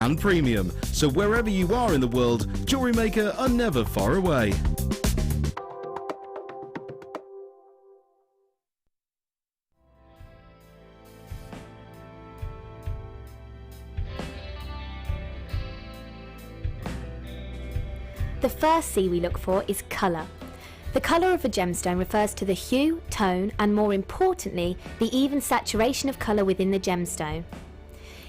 and premium. So wherever you are in the world, Jewellery Maker are never far away. The first C we look for is colour. The colour of a gemstone refers to the hue, tone, and more importantly, the even saturation of colour within the gemstone.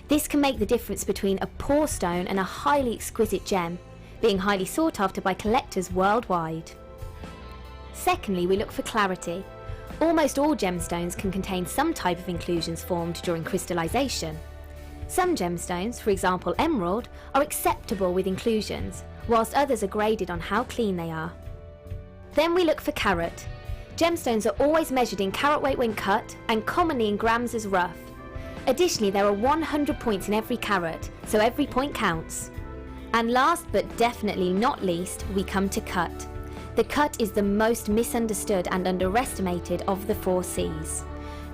This can make the difference between a poor stone and a highly exquisite gem, being highly sought after by collectors worldwide. Secondly, we look for clarity. Almost all gemstones can contain some type of inclusions formed during crystallization. Some gemstones, for example emerald, are acceptable with inclusions, whilst others are graded on how clean they are. Then we look for carat. Gemstones are always measured in carat weight when cut and commonly in grams as rough. Additionally, there are 100 points in every carat, so every point counts. And last but definitely not least, we come to cut. The cut is the most misunderstood and underestimated of the 4 C's.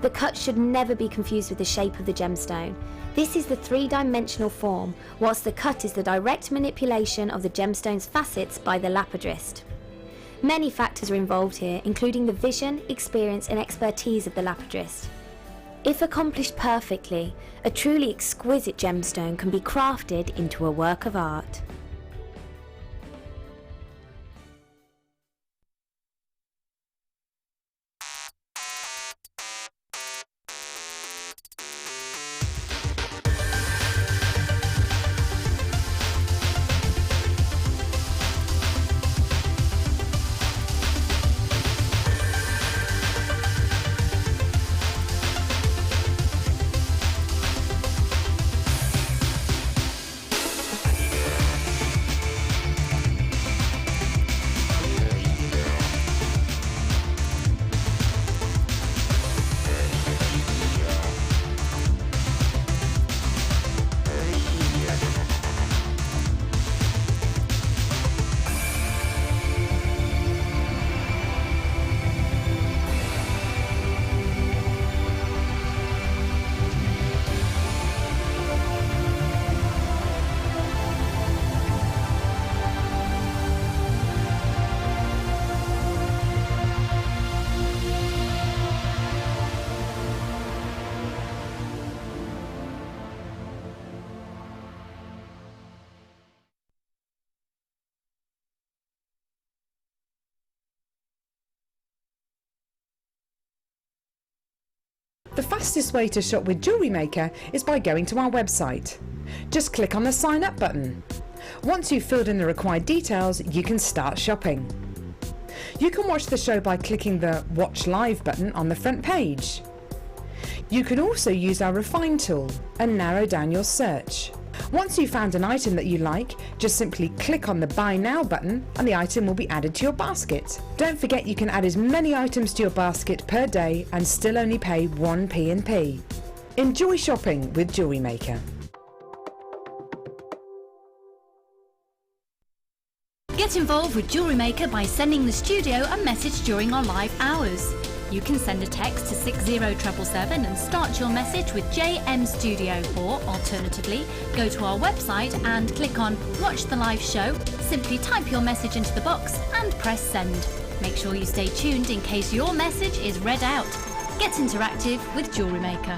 The cut should never be confused with the shape of the gemstone. This is the 3-dimensional form, whilst the cut is the direct manipulation of the gemstone's facets by the lapidrist. Many factors are involved here, including the vision, experience and expertise of the lapidrist. If accomplished perfectly, a truly exquisite gemstone can be crafted into a work of art. The fastest way to shop with Jewellery Maker is by going to our website. Just click on the sign up button. Once you've filled in the required details, you can start shopping. You can watch the show by clicking the Watch Live button on the front page. You can also use our Refine tool and narrow down your search. Once you've found an item that you like, just simply click on the Buy Now button and the item will be added to your basket. Don't forget you can add as many items to your basket per day and still only pay 1 P&P. Enjoy shopping with Jewellery Maker. Get involved with Jewellery Maker by sending the studio a message during our live hours. You can send a text to 60777 and start your message with JM Studio, or alternatively, go to our website and click on Watch the Live Show, simply type your message into the box and press send. Make sure you stay tuned in case your message is read out. Get interactive with Jewellery Maker.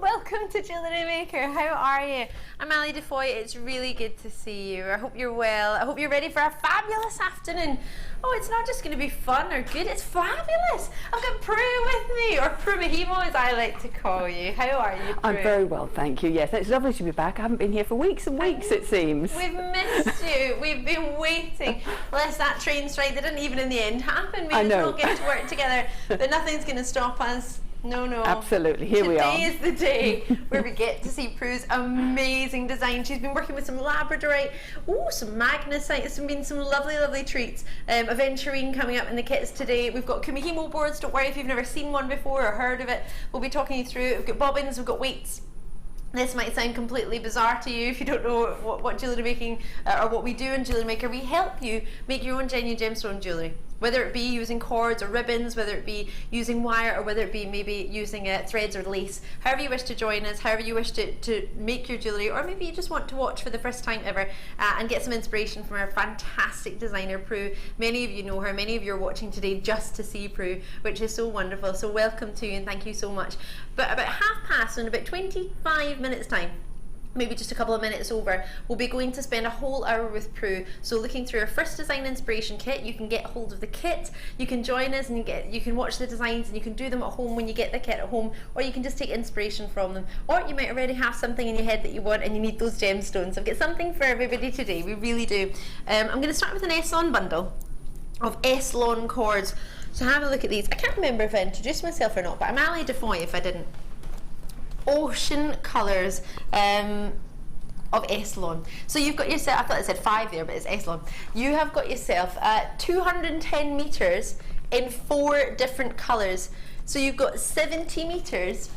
Welcome to Jewellery Maker. How are you? I'm Ali Defoy. It's really good to see you. I hope you're well. I hope you're ready for a fabulous afternoon. Oh, it's not just going to be fun or good, it's fabulous. I've got Prue with me, or Kumihimo as I like to call you. How are you, Prue? I'm very well, thank you. Yes, it's lovely to be back. I haven't been here for weeks and weeks, it seems. We've missed you. We've been waiting. Bless that train strike that didn't even in the end happen. We didn't all get to work together, but nothing's going to stop us No, no. Absolutely, here we are. Today is the day where we get to see Prue's amazing design. She's been working with some Labradorite, some magnesite, some lovely, lovely treats. Ametrine coming up in the kits today. We've got Kumihimo boards, don't worry if you've never seen one before or heard of it. We'll be talking you through it. We've got bobbins, we've got weights. This might sound completely bizarre to you if you don't know what jewellery making or what we do in Jewellery Maker. We help you make your own genuine gemstone jewellery, whether it be using cords or ribbons, whether it be using wire, or whether it be maybe using threads or lace. However you wish to join us, however you wish to make your jewellery, or maybe you just want to watch for the first time ever and get some inspiration from our fantastic designer Prue. Many of you know her, many of you are watching today just to see Prue, which is so wonderful. So welcome to you and thank you so much. But about 1:30, in about 25 minutes time, maybe just a couple of minutes over, we'll be going to spend a whole hour with Prue. So looking through our first design inspiration kit, you can get hold of the kit, you can join us and you can watch the designs and you can do them at home when you get the kit at home, or you can just take inspiration from them, or you might already have something in your head that you want and you need those gemstones. I've got something for everybody today, we really do. I'm going to start with an S-Lon bundle of S-Lon cords. So have a look at these. I can't remember if I introduced myself or not, but I'm Ali Defoy if I didn't. Ocean colours of S-Lon. So you've got yourself, I thought it said 5 there, but it's S-Lon. You have got yourself 210 metres in 4 different colours. So you've got 70 metres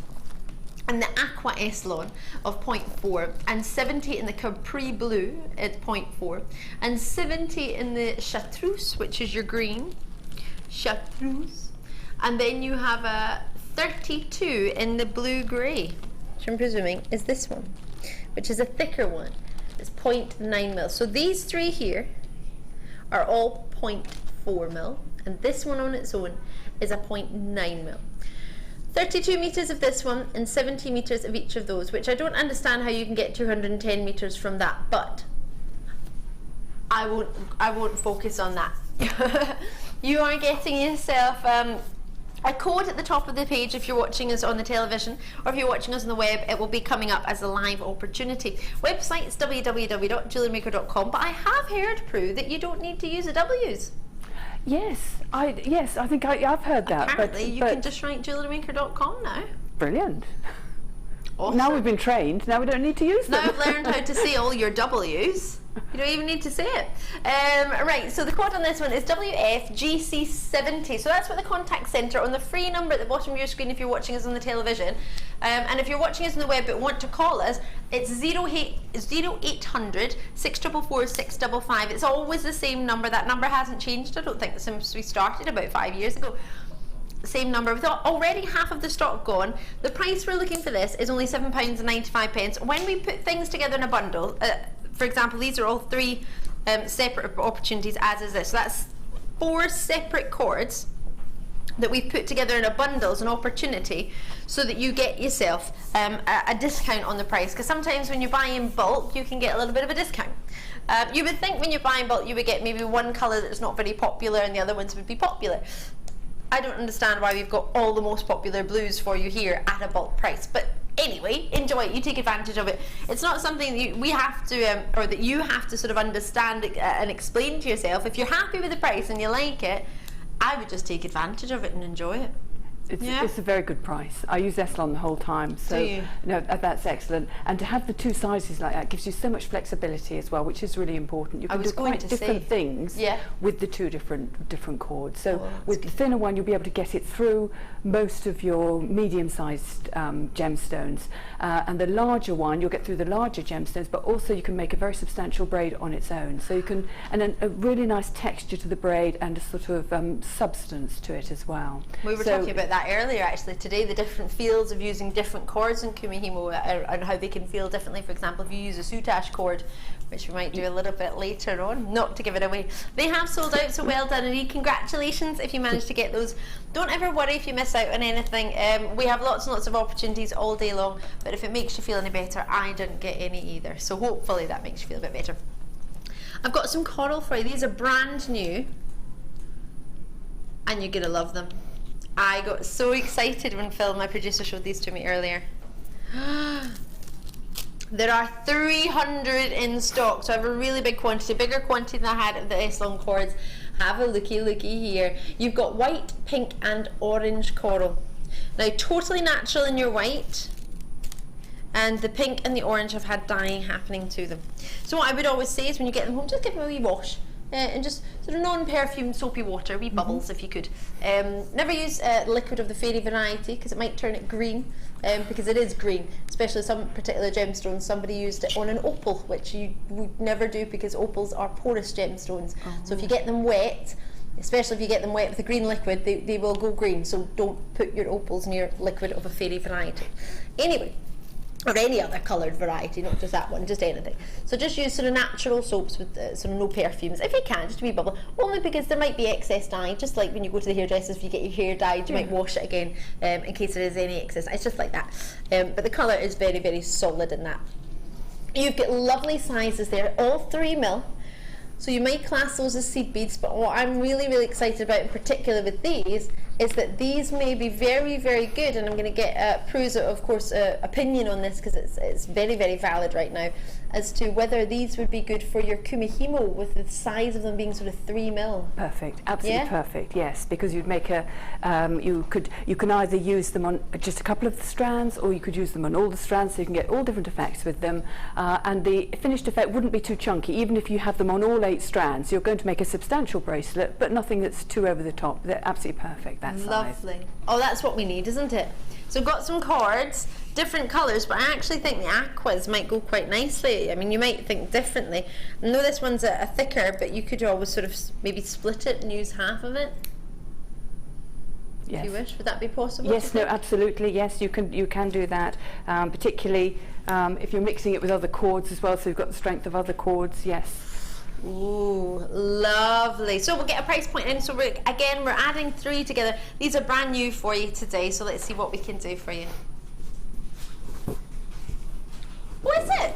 in the aqua S-Lon of 0.4, and 70 in the Capri blue at 0.4, and 70 in the chartreuse, which is your green, chartreuse, and then you have a 32 in the blue grey, which I'm presuming is this one, which is a thicker one. It's 0.9 mil. So these 3 here are all 0.4 mil, and this one on its own is a 0.9 mil. 32 metres of this one and 70 metres of each of those, which I don't understand how you can get 210 metres from that, but I won't focus on that. You are getting yourself a code at the top of the page if you're watching us on the television, or if you're watching us on the web, it will be coming up as a live opportunity. Website is www.JewelleryMaker.com, but I have heard, Prue, that you don't need to use the W's. Yes, I think I've heard that. Apparently you can just write JewelleryMaker.com now. Brilliant. Awesome. Now we've been trained, now we don't need to use them. Now I've learned how to say all your W's. You don't even need to say it. Right, so the code on this one is WFGC70. So that's what the contact centre on the free number at the bottom of your screen if you're watching us on the television. And if you're watching us on the web but want to call us, it's 0800 644 655. It's always the same number. That number hasn't changed, I don't think, since we started about 5 years ago. Same number. With already half of the stock gone, the price we're looking for this is only £7.95. When we put things together in a bundle, for example, these are all 3 separate opportunities, as is this. So that's 4 separate cords that we've put together in a bundle as an opportunity, so that you get yourself a discount on the price. Because sometimes when you buy in bulk, you can get a little bit of a discount. You would think when you buy in bulk, you would get maybe one colour that's not very popular and the other ones would be popular. I don't understand why we've got all the most popular blues for you here at a bulk price, but anyway, enjoy it, you take advantage of it. It's not something we have to, or that you have to sort of understand and explain to yourself. If you're happy with the price and you like it, I would just take advantage of it and enjoy it. It's a very good price. I use S-Lon the whole time, so no, that's excellent. And to have the 2 sizes like that gives you so much flexibility as well, which is really important. You can do quite different things with the 2 different cords. So with the thinner one, you'll be able to get it through most of your medium-sized gemstones, and the larger one, you'll get through the larger gemstones, but also you can make a very substantial braid on its own. So you can, and then a really nice texture to the braid and a sort of substance to it as well. We were talking about that earlier actually today, the different feels of using different cords in Kumihimo and how they can feel differently. For example, if you use a soutache cord, which we might do a little bit later on, not to give it away. They have sold out, so well done, and congratulations if you managed to get those. Don't ever worry if you miss out on anything. We have lots and lots of opportunities all day long, but if it makes you feel any better, I didn't get any either, so hopefully that makes you feel a bit better. I've got some coral for you. These are brand new and you're gonna love them. I got so excited when Phil, my producer, showed these to me earlier. There are 300 in stock, so I have a really big quantity, bigger quantity than I had of the S-Lon cords. Have a looky here. You've got white, pink and orange coral. Now, totally natural in your white, and the pink and the orange have had dyeing happening to them. So what I would always say is when you get them home, just give them a wee wash. And just sort of non-perfumed soapy water, wee bubbles if you could. Never use liquid of the fairy variety because it might turn it green, because it is green, especially some particular gemstones. Somebody used it on an opal, which you would never do because opals are porous gemstones. So if you get them wet, especially if you get them wet with a green liquid, they will go green. So don't put your opals near liquid of a fairy variety. Anyway, or any other coloured variety, not just that one, just anything. So just use sort of natural soaps with sort of no perfumes, if you can, just a wee bubble, only because there might be excess dye, just like when you go to the hairdressers, if you get your hair dyed, you might wash it again in case there is any excess. It's just like that. But the colour is very, very solid in that. You've got lovely sizes there, all 3mm. So you might class those as seed beads, but what I'm really, really excited about in particular with these is that these may be very, very good, and I'm going to get Prue's, of course, opinion on this because it's very, very valid right now, as to whether these would be good for your Kumihimo with the size of them being sort of 3mm. Perfect, absolutely perfect, yes, because you'd make a, you can either use them on just a couple of the strands, or you could use them on all the strands, so you can get all different effects with them, and the finished effect wouldn't be too chunky. Even if you have them on all 8 strands, you're going to make a substantial bracelet, but nothing that's too over the top. They're absolutely perfect, that size. Lovely. Oh, that's what we need, isn't it? So got some cords, different colours, but I actually think the aquas might go quite nicely. I mean, you might think differently. I know this one's a thicker, but you could always sort of maybe split it and use half of it. Yes. If you wish, would that be possible? Yes, no, absolutely, yes, you can do that, particularly if you're mixing it with other cords as well, so you've got the strength of other cords, yes. Ooh, lovely. So we'll get a price point in. So we're adding 3 together. These are brand new for you today, so let's see what we can do for you. What is it?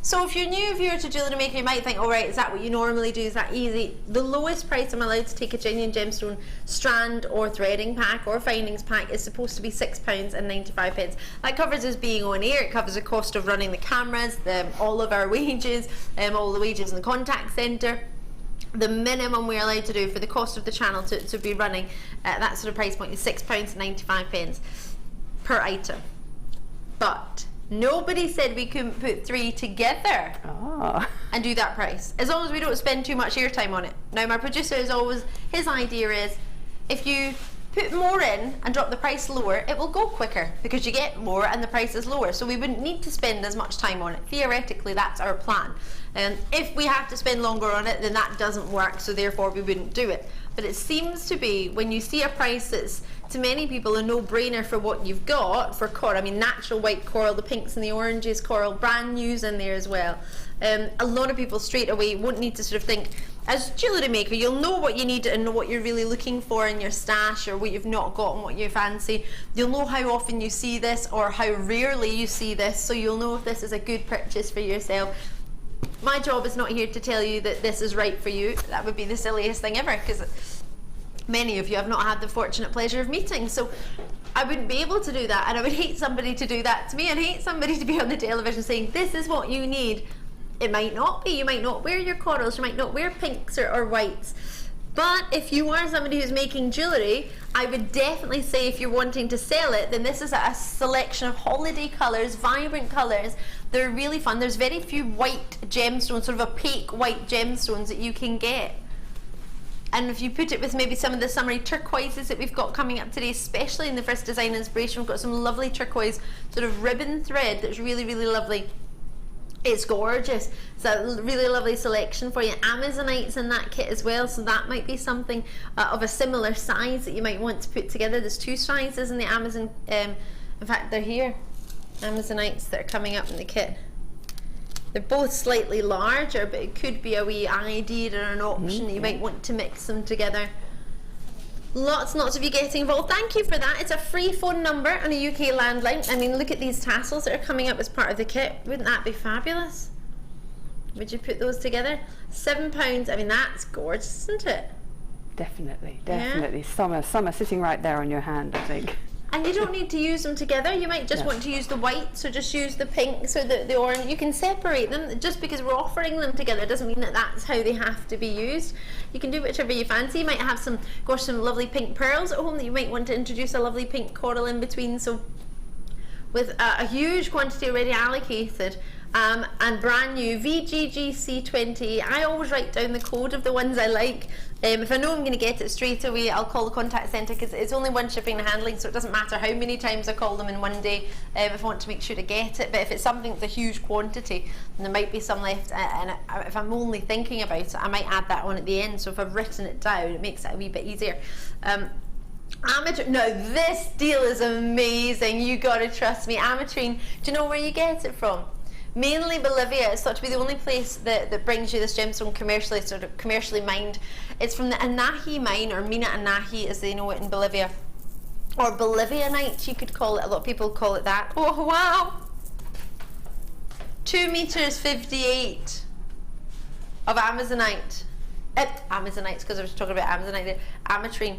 So if you're new viewer to Jewellery Maker, you might think, all right, is that what you normally do? Is that easy? The lowest price I'm allowed to take a genuine gemstone strand or threading pack or findings pack is supposed to be £6.95. That covers us being on air. It covers the cost of running the cameras, all of our wages, all the wages in the contact centre. The minimum we're allowed to do for the cost of the channel to be running at that sort of price point is £6.95 per item. But nobody said we couldn't put 3 together and do that price, as long as we don't spend too much airtime on it. Now, my producer is always, his idea is, if you put more in and drop the price lower, it will go quicker because you get more and the price is lower. So we wouldn't need to spend as much time on it. Theoretically, that's our plan. And if we have to spend longer on it, then that doesn't work, so therefore we wouldn't do it. But it seems to be, when you see a price that's to many people a no-brainer for what you've got for coral, I mean natural white coral, the pinks and the oranges coral, brand new's in there as well. A lot of people straight away won't need to sort of think, as Jewellery Maker, you'll know what you need and know what you're really looking for in your stash, or what you've not got and what you fancy. You'll know how often you see this or how rarely you see this, so you'll know if this is a good purchase for yourself. My job is not here to tell you that this is right for you. That would be the silliest thing ever, because many of you have not had the fortunate pleasure of meeting, so I wouldn't be able to do that, and I would hate somebody to do that to me. I'd hate somebody to be on the television saying this is what you need. It might not be. You might not wear your corals, you might not wear pinks or whites, but if you are somebody who's making jewellery, I would definitely say if you're wanting to sell it, then this is a selection of holiday colours, vibrant colours. They're really fun. There's very few white gemstones, sort of opaque white gemstones that you can get. And if you put it with maybe some of the summery turquoises that we've got coming up today, especially in the first design inspiration, we've got some lovely turquoise sort of ribbon thread that's really, really lovely. It's gorgeous. It's a really lovely selection for you. Amazonite's in that kit as well, so that might be something of a similar size that you might want to put together. There's 2 sizes in the Amazon, in fact they're here, Amazonites that are coming up in the kit. They're both slightly larger, but it could be a wee idea or an option that you might want to mix them together. Lots and lots of you getting involved. Thank you for that. It's a free phone number and a UK landline. I mean, look at these tassels that are coming up as part of the kit. Wouldn't that be fabulous? Would you put those together? £7. I mean, that's gorgeous, isn't it? Definitely, definitely. Yeah. Summer sitting right there on your hand, I think. And you don't need to use them together. You might just want to use the white, so just use the pinks or the orange. You can separate them. Just because we're offering them together doesn't mean that that's how they have to be used. You can do whichever you fancy. You might have some lovely pink pearls at home that you might want to introduce a lovely pink coral in between. So with a huge quantity already allocated, and brand new VGGC20, I always write down the code of the ones I like. If I know I'm going to get it straight away, I'll call the contact centre, because it's only one shipping and handling, so it doesn't matter how many times I call them in one day if I want to make sure to get it. But if it's something with a huge quantity, and there might be some left, and if I'm only thinking about it, I might add that on at the end. So if I've written it down, it makes it a wee bit easier. Ametrine, no, this deal is amazing. You gotta trust me. Ametrine, do you know where you get it from? Mainly Bolivia. It's thought to be the only place that brings you this gemstone commercially, sort of commercially mined. It's from the Anahi mine, or Mina Anahi as they know it in Bolivia, or Bolivianite you could call it. A lot of people call it that. Oh wow, 2 meters 58 of Amazonite. Amazonites, because I was talking about Amazonite there. Ametrine.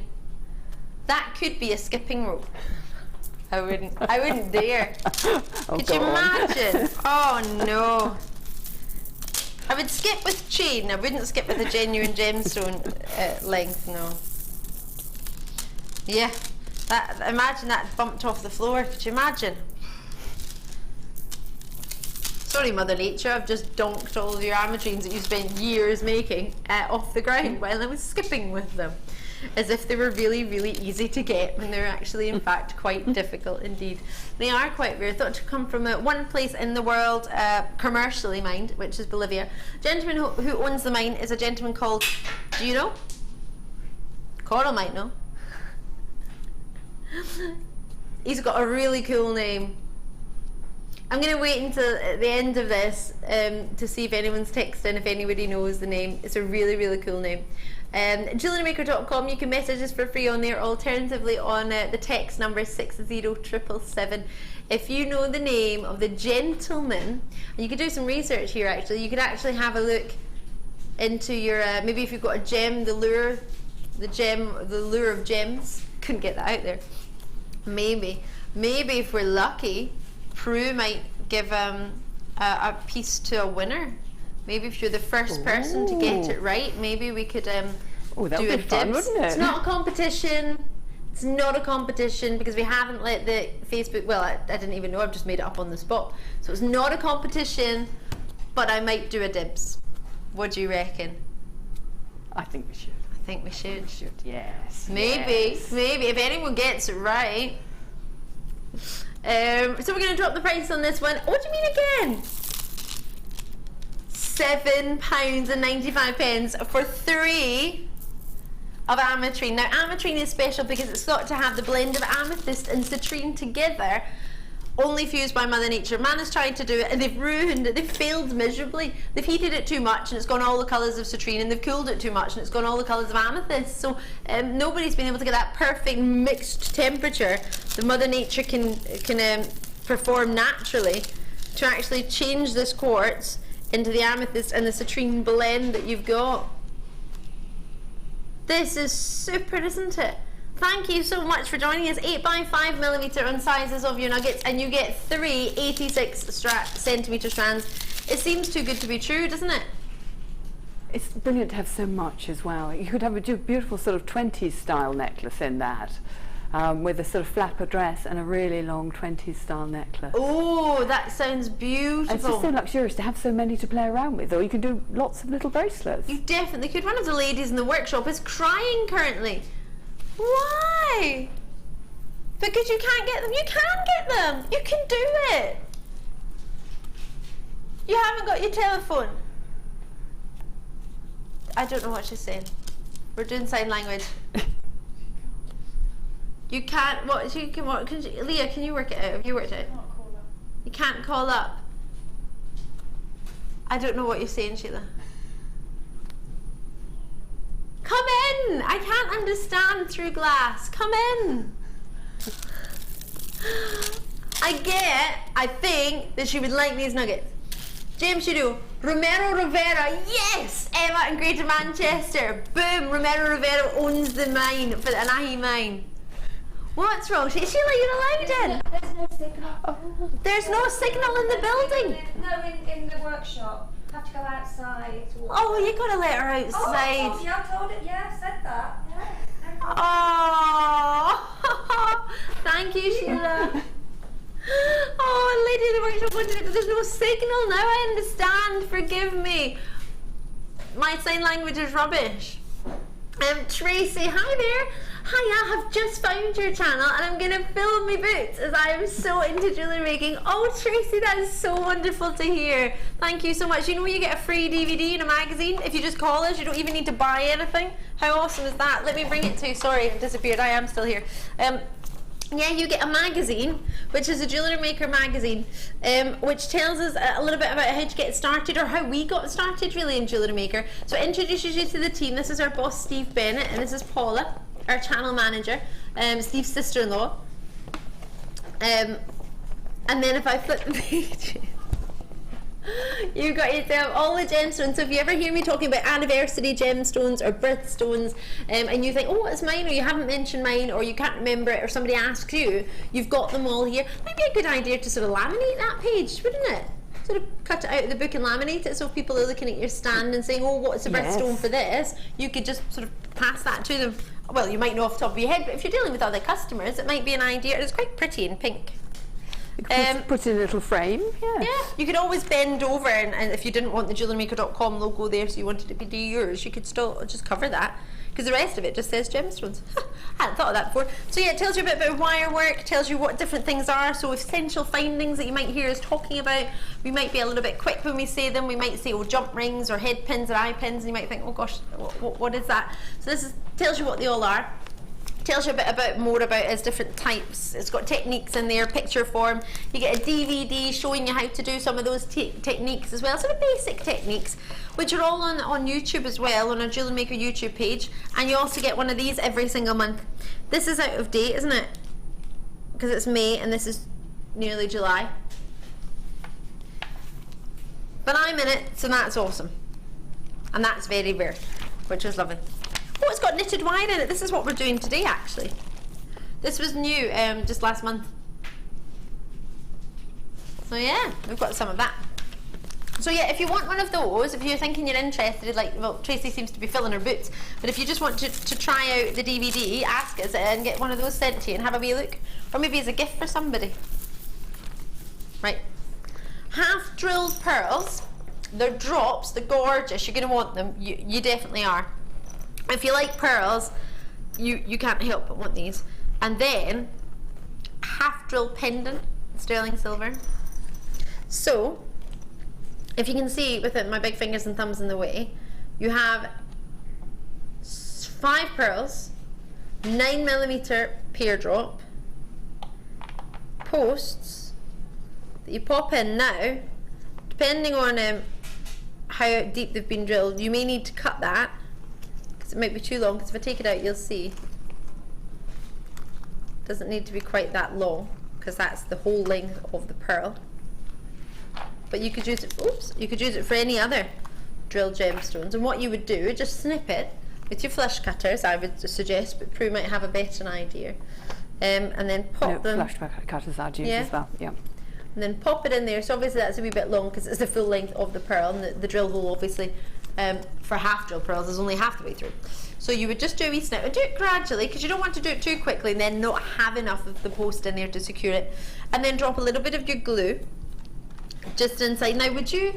That could be a skipping rope. I wouldn't dare. Could you imagine? Oh no. I would skip with chain. I wouldn't skip with a genuine gemstone length, no. Yeah. Imagine that bumped off the floor. Could you imagine? Sorry, Mother Nature, I've just donked all of your ametrines that you spent years making off the ground while I was skipping with them. As if they were really, really easy to get, when they're actually, in fact, quite difficult indeed. They are quite rare. Thought to come from one place in the world, commercially mined, which is Bolivia. Gentleman who owns the mine is a gentleman called, do you know? Coral might know. He's got a really cool name. I'm going to wait until the end of this to see if anyone's texting, if anybody knows the name. It's a really, really cool name. JewelleryMaker.com, you can message us for free on there, alternatively on the text number 60777. If you know the name of the gentleman, and you could do some research here actually, you could actually have a look into your, maybe if you've got a gem, the lure of gems, couldn't get that out there. Maybe if we're lucky, Prue might give a piece to a winner. Maybe if you're the first person to get it right, maybe we could do a fun, wouldn't it? It's not a competition. It's not a competition because we haven't let the Facebook, well, I didn't even know, I've just made it up on the spot. So it's not a competition, but I might do a dibs. What do you reckon? I think we should. I think we should. Yes. Maybe if anyone gets it right. So we're going to drop the price on this one. What do you mean again? £7.95 for 3 of Ametrine. Now Ametrine is special because it's thought to have the blend of amethyst and citrine together, only fused by Mother Nature. Man has tried to do it and they've ruined it. They've failed miserably. They've heated it too much and it's gone all the colours of citrine, and they've cooled it too much and it's gone all the colours of amethyst. So nobody's been able to get that perfect mixed temperature that Mother Nature can perform naturally to actually change this quartz into the amethyst and the citrine blend that you've got. This is super, isn't it? Thank you so much for joining us. 8x5mm on sizes of your nuggets, and you get 3 86cm strands. It seems too good to be true, doesn't it? It's brilliant to have so much as well. You could have a beautiful sort of 20s style necklace in that. With a sort of flapper dress and a really long 20s style necklace. Oh, that sounds beautiful. It's just so luxurious to have so many to play around with, or you can do lots of little bracelets. You definitely could. One of the ladies in the workshop is crying currently. Why? Because you can't get them. You can get them. You can do it. You haven't got your telephone. I don't know what she's saying. We're doing sign language. You can't, Leah, can you work it out? Have you worked it out? You can't call up. I don't know what you're saying, Sheila. Come in! I can't understand through glass. Come in! I think that she would like these nuggets. James Shudo, Romero Rivera, yes! Emma in Greater Manchester, boom! Romero Rivera owns the mine for the Anahi mine. What's wrong? Sheila, you're allowed in. There's no signal. There's no signal in the building. No, in the workshop. I have to go outside. Oh, you got to let her outside. Oh, yeah, I told it. Yeah, I said that. Yeah. Oh, thank you, Sheila. Oh, lady in the workshop wanted it, but there's no signal now. I understand. Forgive me. My sign language is rubbish. Tracy, hi there. Hi, I have just found your channel and I'm going to fill my boots as I am so into jewellery making. Oh, Tracy, that is so wonderful to hear. Thank you so much. You know you get a free DVD and a magazine if you just call us. You don't even need to buy anything. How awesome is that? Let me bring it to you. Sorry, it disappeared. I am still here. Yeah, you get a magazine, which is a Jewellery Maker magazine, which tells us a little bit about how to get started, or how we got started really in Jewellery Maker. So it introduces you to the team. This is our boss, Steve Bennett, and this is Paula, our channel manager, Steve's sister-in-law. And then if I flip the page, you've got yourself all the gemstones. So if you ever hear me talking about anniversary gemstones or birthstones, and you think, oh, what's mine, or you haven't mentioned mine, or you can't remember it, or somebody asks you, you've got them all here. Might be a good idea to sort of laminate that page, wouldn't it? Sort of cut it out of the book and laminate it, so if people are looking at your stand and saying, oh, what's the birthstone for this, you could just sort of pass that to them. Well, you might know off the top of your head, but if you're dealing with other customers, it might be an idea. It's quite pretty in pink. You could put it in a little frame. Yeah, you could always bend over, and if you didn't want the JewelleryMaker.com logo there, so you wanted it to be yours, you could still just cover that, because the rest of it just says gemstones. I hadn't thought of that before. So yeah, it tells you a bit about wire work, tells you what different things are, so essential findings that you might hear us talking about. We might be a little bit quick when we say them. We might say, oh, jump rings or head pins or eye pins, and you might think, oh gosh, what is that? So this tells you what they all are. Tells you a bit more about its different types. It's got techniques in there, picture form. You get a DVD showing you how to do some of those techniques as well, sort of basic techniques, which are all on YouTube as well, on our Jewellery Maker YouTube page. And you also get one of these every single month. This is out of date, isn't it? Because it's May and this is nearly July. But I'm in it, so that's awesome. And that's very rare, which is lovely. Oh, it's got knitted wire in it. This is what we're doing today, actually. This was new just last month. So yeah, we've got some of that. So yeah, if you want one of those, if you're thinking you're interested, like, well, Tracy seems to be filling her boots, but if you just want to try out the DVD, ask us and get one of those sent to you and have a wee look. Or maybe as a gift for somebody. Right. Half drilled pearls. They're drops, they're gorgeous. You're going to want them. You definitely are. If you like pearls, you can't help but want these. And then half drill pendant, sterling silver. So if you can see with it, my big fingers and thumbs in the way, you have 5 pearls, 9mm pear drop, posts that you pop in now. Depending on how deep they've been drilled, you may need to cut that. It might be too long, because if I take it out, you'll see it doesn't need to be quite that long, because that's the whole length of the pearl. But you could use it, you could use it for any other drilled gemstones. And what you would do, just snip it with your flush cutters, I would suggest, but Prue might have a better idea. And then pop them. Flush cutters I'd use as well. Yeah. And then pop it in there. So obviously that's a wee bit long because it's the full length of the pearl, and the drill hole obviously for half drill pearls is only half the way through. So you would just do a wee snip and do it gradually, because you don't want to do it too quickly and then not have enough of the post in there to secure it. And then drop a little bit of your glue just inside. Now, would you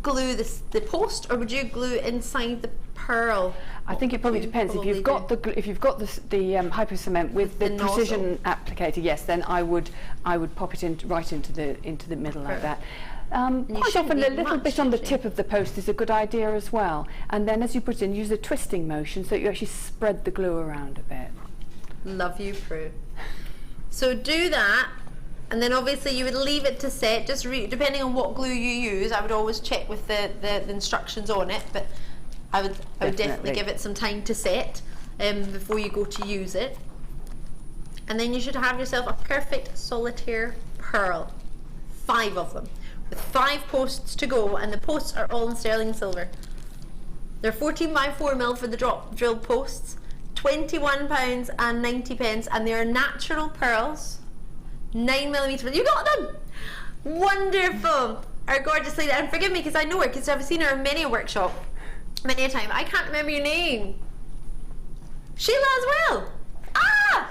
glue the post, or would you glue inside the pearl? I think it probably depends. If you've got the hypo cement with the precision applicator, yes, then I would pop it in right into the middle like that. Quite often a little bit on the tip of the post is a good idea as well. And then as you put it in, use a twisting motion so that you actually spread the glue around a bit. Love you, Prue. So do that. And then obviously you would leave it to set, just depending on what glue you use. I would always check with the instructions on it, but I would definitely give it some time to set before you go to use it. And then you should have yourself a perfect solitaire pearl, 5 of them, with 5 posts to go, and the posts are all in sterling silver. They're 14 by 4 mil for the drop drilled posts, £21.90, and they're natural pearls, 9mm. You got them! Wonderful! Our gorgeous lady, and forgive me because I know her because I've seen her in many a workshop, many a time. I can't remember your name. Sheila as well. Ah!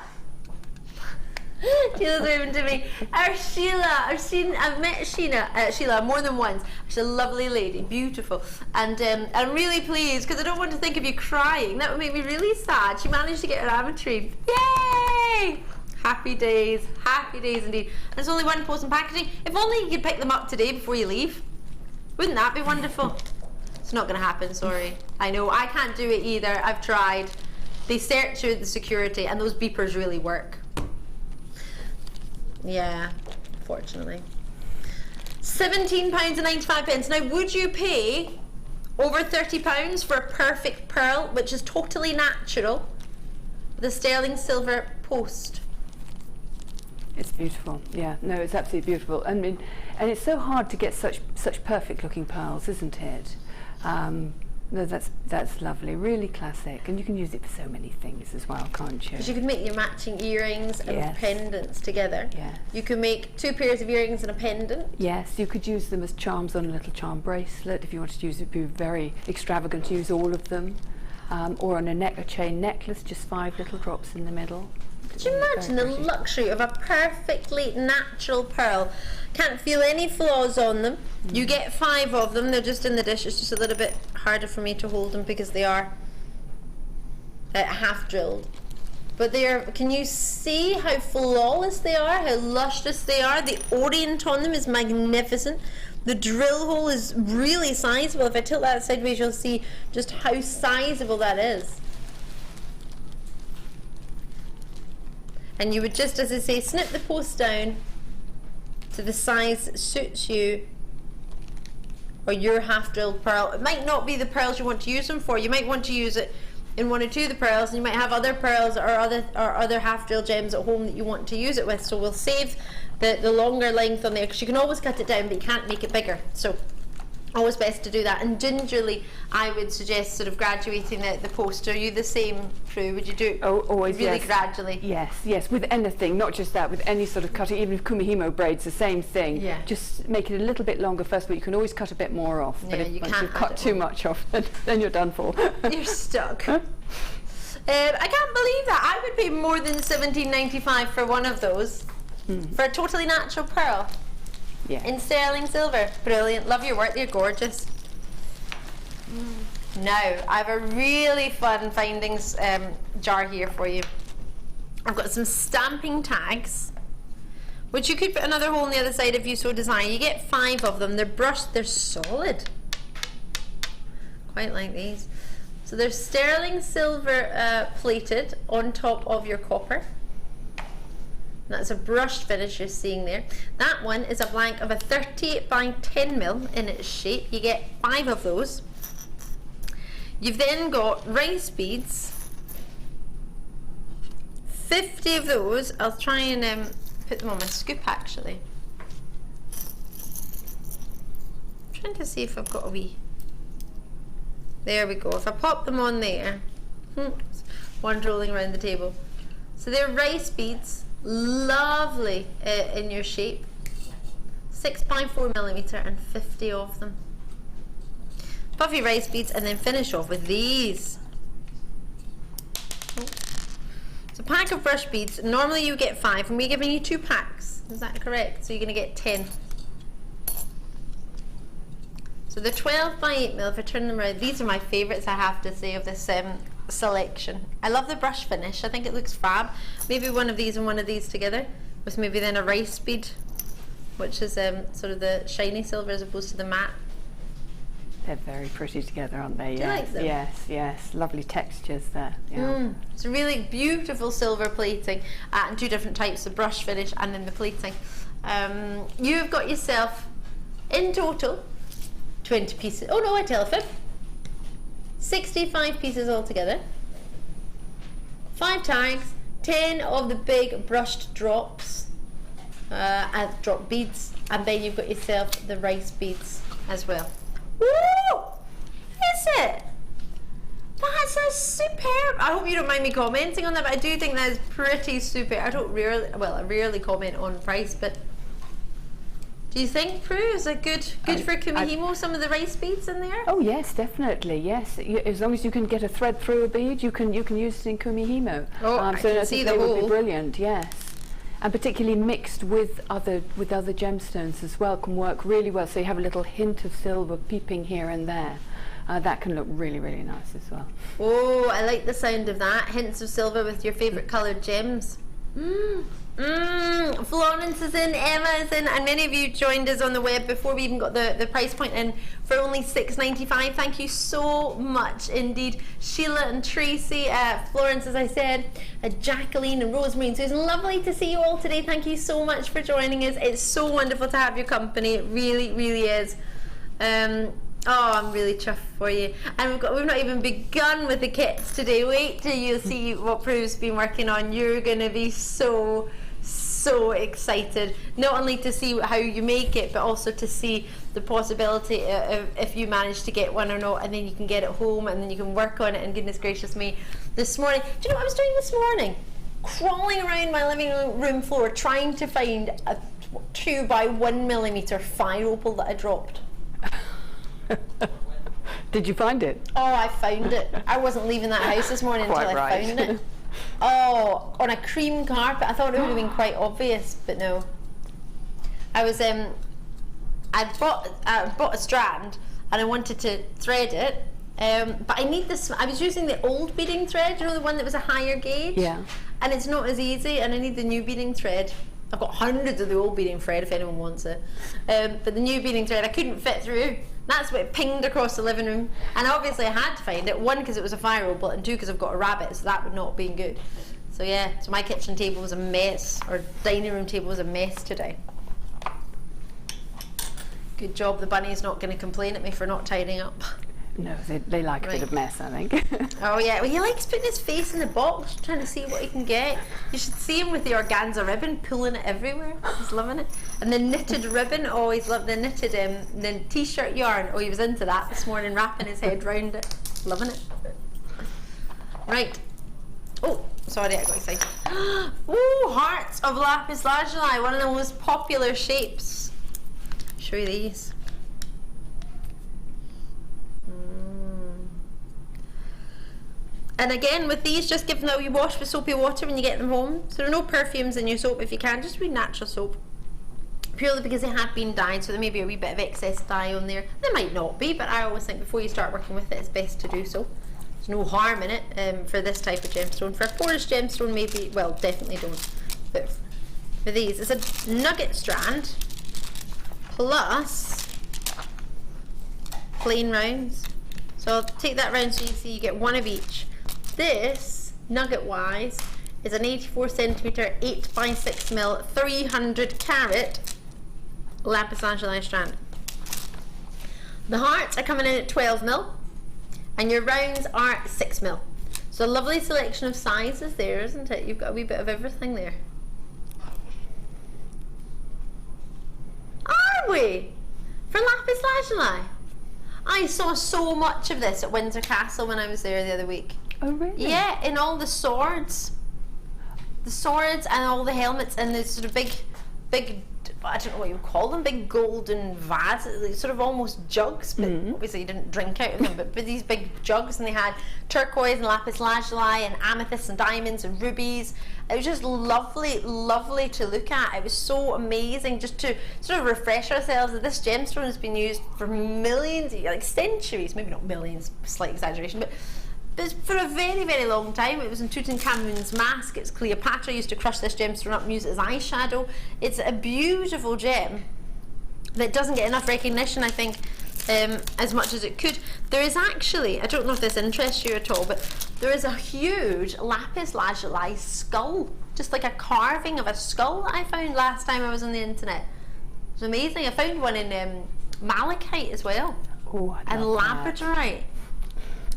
Sheila's waving to me. Our Sheila, I've met Sheila more than once. She's a lovely lady, beautiful, and I'm really pleased because I don't want to think of you crying. That would make me really sad. She managed to get her Ametrine. Yay! Happy days indeed. And there's only one post and packaging. If only you could pick them up today before you leave. Wouldn't that be wonderful? It's not going to happen, sorry. I know, I can't do it either. I've tried. They search out the security and those beepers really work. Yeah, fortunately. £17.95. Now, would you pay over £30 for a perfect pearl, which is totally natural, with a sterling silver post? It's beautiful. Yeah, no, it's absolutely beautiful. I mean, and it's so hard to get such perfect looking pearls, isn't it? No, that's lovely, really classic, and you can use it for so many things as well, can't you? Because you could make your matching earrings and yes. pendants together. Yes. You could make 2 pairs of earrings and a pendant. Yes, you could use them as charms on a little charm bracelet if you wanted to use it. Be very extravagant, use all of them, or on a chain necklace, just 5 little drops in the middle. Could you imagine the luxury of a perfectly natural pearl? Can't feel any flaws on them. You get 5 of them. They're just in the dish. It's just a little bit harder for me to hold them because they are half drilled. But they are. Can you see how flawless they are? How luscious they are? The orient on them is magnificent. The drill hole is really sizable. If I tilt that sideways, you'll see just how sizable that is. And you would just, as I say, snip the post down to the size that suits you or your half-drilled pearl. It might not be the pearls you want to use them for. You might want to use it in 1 or 2 of the pearls, and you might have other pearls or other half-drilled gems at home that you want to use it with. So we'll save the longer length on there because you can always cut it down, but you can't make it bigger. So always best to do that. And gingerly, I would suggest sort of graduating the post. Are you the same, Prue? Would you do it always really yes. gradually? Yes, with anything, not just that, with any sort of cutting, even if Kumihimo braids, the same thing. Yeah. Just make it a little bit longer first, but you can always cut a bit more off. Yeah, but you once can't you've cut too much off, then you're done for. You're stuck. I can't believe that. I would pay more than £17.95 for one of those, for a totally natural pearl. Yeah. In sterling silver. Brilliant. Love your work. You're gorgeous. Now, I have a really fun findings jar here for you. I've got some stamping tags, which you could put another hole on the other side if you so desire. You get 5 of them. They're brushed. They're solid. Quite like these. So they're sterling silver plated on top of your copper. That's a brushed finish you're seeing there. That one is a blank of a 30 by 10 mil in its shape. You get 5 of those. You've then got rice beads, 50 of those. I'll try and put them on my scoop actually. I'm trying to see if I've got a wee. There we go. If I pop them on there, one rolling around the table. So they're rice beads. Lovely in your shape, 6 by 4 millimeter and 50 of them. Puffy rice beads, and then finish off with these. It's a pack of brush beads. Normally you get 5, and we're giving you 2 packs. Is that correct? So you're going to get 10. So they're 12 by 8 mil. If I turn them around, these are my favourites, I have to say, of this selection. I love the brush finish. I think it looks fab. Maybe one of these and one of these together with maybe then a rice bead, which is sort of the shiny silver as opposed to the matte. They're very pretty together, aren't they? Do you like them? Yes. Lovely textures there. Yeah. It's a really beautiful silver plating and 2 different types of brush finish and then the plating. You've got yourself in total 20 pieces. Oh no, I tell a fib. 65 pieces altogether, 5 tags, 10 of the big brushed drops, drop beads, and then you've got yourself the rice beads as well. Woo! Is it? That's a is superb. I hope you don't mind me commenting on that, but I do think that is pretty super. I rarely comment on price, but do you think, Prue, is it good for Kumihimo, some of the rice beads in there? Oh yes, definitely, yes. As long as you can get a thread through a bead, you can use it in Kumihimo. Oh, I so can see the would be hole. brilliant, yes. And particularly mixed with other gemstones as well, can work really well. So you have a little hint of silver peeping here and there. That can look really, really nice as well. Oh, I like the sound of that. Hints of silver with your favourite coloured gems. Florence is in, Emma is in, and many of you joined us on the web before we even got the price point in for only $6.95. Thank you so much indeed. Sheila and Tracy, Florence, as I said, Jacqueline and Rosemary and Susan. Lovely to see you all today. Thank you so much for joining us. It's so wonderful to have your company. It really, really is. Oh, I'm really chuffed for you. And we've not even begun with the kits today. Wait till you see what Prue's been working on. You're going to be so excited. Not only to see how you make it, but also to see the possibility of if you manage to get one or not, and then you can get it home and then you can work on it. And goodness gracious me, this morning, do you know what I was doing this morning? Crawling around my living room floor trying to find a 2 by 1 millimeter fire opal that I dropped. Did you find it? Oh, I found it. I wasn't leaving that house this morning until I found it. Oh, on a cream carpet. I thought it would have been quite obvious, but no. I was I bought a strand and I wanted to thread it, but I need this. I was using the old beading thread, you know, the one that was a higher gauge. Yeah. And it's not as easy, and I need the new beading thread. I've got hundreds of the old beading thread if anyone wants it, but the new beading thread I couldn't fit through. That's what it pinged across the living room, and obviously I had to find it. 1, because it was a fire opal, and 2, because I've got a rabbit, so that would not have been good. So yeah, so my kitchen table was a mess, or dining room table was a mess today. Good job, the bunny's not going to complain at me for not tidying up. No, they like a bit of mess, I think. Oh yeah, well he likes putting his face in the box, trying to see what he can get. You should see him with the organza ribbon, pulling it everywhere. He's loving it. And the knitted ribbon, oh he's loved the knitted the t-shirt yarn. Oh, he was into that this morning, wrapping his head round it. Loving it. Right. Oh, sorry, I got excited. Oh, hearts of lapis lazuli, one of the most popular shapes. I'll show you these. And again, with these, just give them a wee wash with soapy water when you get them home. So there are no perfumes in your soap if you can, just wee natural soap. Purely because they have been dyed, so there may be a wee bit of excess dye on there. There might not be, but I always think before you start working with it, it's best to do so. There's no harm in it for this type of gemstone. For a porous gemstone, maybe, well, definitely don't. But for these, it's a nugget strand plus plain rounds. So I'll take that round so you see you get 1 of each. This, nugget-wise, is an 84 centimetre, 8 by 6 mil, 300 carat lapis lazuli strand. The hearts are coming in at 12 mil, and your rounds are 6 mil. So a lovely selection of sizes there, isn't it? You've got a wee bit of everything there. Are we? For lapis lazuli? I saw so much of this at Windsor Castle when I was there the other week. Oh really? Yeah, in all the swords. The swords and all the helmets and the sort of big, I don't know what you would call them, big golden vases, sort of almost jugs, but obviously you didn't drink out of them, but these big jugs, and they had turquoise and lapis lazuli and amethyst and diamonds and rubies. It was just lovely, lovely to look at. It was so amazing just to sort of refresh ourselves that this gemstone has been used for millions, like centuries, maybe not millions, slight exaggeration, but for a very, very long time. It was in Tutankhamun's mask. It's Cleopatra used to crush this gemstone up and use it as eyeshadow. It's a beautiful gem that doesn't get enough recognition, I think, as much as it could. There is actually, I don't know if this interests you at all, but there is a huge lapis lazuli skull, just like a carving of a skull that I found last time I was on the internet. It's amazing. I found one in malachite as well. Oh, and labradorite.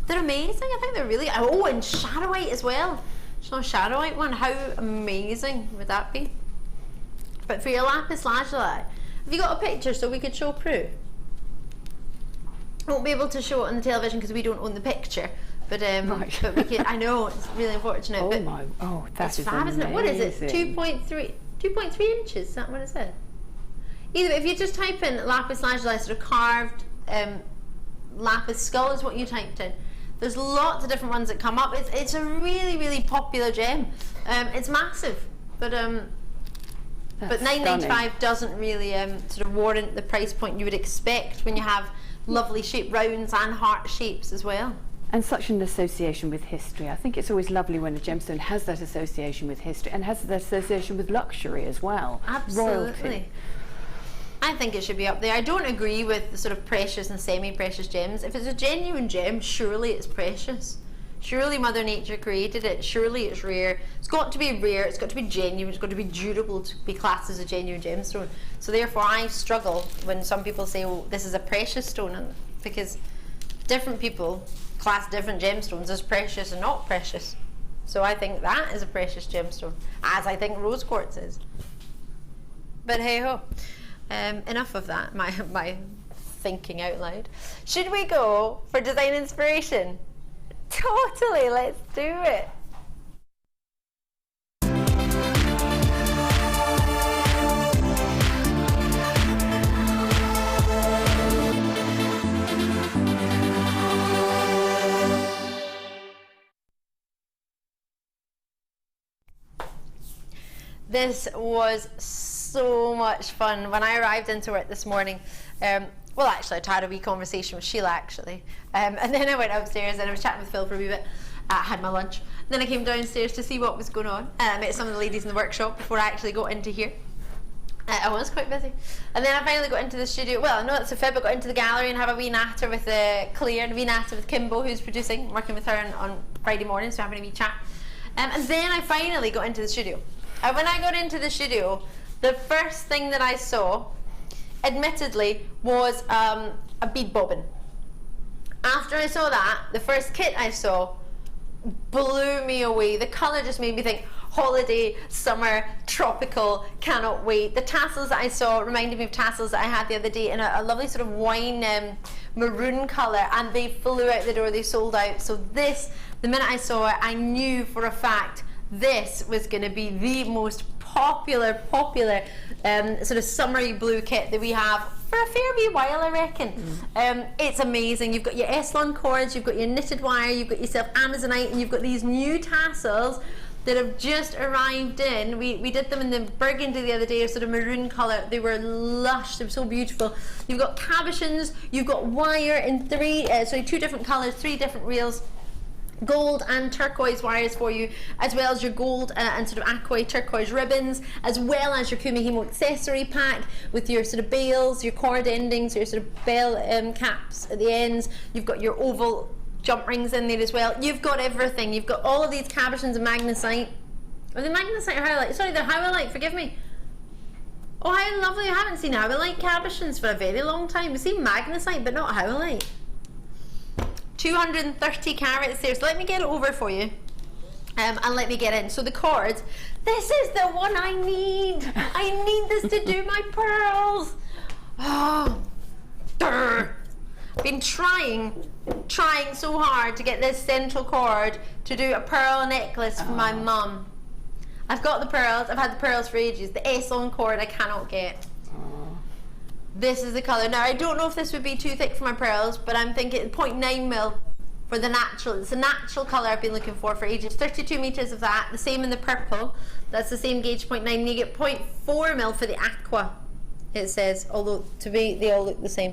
They're amazing. I think they're really, oh, and shadowite as well. There's no shadowite one. How amazing would that be? But for your lapis lazuli, have you got a picture so we could show Prue? I won't be able to show it on the television because we don't own the picture, But Right. but we can. I know it's really unfortunate. Oh but my! Oh, that's fab, isn't it? What is it? 2.3 inches. Is that what it said? Either way, if you just type in lapis lazuli, sort of carved lapis skull is what you typed in. There's lots of different ones that come up. It's a really popular gem. It's massive, but $9.95 doesn't really sort of warrant the price point you would expect when you have lovely shaped rounds and heart shapes as well. And such an association with history. I think it's always lovely when a gemstone has that association with history and has that association with luxury as well. Absolutely. Royalty. I think it should be up there. I don't agree with the sort of precious and semi-precious gems. If it's a genuine gem, surely it's precious. Surely Mother Nature created it. Surely it's rare. It's got to be rare. It's got to be genuine. It's got to be durable to be classed as a genuine gemstone. So therefore, I struggle when some people say, "Oh, this is a precious stone," because different people class different gemstones as precious and not precious. So I think that is a precious gemstone, as I think rose quartz is. But hey ho. Enough of that, my thinking out loud. Should we go for design inspiration? Totally, let's do it. This was so much fun. When I arrived into work this morning, well, actually, I'd had a wee conversation with Sheila, actually. And then I went upstairs and I was chatting with Phil for a wee bit. I had my lunch. Then I came downstairs to see what was going on. I met some of the ladies in the workshop before I actually got into here. I was quite busy. And then I finally got into the studio. Well, no, it's a fib. I got into the gallery and have a wee natter with Claire and a wee natter with Kimbo, who's producing, working with her on Friday morning, so having a wee chat. And then I finally got into the studio. And when I got into the studio, the first thing that I saw, admittedly, was a bead bobbin. After I saw that, the first kit I saw blew me away. The colour just made me think holiday, summer, tropical, cannot wait. The tassels that I saw reminded me of tassels that I had the other day in a lovely sort of wine maroon colour, and they flew out the door, they sold out. So this, the minute I saw it, I knew for a fact this was going to be the most popular sort of summery blue kit that we have for a fair wee while, I reckon. It's amazing. You've got your Eslon cords, you've got your knitted wire, you've got yourself Amazonite, and you've got these new tassels that have just arrived in. We did them in the burgundy the other day, a sort of maroon colour. They were lush, they were so beautiful. You've got cabochons, you've got wire in two different colours, 3 different reels. Gold and turquoise wires for you, as well as your gold and sort of aqua turquoise ribbons, as well as your Kumihimo accessory pack with your sort of bails, your cord endings, your sort of bell caps at the ends. You've got your oval jump rings in there as well. You've got everything. You've got all of these cabochons and magnesite. Are they magnesite or howlite? Sorry, they're howlite, forgive me. Oh, how lovely. I haven't seen howlite cabochons for a very long time. We've seen magnesite, but not howlite. 230 carats there, so let me get it over for you and let me get in. So the cords, this is the one I need. I need this to do my pearls. Oh, been trying so hard to get this central cord to do a pearl necklace for my mum. I've got the pearls, I've had the pearls for ages. The S-on cord I cannot get. This is the colour. Now, I don't know if this would be too thick for my pearls, but I'm thinking 0.9 mil for the natural. It's a natural colour I've been looking for ages. 32 metres of that. The same in the purple. That's the same gauge, 0.9. And you get 0.4 mil for the aqua, it says, although to me they all look the same.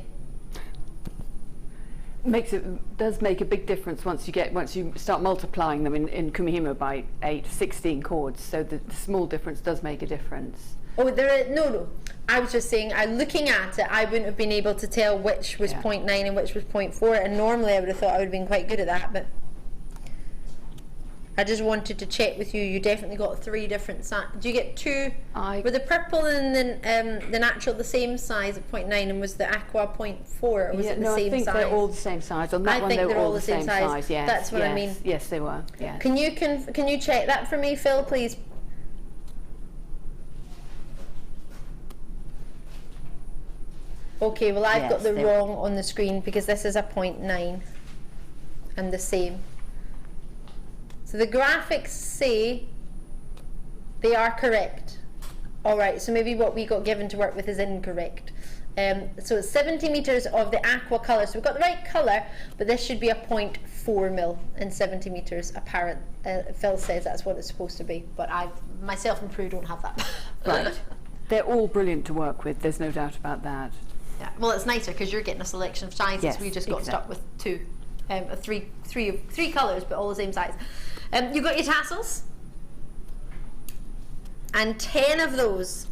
Does make a big difference once you start multiplying them in Kumihimo by 16 cords. So the small difference does make a difference. Oh, no. I was just saying, looking at it, I wouldn't have been able to tell which was 0.9 and which was 0.4, and normally I would have thought I would have been quite good at that, but I just wanted to check with you. You definitely got 3 different sizes. Do you get 2? Were the purple and the natural the same size at 0.9, and was the aqua 0.4, or was it the same size? I think they're all the same size. On that one, they were all the same size. Yes, that's what I mean. Yes, they were. Yes. Can you check that for me, Phil, please? Okay, well I've got the wrong on the screen because this is a 0.9 and the same. So the graphics say they are correct. Alright, so maybe what we got given to work with is incorrect. So it's 70 metres of the aqua colour. So we've got the right colour, but this should be a 0.4 mil in 70 metres. Apparent, Phil says that's what it's supposed to be, but myself and Prue don't have that. Right. They're all brilliant to work with, there's no doubt about that. Yeah. Well, it's nicer because you're getting a selection of sizes. Yes, we just got stuck with three colours, but all the same size. You've got your tassels, and 10 of those.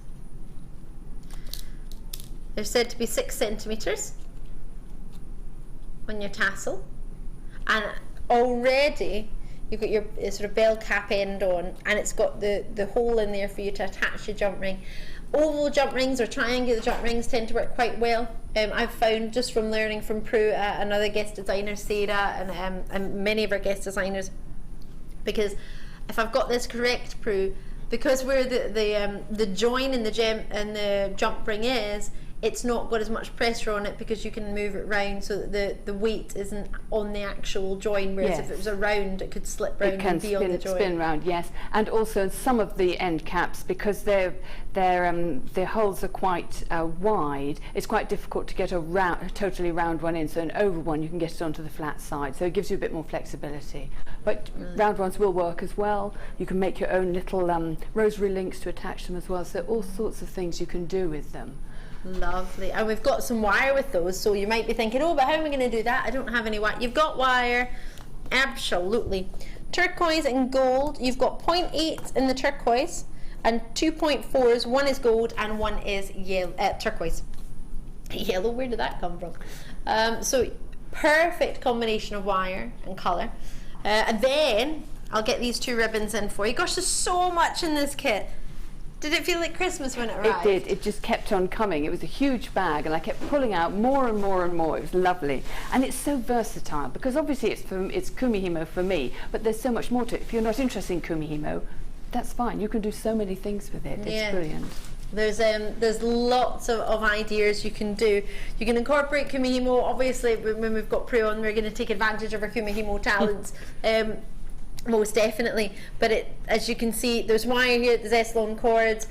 They're said to be 6 centimetres on your tassel, and already you've got your sort of bell cap end on, and it's got the hole in there for you to attach your jump ring. Oval jump rings or triangular jump rings tend to work quite well. I've found just from learning from Prue, another guest designer, Sarah, and many of our guest designers, because if I've got this correct, Prue, because where the join in the jump ring is, it's not got as much pressure on it because you can move it round so that the weight isn't on the actual join, whereas if it was a round, it could slip round and be on the join. It can spin round, yes. And also some of the end caps, because their holes are quite wide, it's quite difficult to get a totally round one in. So an oval one, you can get it onto the flat side, so it gives you a bit more flexibility. But round ones will work as well. You can make your own little rosary links to attach them as well. So all sorts of things you can do with them. Lovely. And we've got some wire with those, so you might be thinking, oh, but how am I going to do that? I don't have any wire. You've got wire, absolutely. Turquoise and gold. You've got 0.8 in the turquoise and 2.4s. One is gold and one is yellow, turquoise. Yellow, where did that come from? So perfect combination of wire and colour. And then I'll get these 2 ribbons in for you. Gosh, there's so much in this kit. Did it feel like Christmas when it arrived? It did. It just kept on coming. It was a huge bag, and I kept pulling out more and more and more. It was lovely. And it's so versatile, because obviously it's Kumihimo for me, but there's so much more to it. If you're not interested in Kumihimo, that's fine. You can do so many things with it. It's brilliant. There's lots of ideas you can do. You can incorporate Kumihimo. Obviously, when we've got Prue on, we're going to take advantage of our Kumihimo talents. Most definitely, but as you can see, there's wire here, there's S-long cords.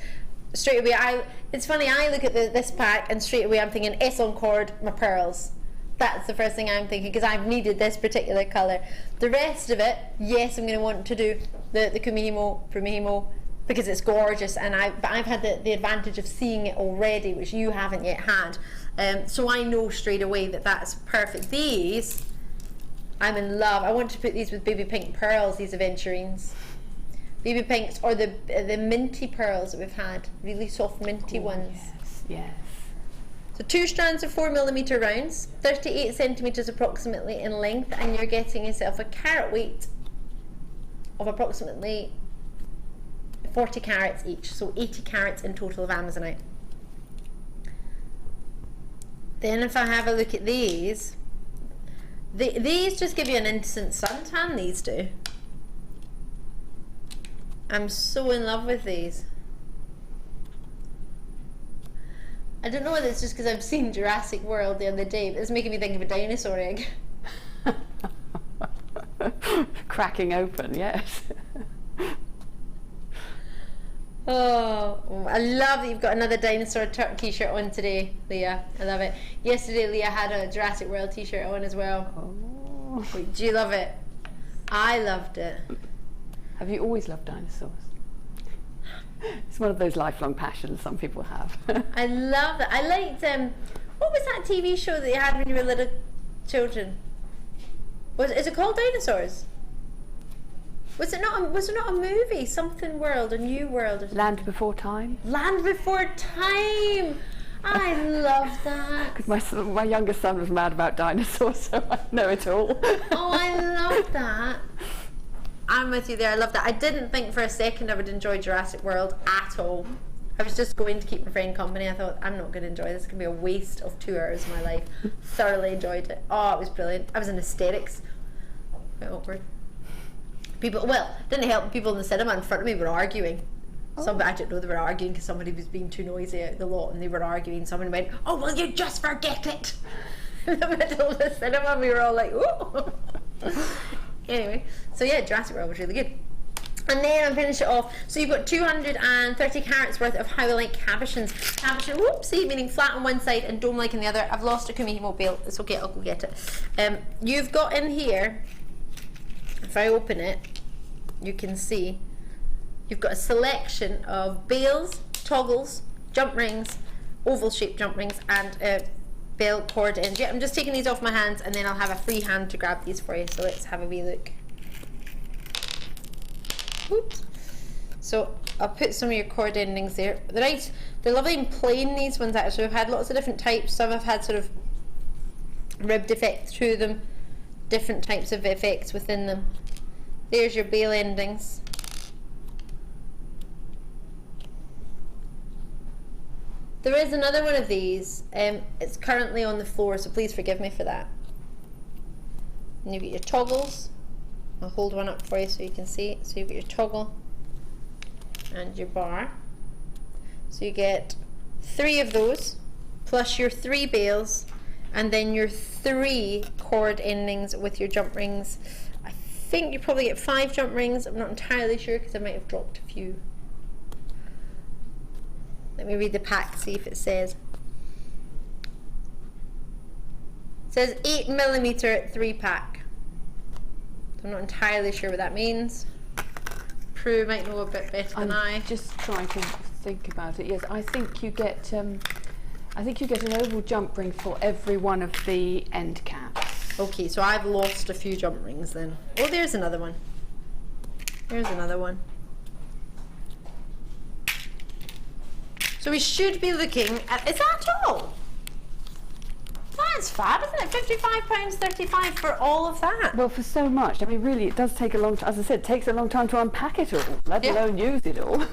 Straight away, it's funny, I look at this pack and straight away I'm thinking S-long cord, my pearls. That's the first thing I'm thinking, because I've needed this particular colour. The rest of it, yes, I'm going to want to do the Kumihimo, because it's gorgeous, and I've had the advantage of seeing it already, which you haven't yet had. So I know straight away that that's perfect. These, I'm in love. I want to put these with baby pink pearls, these aventurines. Baby pinks, or the minty pearls that we've had, really soft minty ones. Yes, yes. So 2 strands of 4mm rounds, 38 centimetres approximately in length, and you're getting yourself a carat weight of approximately 40 carats each, so 80 carats in total of Amazonite. Then if I have a look at these, these just give you an instant suntan, these do. I'm so in love with these. I don't know whether it's just because I've seen Jurassic World the other day, but it's making me think of a dinosaur egg. Cracking open, yes. Oh, I love that you've got another dinosaur t-shirt on today, Leah. I love it. Yesterday, Leah had a Jurassic World t-shirt on as well. Oh. Wait, do you love it? I loved it. Have you always loved dinosaurs? It's one of those lifelong passions some people have. I love that. I liked, what was that TV show that you had when you were little children? Is it called Dinosaurs? Was it not a movie? Something World, a New World. Or Land Before Time? Land Before Time! I love that. Because my youngest son was mad about dinosaurs, so I know it all. Oh, I love that. I'm with you there, I love that. I didn't think for a second I would enjoy Jurassic World at all. I was just going to keep my friend company. I thought, I'm not going to enjoy this. It's going to be a waste of 2 hours of my life. Thoroughly enjoyed it. Oh, it was brilliant. I was in hysterics. Quite awkward. Didn't help. People in the cinema in front of me were arguing. I didn't know they were arguing because somebody was being too noisy out the lot, and they were arguing. Someone went, "Oh, will you just forget it?" In the middle of the cinema, we were all like, "Ooh." Anyway, so yeah, Jurassic World was really good. And then I'll finish it off. So you've got 230 carats worth of How I Like Cabochons. Cabochon, whoopsie, meaning flat on one side and dome-like on the other. I've lost a Kumihimo bail. It's okay, I'll go get it. You've got in here, if I open it, you can see, you've got a selection of bails, toggles, jump rings, oval-shaped jump rings, and bail cord ends. Yeah, I'm just taking these off my hands, and then I'll have a free hand to grab these for you. So let's have a wee look. Oops. So I'll put some of your cord endings there. They're lovely and plain, these ones actually. We've had lots of different types. Some have had sort of ribbed effect through them, different types of effects within them. There's your bail endings. There is another one of these. It's currently on the floor, so please forgive me for that. And you've got your toggles. I'll hold one up for you so you can see. So you've got your toggle and your bar. So you get 3 of those, plus your 3 bails, and then your 3 cord endings with your jump rings. I think you probably get 5 jump rings. I'm not entirely sure because I might have dropped a few. Let me read the pack, see if it says. It says 8mm 3-pack. I'm not entirely sure what that means. Prue might know a bit better than I. Just trying to think about it. Yes, I think you get an oval jump ring for every one of the end caps. Okay, so I've lost a few jump rings then. Oh, there's another one. There's another one. So we should be looking at, is that all? That's fab, isn't it? £55.35 for all of that. Well, for so much. I mean, really, it does take a long time. As I said, it takes a long time to unpack it all, let alone use it all.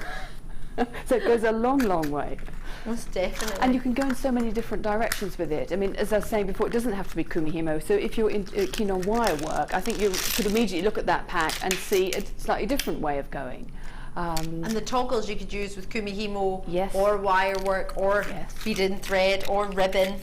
So it goes a long, long way. Most definitely. And you can go in so many different directions with it. I mean, as I was saying before, it doesn't have to be Kumihimo. So if you're keen on wire work, I think you could immediately look at that pack and see a slightly different way of going. And the toggles you could use with Kumihimo, yes, or wire work, or bead-in thread, or ribbon.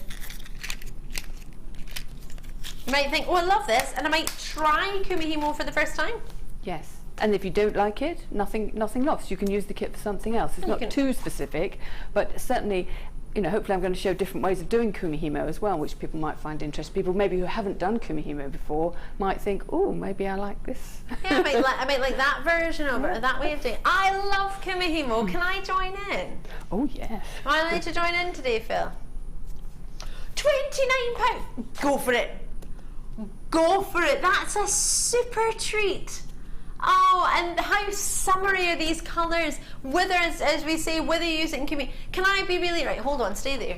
You might think, oh, I love this, and I might try Kumihimo for the first time. Yes, and if you don't like it, nothing lost. You can use the kit for something else. It's not too specific, but certainly, you know, hopefully I'm going to show different ways of doing Kumihimo as well, which people might find interesting. People maybe who haven't done Kumihimo before might think, oh, maybe I like this. Yeah, I might like that version of it, or that way of doing it. I love Kumihimo. Can I join in? Oh, yes. Am I allowed to join in today, Phil? £29. Go for it. Go for it. That's a super treat. Oh, and how summery are these colours? Whether, as we say, whether you use it in Kumi. Can I be really, right, hold on, stay there.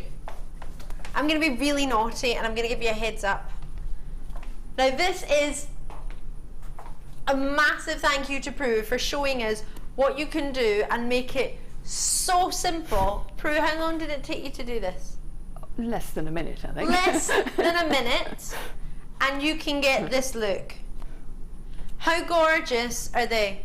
I'm going to be really naughty and I'm going to give you a heads up. Now this is a massive thank you to Prue for showing us what you can do and make it so simple. Prue, how long did it take you to do this? Less than a minute, I think. Less than a minute, and you can get this look. How gorgeous are they?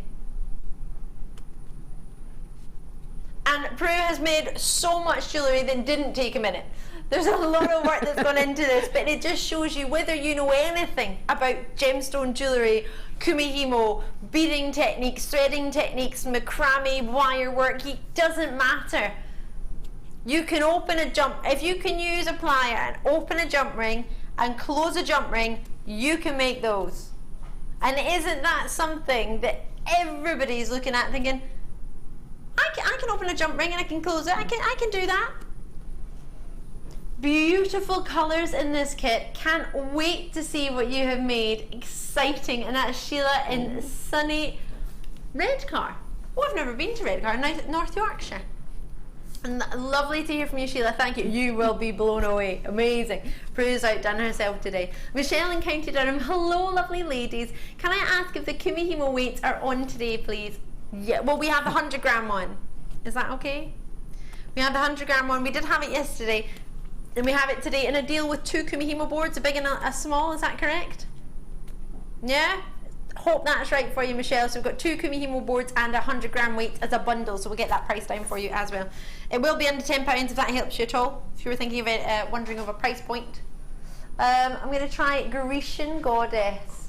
And Prue has made so much jewellery that didn't take a minute. There's a lot of work that's gone into this, but it just shows you whether you know anything about gemstone jewellery, Kumihimo, beading techniques, threading techniques, McRae, wire work, it doesn't matter. You can open a jump, if you can use a plier and open a jump ring and close a jump ring, you can make those. And isn't that something that everybody's looking at thinking, I can open a jump ring and I can close it, I can do that. Beautiful colours in this kit. Can't wait to see what you have made. Exciting. And that's Sheila in sunny Redcar. Oh, I've never been to Redcar, North Yorkshire. And lovely to hear from you, Sheila. Thank you. You will be blown away. Amazing. Prue's outdone herself today. Michelle in County Durham. Hello, lovely ladies. Can I ask if the Kumihimo weights are on today, please? Yeah. Well, we have the 100-gram one. Is that okay? We have the 100-gram one. We did have it yesterday. And we have it today in a deal with 2 Kumihimo boards, a big and a small. Is that correct? Yeah? Hope that's right for you, Michelle. So we've got 2 Kumihimo boards and a 100-gram weight as a bundle, so we'll get that price down for you as well. It will be under £10 if that helps you at all, if you were thinking of it, wondering of a price point. I'm going to try Grecian Goddess.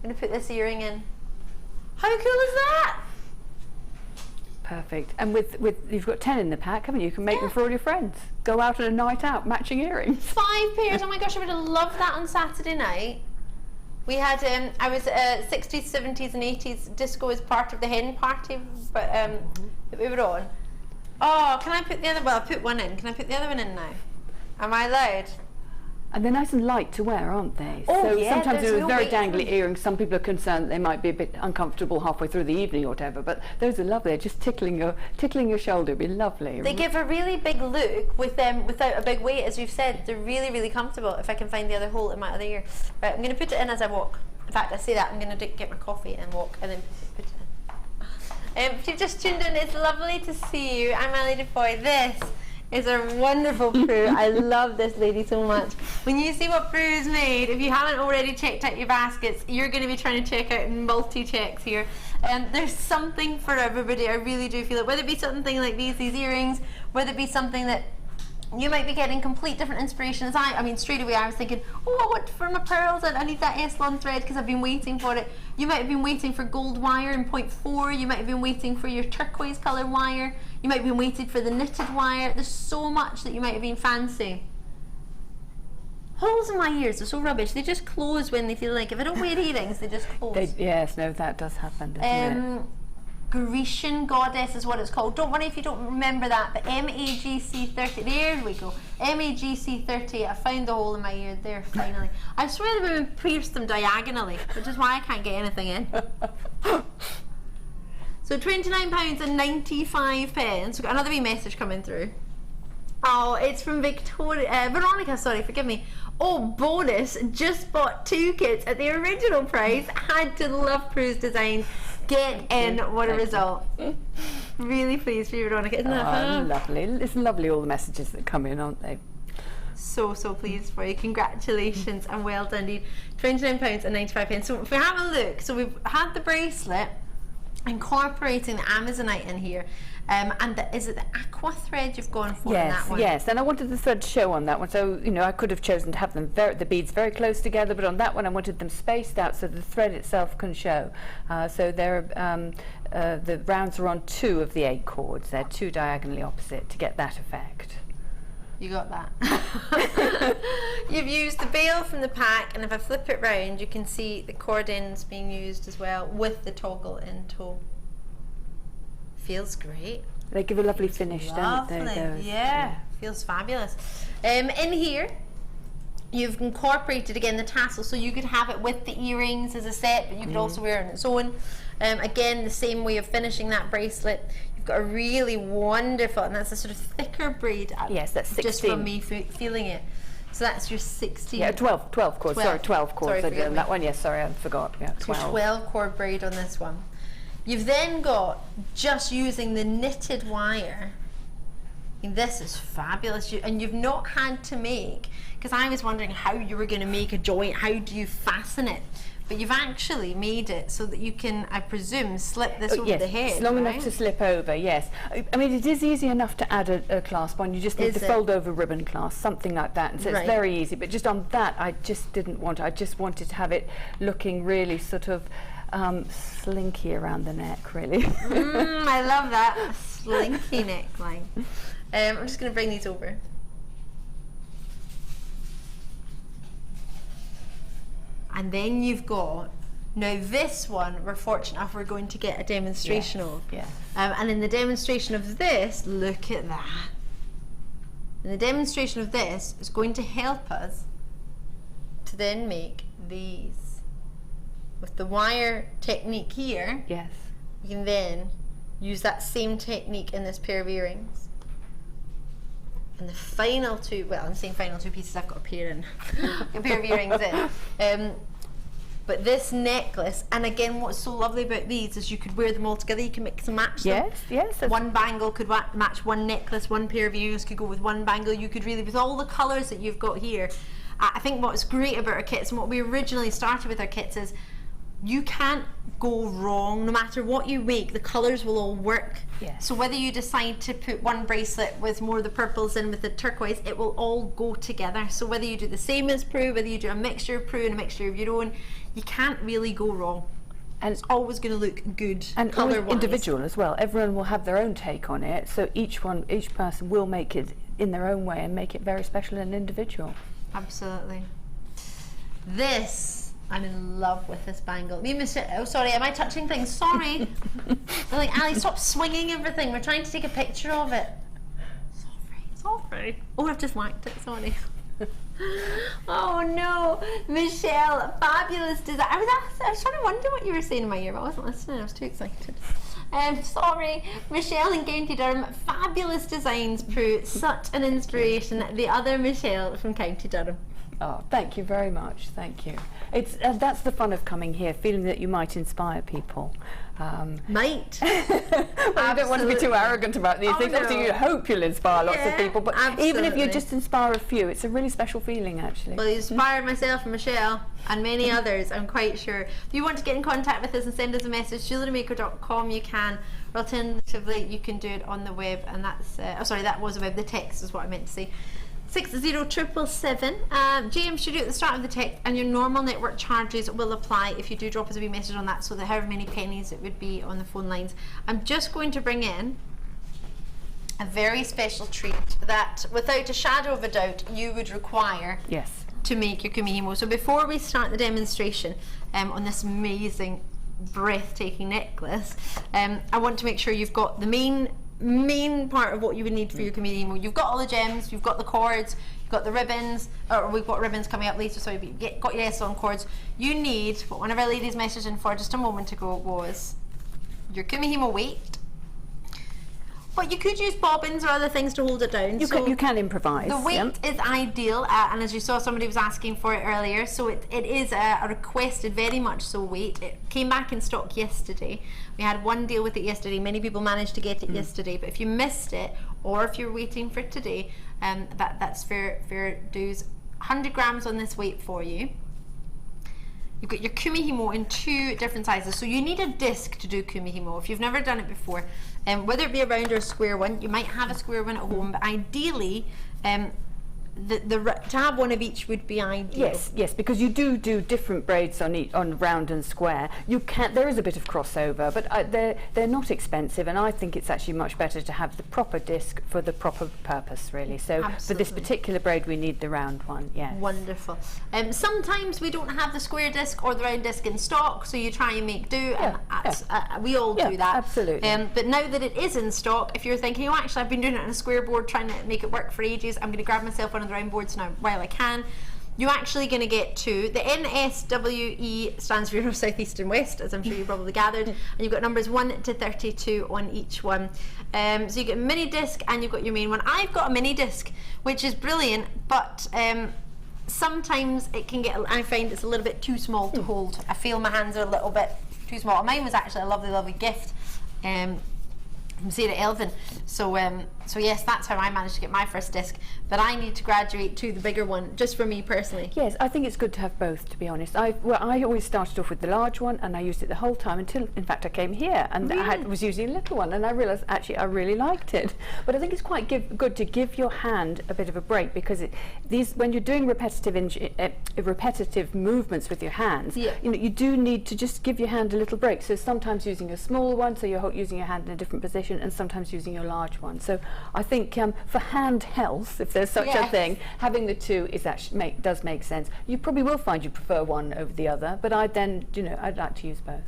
going to put this earring in. How cool is that? Perfect. And with you've got 10 in the pack, haven't you? You can make them for all your friends. Go out on a night out, matching earrings. 5 pairs. Oh my gosh, I would have loved that on Saturday night. We had, I was 60s, 70s and 80s disco as part of the hen party, but that we were on. Oh, can I put the other, well, I put one in. Can I put the other one in now? Am I allowed? And they're nice and light to wear, aren't they? Oh, so yeah, sometimes there's with no very weight dangly earrings, some people are concerned they might be a bit uncomfortable halfway through the evening or whatever, but those are lovely. They're just tickling your shoulder. It'd be lovely. They give a really big look with them without a big weight, as you've said. They're really, really comfortable. If I can find the other hole in my other ear. Right, I'm going to put it in as I walk. In fact, I say that, I'm going to get my coffee and walk and then put it in. If you've just tuned in, it's lovely to see you. I'm Ellie Defoy. This is a wonderful Prue. I love this lady so much. When you see what Prue's made, if you haven't already checked out your baskets, you're going to be trying to check out multi-checks here. There's something for everybody. I really do feel it. Whether it be something like these earrings, whether it be something that you might be getting complete different inspiration. As I mean, straight away I was thinking, oh, I want for my pearls, I need that Eslon thread because I've been waiting for it. You might have been waiting for gold wire in 0.4. You might have been waiting for your turquoise colour wire. You might have been waiting for the knitted wire. There's so much that you might have been fancying. Holes in my ears are so rubbish. They just close when they feel like, if I don't wear earrings, they just close. Yes, no, that does happen, doesn't it? Grecian goddess is what it's called. Don't worry if you don't remember that, but MAGC30, there we go. MAGC30, I found the hole in my ear there finally. I swear the women pierced them diagonally, which is why I can't get anything in. So £29.95. We've got another wee message coming through. Oh, it's from Veronica, sorry, forgive me. Oh, bonus, just bought 2 kits at the original price. Had to love Prue's design. Get in, what a result. Really pleased for you, Veronica. Isn't that fun? Lovely. It's lovely, all the messages that come in, aren't they? So pleased for you. Congratulations and well done indeed. £29.95. So if we have a look, so we've had the bracelet, incorporating the Amazonite in here. Is it the aqua thread you've gone for in that one? Yes, and I wanted the thread to show on that one, so you know I could have chosen to have them the beads very close together, but on that one I wanted them spaced out so the thread itself can show. So the rounds are on 2 of the 8 cords. They're 2 diagonally opposite to get that effect. You got that. You've used the bail from the pack, and if I flip it round you can see the cord ends being used as well with the toggle in tow. Feels great. They give a lovely finish, don't they? Yeah, feels fabulous. In here you've incorporated again the tassel, so you could have it with the earrings as a set, but you could also wear it on its own. Again, the same way of finishing that bracelet. You've got a really wonderful, and that's a sort of thicker braid. Yes, that's 16. Just from me feeling it. So that's your 16. Yeah, 12 cords. Sorry, 12 cords. Sorry, I did on that one. Yes, sorry, I forgot. Yeah, 12. 12 cord braid on this one. You've then got, just using the knitted wire, and this is fabulous, and you've not had to make, because I was wondering how you were going to make a joint, how do you fasten it, but you've actually made it so that you can, I presume, slip this over the head. It's long enough to slip over, yes. I mean, it is easy enough to add a clasp on. You just need to fold over ribbon clasp, something like that, and so it's very easy, but just on that I just didn't want it. I just wanted to have it looking really sort of slinky around the neck, really. I love that, a slinky neckline. I'm just going to bring these over. And then you've got, now this one we're fortunate enough we're going to get a demonstration of. Yes. And in the demonstration of this, look at that. And the demonstration of this is going to help us to then make these. With the wire technique here, yes, you can then use that same technique in this pair of earrings. And the final 2, well, I'm saying final 2 pieces, I've got a pair of earrings in. But this necklace, and again, what's so lovely about these is you could wear them all together. You can mix and match them. Yes. One bangle could match one necklace. One pair of earrings could go with one bangle. You could really, with all the colours that you've got here. I think what's great about our kits and what we originally started with our kits is you can't go wrong. No matter what you make, the colours will all work. Yes. So whether you decide to put one bracelet with more of the purples in with the turquoise, it will all go together. So whether you do the same as Prue, whether you do a mixture of Prue and a mixture of your own, you can't really go wrong. And it's always going to look good, and colour-wise. Individual as well. Everyone will have their own take on it, so each person will make it in their own way and make it very special and individual. Absolutely. This, I'm in love with this bangle. Me and Mr. Oh, sorry, am I touching things? Sorry. They're like, Ali, stop swinging everything. We're trying to take a picture of it. Sorry. Oh, I've just whacked it. Sorry. Oh no, Michelle, fabulous design. I was trying to wonder what you were saying in my ear, but I wasn't listening. I was too excited. Sorry, Michelle in County Durham, fabulous designs, Prue. Such an inspiration. The other Michelle from County Durham. Oh, thank you very much. Thank you. It's that's the fun of coming here, feeling that you might inspire people. Might. Well, you don't want to be too arrogant about these things. No. Obviously, you hope you'll inspire lots of people, but absolutely. even if you just inspire a few, it's a really special feeling, actually. Well, you inspired myself and Michelle and many others, I'm quite sure. If you want to get in contact with us and send us a message, JewelleryMaker.com, you can. Or alternatively, you can do it on the web, and that's, that was a web, the text is what I meant to say. 60777. JM Studio at the start of the text, and your normal network charges will apply if you do drop us a wee message on that, so that however many pennies it would be on the phone lines. I'm just going to bring in a very special treat that, without a shadow of a doubt, you would require to make your Kumihimo. So before we start the demonstration on this amazing, breathtaking necklace, I want to make sure you've got the main part of what you would need for your Kumihimo. You've got all the gems, you've got the cords, you've got the ribbons, or we've got ribbons coming up later, so you've got your S-on cords. You need, what one of our ladies messaged in for just a moment ago was your Kumihimo weight. But you could use bobbins or other things to hold it down. You can improvise. The weight is ideal, and as you saw, somebody was asking for it earlier, so it is a requested, very much so, weight. It came back in stock yesterday. We had one deal with it yesterday. Many people managed to get it yesterday, but if you missed it, or if you're waiting for today, that's fair dues. 100 grams on this weight for you. You've got your Kumihimo in 2 different sizes, so you need a disc to do Kumihimo if you've never done it before. Whether it be a round or a square one, you might have a square one at home, but ideally to have one of each would be ideal. Yes, because you do different braids on round and square. There is a bit of crossover, but they're not expensive, and I think it's actually much better to have the proper disc for the proper purpose, really. So for this particular braid, we need the round one. Yes. Wonderful. Sometimes we don't have the square disc or the round disc in stock, so you try and make do, and we all do that. Absolutely. But now that it is in stock, if you're thinking, oh, actually, I've been doing it on a square board, trying to make it work for ages, I'm going to grab myself one of the round boards now while I can. You're actually going to get 2. The NSWE stands for Europe, South, East and West, as I'm sure you probably gathered, and you've got numbers 1 to 32 on each one. So you get a mini disc and you've got your main one. I've got a mini disc, which is brilliant, but sometimes it can get, I find it's a little bit too small to hold. I feel my hands are a little bit too small. Mine was actually a lovely gift from Sarah Elvin. So yes, that's how I managed to get my first disc, but I need to graduate to the bigger one, just for me personally. Yes, I think it's good to have both, to be honest. I always started off with the large one, and I used it the whole time until, in fact, I came here and I was using a little one, and I realised actually I really liked it. But I think it's quite good to give your hand a bit of a break, because when you're doing repetitive movements with your hands, you do need to just give your hand a little break. So sometimes using a small one, so you're using your hand in a different position, and sometimes using your large one. So I think for hand health, if there's such a thing, having the 2 is actually does make sense. You probably will find you prefer one over the other, but I'd like to use both.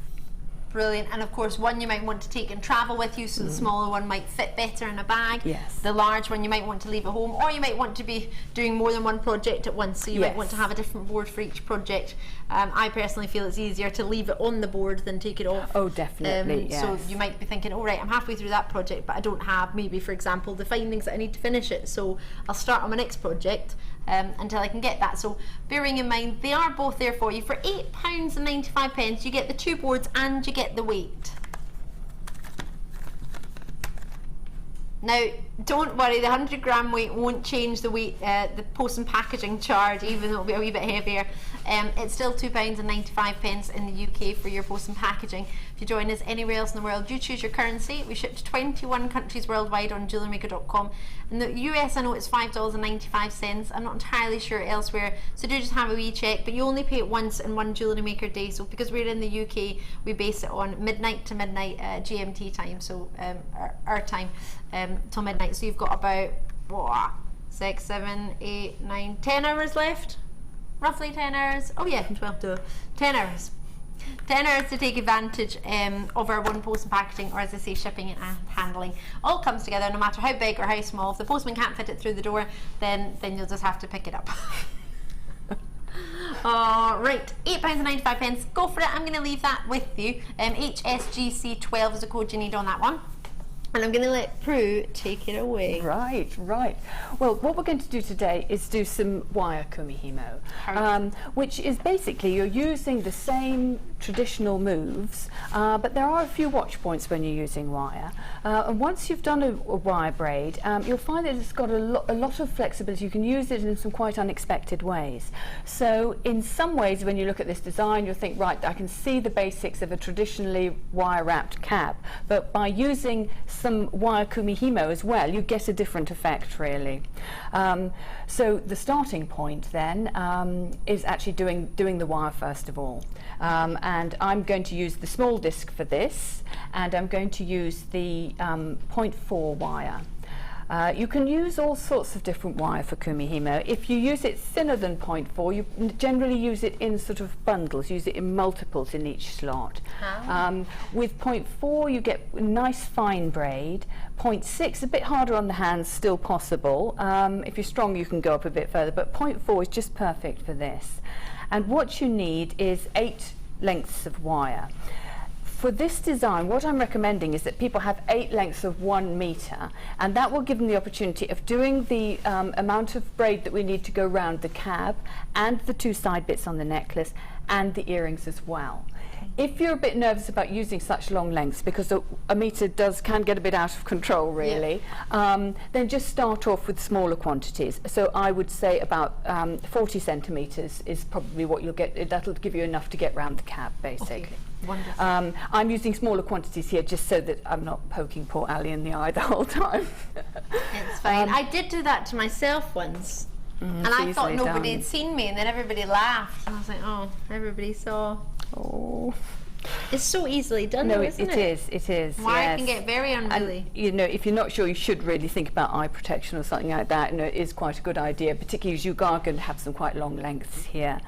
Brilliant. And of course, one you might want to take and travel with you, so the smaller one might fit better in a bag. Yes. The large one you might want to leave at home, or you might want to be doing more than one project at once, so you might want to have a different board for each project. I personally feel it's easier to leave it on the board than take it off. Oh, definitely, yes. So you might be thinking, all right, I'm halfway through that project, but I don't have, maybe, for example, the findings that I need to finish it, so I'll start on my next project until I can get that. So bearing in mind, they are both there for you. For £8.95, you get the 2 boards and you get the weight. Now, don't worry, the 100 gram weight won't change the weight, the post and packaging charge, even though it'll be a wee bit heavier. It's still £2.95 in the UK for your post and packaging. If you join us anywhere else in the world, you choose your currency. We ship to 21 countries worldwide on JewelleryMaker.com. In the US, I know it's $5.95. I'm not entirely sure elsewhere, so do just have a wee check. But you only pay it once in one Jewellery Maker day. So because we're in the UK, we base it on midnight to midnight GMT time, so our time till midnight. So you've got about 6, 7, 8, 9, 10 hours left. Roughly 10 hours. Oh yeah, 12 to 10 hours. 10 hours to take advantage of our one post and packaging, or as I say, shipping and handling. All comes together no matter how big or how small. If the postman can't fit it through the door, then you'll just have to pick it up. Right, £8.95. Go for it. I'm going to leave that with you. HSGC12 is the code you need on that one. And I'm going to let Prue take it away. Right. Well, what we're going to do today is do some wire Kumihimo, which is basically you're using the same traditional moves, but there are a few watch points when you're using wire. And once you've done a wire braid, you'll find that it's got a lot of flexibility. You can use it in some quite unexpected ways. So in some ways, when you look at this design, you'll think, right, I can see the basics of a traditionally wire-wrapped cap, but by using some wire Kumihimo as well, you get a different effect, really. So the starting point then is actually doing the wire first of all. And I'm going to use the small disc for this, and I'm going to use the 0.4 wire. You can use all sorts of different wire for Kumihimo. If you use it thinner than 0.4, you generally use it in sort of bundles, use it in multiples in each slot. With 0.4 you get nice fine braid. 0.6, a bit harder on the hands, still possible. If you're strong you can go up a bit further, but 0.4 is just perfect for this. And what you need is 8 lengths of wire. For this design, what I'm recommending is that people have 8 lengths of 1 meter, and that will give them the opportunity of doing the amount of braid that we need to go round the cab and the 2 side bits on the necklace and the earrings as well. If you're a bit nervous about using such long lengths, because a meter can get a bit out of control really, then just start off with smaller quantities. So I would say about 40 centimeters is probably what you'll get. That'll give you enough to get round the cab basically. Okay. Wonderful. I'm using smaller quantities here just so that I'm not poking poor Ali in the eye the whole time. It's fine. I did do that to myself once. And I thought nobody had seen me, and then everybody laughed, and I was like, oh, everybody saw. Oh, it's so easily done. No, though, it is. Wire can get very unruly. And, you know, if you're not sure, you should really think about eye protection or something like that. You know, it is quite a good idea, particularly as you are going to have some quite long lengths here.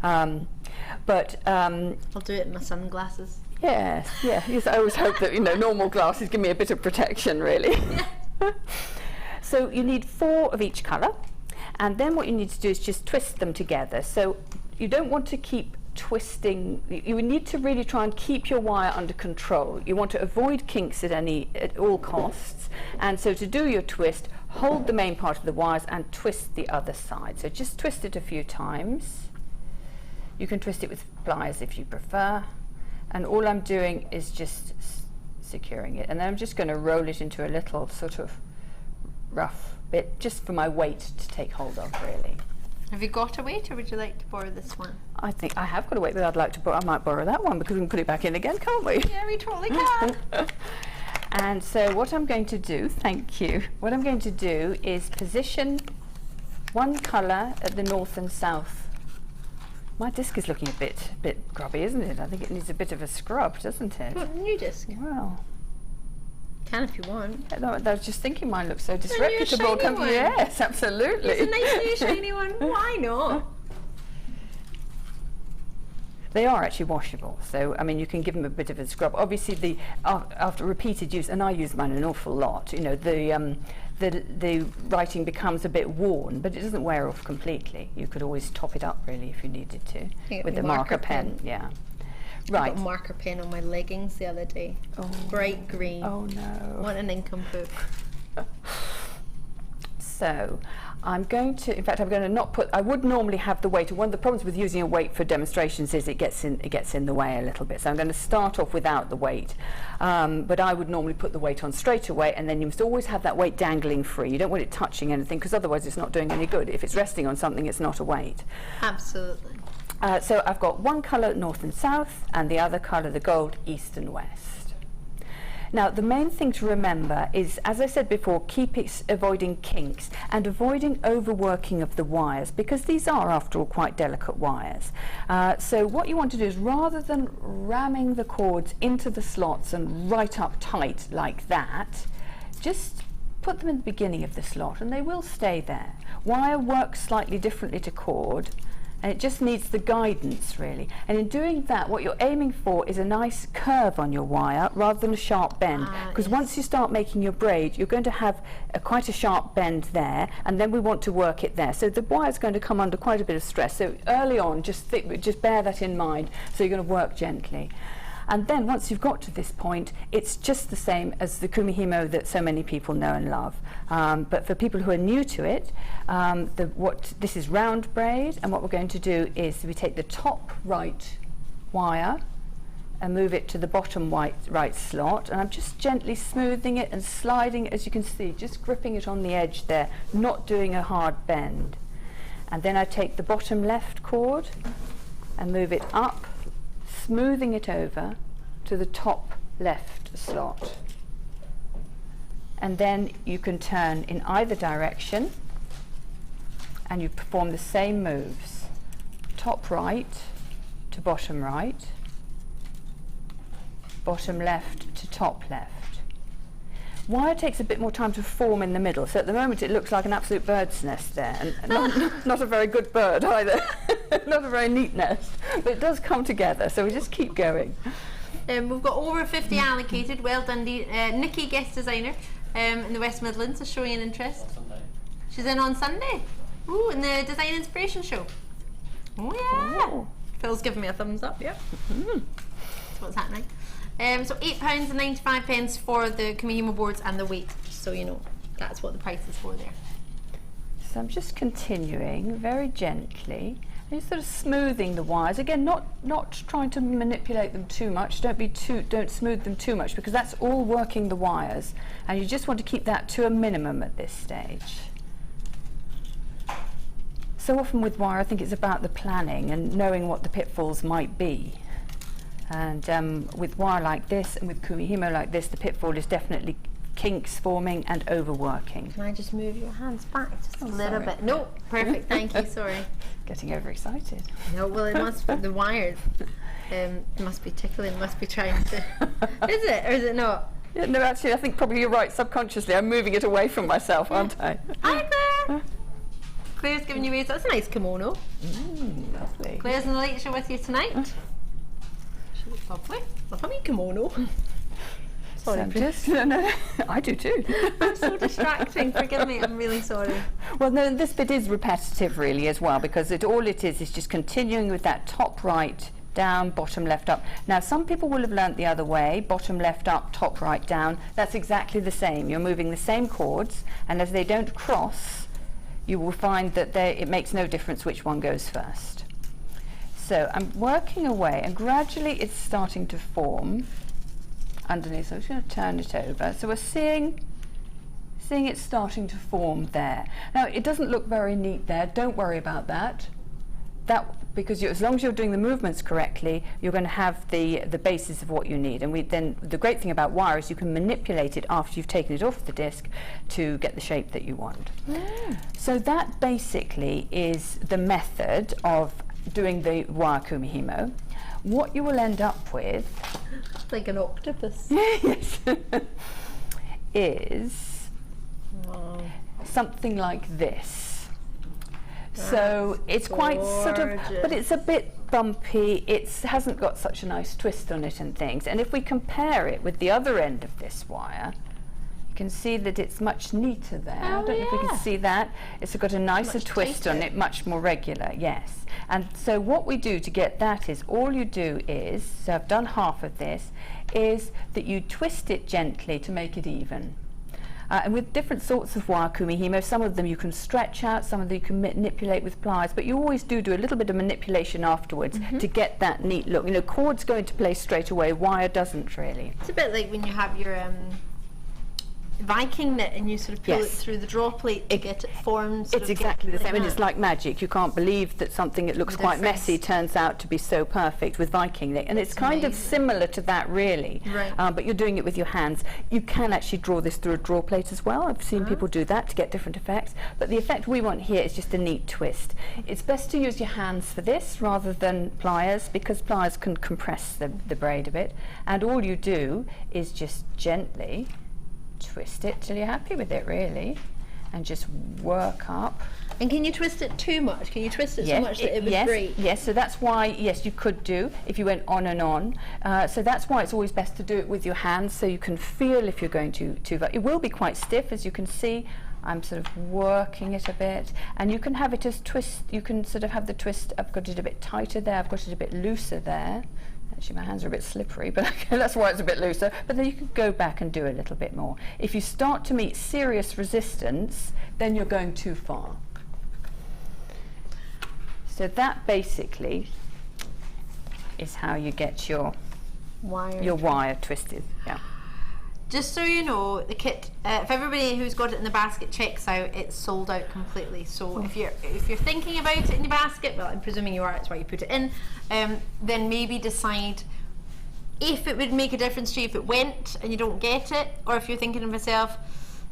I'll do it in my sunglasses. Yes. I always hope that normal glasses give me a bit of protection, really. So you need 4 of each colour. And then what you need to do is just twist them together. So you don't want to keep twisting. You need to really try and keep your wire under control. You want to avoid kinks at all costs. And so to do your twist, hold the main part of the wires and twist the other side. So just twist it a few times. You can twist it with pliers if you prefer. And all I'm doing is just securing it. And then I'm just going to roll it into a little sort of rough bit, just for my weight to take hold of, really. Have you got a weight, or would you like to borrow this one? I think I have got a weight, but I'd like to borrow. I might borrow that one because we can put it back in again, can't we? Yeah, we totally can. And so what I'm going to do, thank you, what I'm going to do is position one colour at the north and south. My disc is looking a bit grubby, isn't it? I think it needs a bit of a scrub, doesn't it? What, new disc? Well, can if you want. I was just thinking mine looks so disreputable. Yes, absolutely. It's a nice new shiny one. Why not? They are actually washable, so I mean you can give them a bit of a scrub. Obviously, after repeated use, and I use mine an awful lot. The writing becomes a bit worn, but it doesn't wear off completely. You could always top it up really if you needed to with the marker pen. Yeah. Right. I got a marker pen on my leggings the other day. Oh. Bright green. Oh no. What an nincompoop. So I'm going to, in fact, I'm going to not put, I would normally have the weight. One of the problems with using a weight for demonstrations is it gets in the way a little bit. So I'm going to start off without the weight. But I would normally put the weight on straight away, and then you must always have that weight dangling free. You don't want it touching anything, because otherwise it's not doing any good. If it's resting on something, it's not a weight. Absolutely. So I've got one colour north and south, and the other colour, the gold, east and west. Now, the main thing to remember is, as I said before, keep avoiding kinks and avoiding overworking of the wires, because these are, after all, quite delicate wires. So what you want to do is, rather than ramming the cords into the slots and right up tight like that, just put them in the beginning of the slot and they will stay there. Wire works slightly differently to cord, and it just needs the guidance, really. And in doing that, what you're aiming for is a nice curve on your wire rather than a sharp bend, because once you start making your braid, you're going to have quite a sharp bend there, and then we want to work it there. So the wire's going to come under quite a bit of stress. So early on, just bear that in mind. So you're going to work gently. And then once you've got to this point, it's just the same as the Kumihimo that so many people know and love. But for people who are new to it, this is round braid, and what we're going to do is we take the top right wire and move it to the bottom right slot, and I'm just gently smoothing it and sliding it, as you can see, just gripping it on the edge there, not doing a hard bend. And then I take the bottom left cord and move it up, smoothing it over to the top left slot. And then you can turn in either direction and you perform the same moves. Top right to bottom right, bottom left to top left. Wire takes a bit more time to form in the middle, so at the moment it looks like an absolute bird's nest there, and not a very good bird either. Not a very neat nest, but it does come together, so we just keep going. We've got over 50 allocated. Well done, Nikki, guest designer in the West Midlands, is showing an interest. She's in on Sunday. Ooh, in the Design Inspiration Show. Oh yeah. Ooh. Phil's giving me a thumbs up. Yep. That's what's happening. So £8.95 for the Kumihimo boards and the weight, just so you know. That's what the price is for there. So I'm just continuing very gently, and sort of smoothing the wires. Again, not trying to manipulate them too much. Don't smooth them too much, because that's all working the wires, and you just want to keep that to a minimum at this stage. So often with wire, I think it's about the planning and knowing what the pitfalls might be. And with wire like this and with Kumihimo like this, the pitfall is definitely kinks forming and overworking. Can I just move your hands back just a little bit? No, perfect, thank you, sorry. Getting overexcited. No, well, it must be the wires. Must be tickling, must be trying to... Is it, or is it not? Yeah, no, actually, I think probably you're right. Subconsciously, I'm moving it away from myself, aren't I? Hi, Claire! Claire's giving you waves. That's a nice kimono. Lovely. Claire's in the late show with you tonight. She looks lovely. Love a wee kimono. Sorry, no, I do too. I'm so distracting. Forgive me. I'm really sorry. Well, no, this bit is repetitive, really, as well, because all it is just continuing with that top right down, bottom left up. Now, some people will have learnt the other way: bottom left up, top right down. That's exactly the same. You're moving the same chords, and as they don't cross, you will find that it makes no difference which one goes first. So I'm working away, and gradually it's starting to form underneath. So I'm just going to turn it over. So we're seeing it starting to form there. Now, it doesn't look very neat there. Don't worry about that. Because as long as you're doing the movements correctly, you're going to have the basis of what you need. And then the great thing about wire is you can manipulate it after you've taken it off the disc to get the shape that you want. So that basically is the method of doing the wire Kumihimo. What you will end up with, like an octopus, yes, is something like this. So it's quite sort of, but it's a bit bumpy. It hasn't got such a nice twist on it and things. And if we compare it with the other end of this wire, you can see that it's much neater there. I don't know if you can see that. It's got a nicer twist on it, much more regular, yes. And so what we do to get that is, all you do is, so I've done half of this, is that you twist it gently to make it even. And with different sorts of wire Kumihimo, some of them you can stretch out, some of them you can manipulate with pliers, but you always do a little bit of manipulation afterwards to get that neat look. You know, cord's going to place straight away, wire doesn't really. It's a bit like when you have your Viking knit and you sort of pull it through the draw plate to get it formed. It's exactly the same, and it's like magic. You can't believe that something that looks quite messy turns out to be so perfect with Viking knit, and it's kind of similar to that really, but you're doing it with your hands. You can actually draw this through a draw plate as well. I've seen people do that to get different effects, but the effect we want here is just a neat twist. It's best to use your hands for this rather than pliers, because pliers can compress the braid a bit, and all you do is just gently twist it till you're happy with it really, and just work up. And can you twist it too much? Can you twist it so much that it would break? Yes, so that's why, yes, you could do if you went on and on. So that's why it's always best to do it with your hands, so you can feel if you're going to it will be quite stiff, as you can see. I'm sort of working it a bit, and you can have it as twist. You can sort of have the twist. I've got it a bit tighter there, I've got it a bit looser there. Actually, my hands are a bit slippery, but that's why it's a bit looser. But then you can go back and do a little bit more. If you start to meet serious resistance, then you're going too far. So that basically is how you get your wire twisted. Yeah. Just so you know, the kit, if everybody who's got it in the basket checks out, it's sold out completely. So if you're thinking about it in your basket, well, I'm presuming you are, that's why you put it in, then maybe decide if it would make a difference to you if it went and you don't get it, or if you're thinking to myself,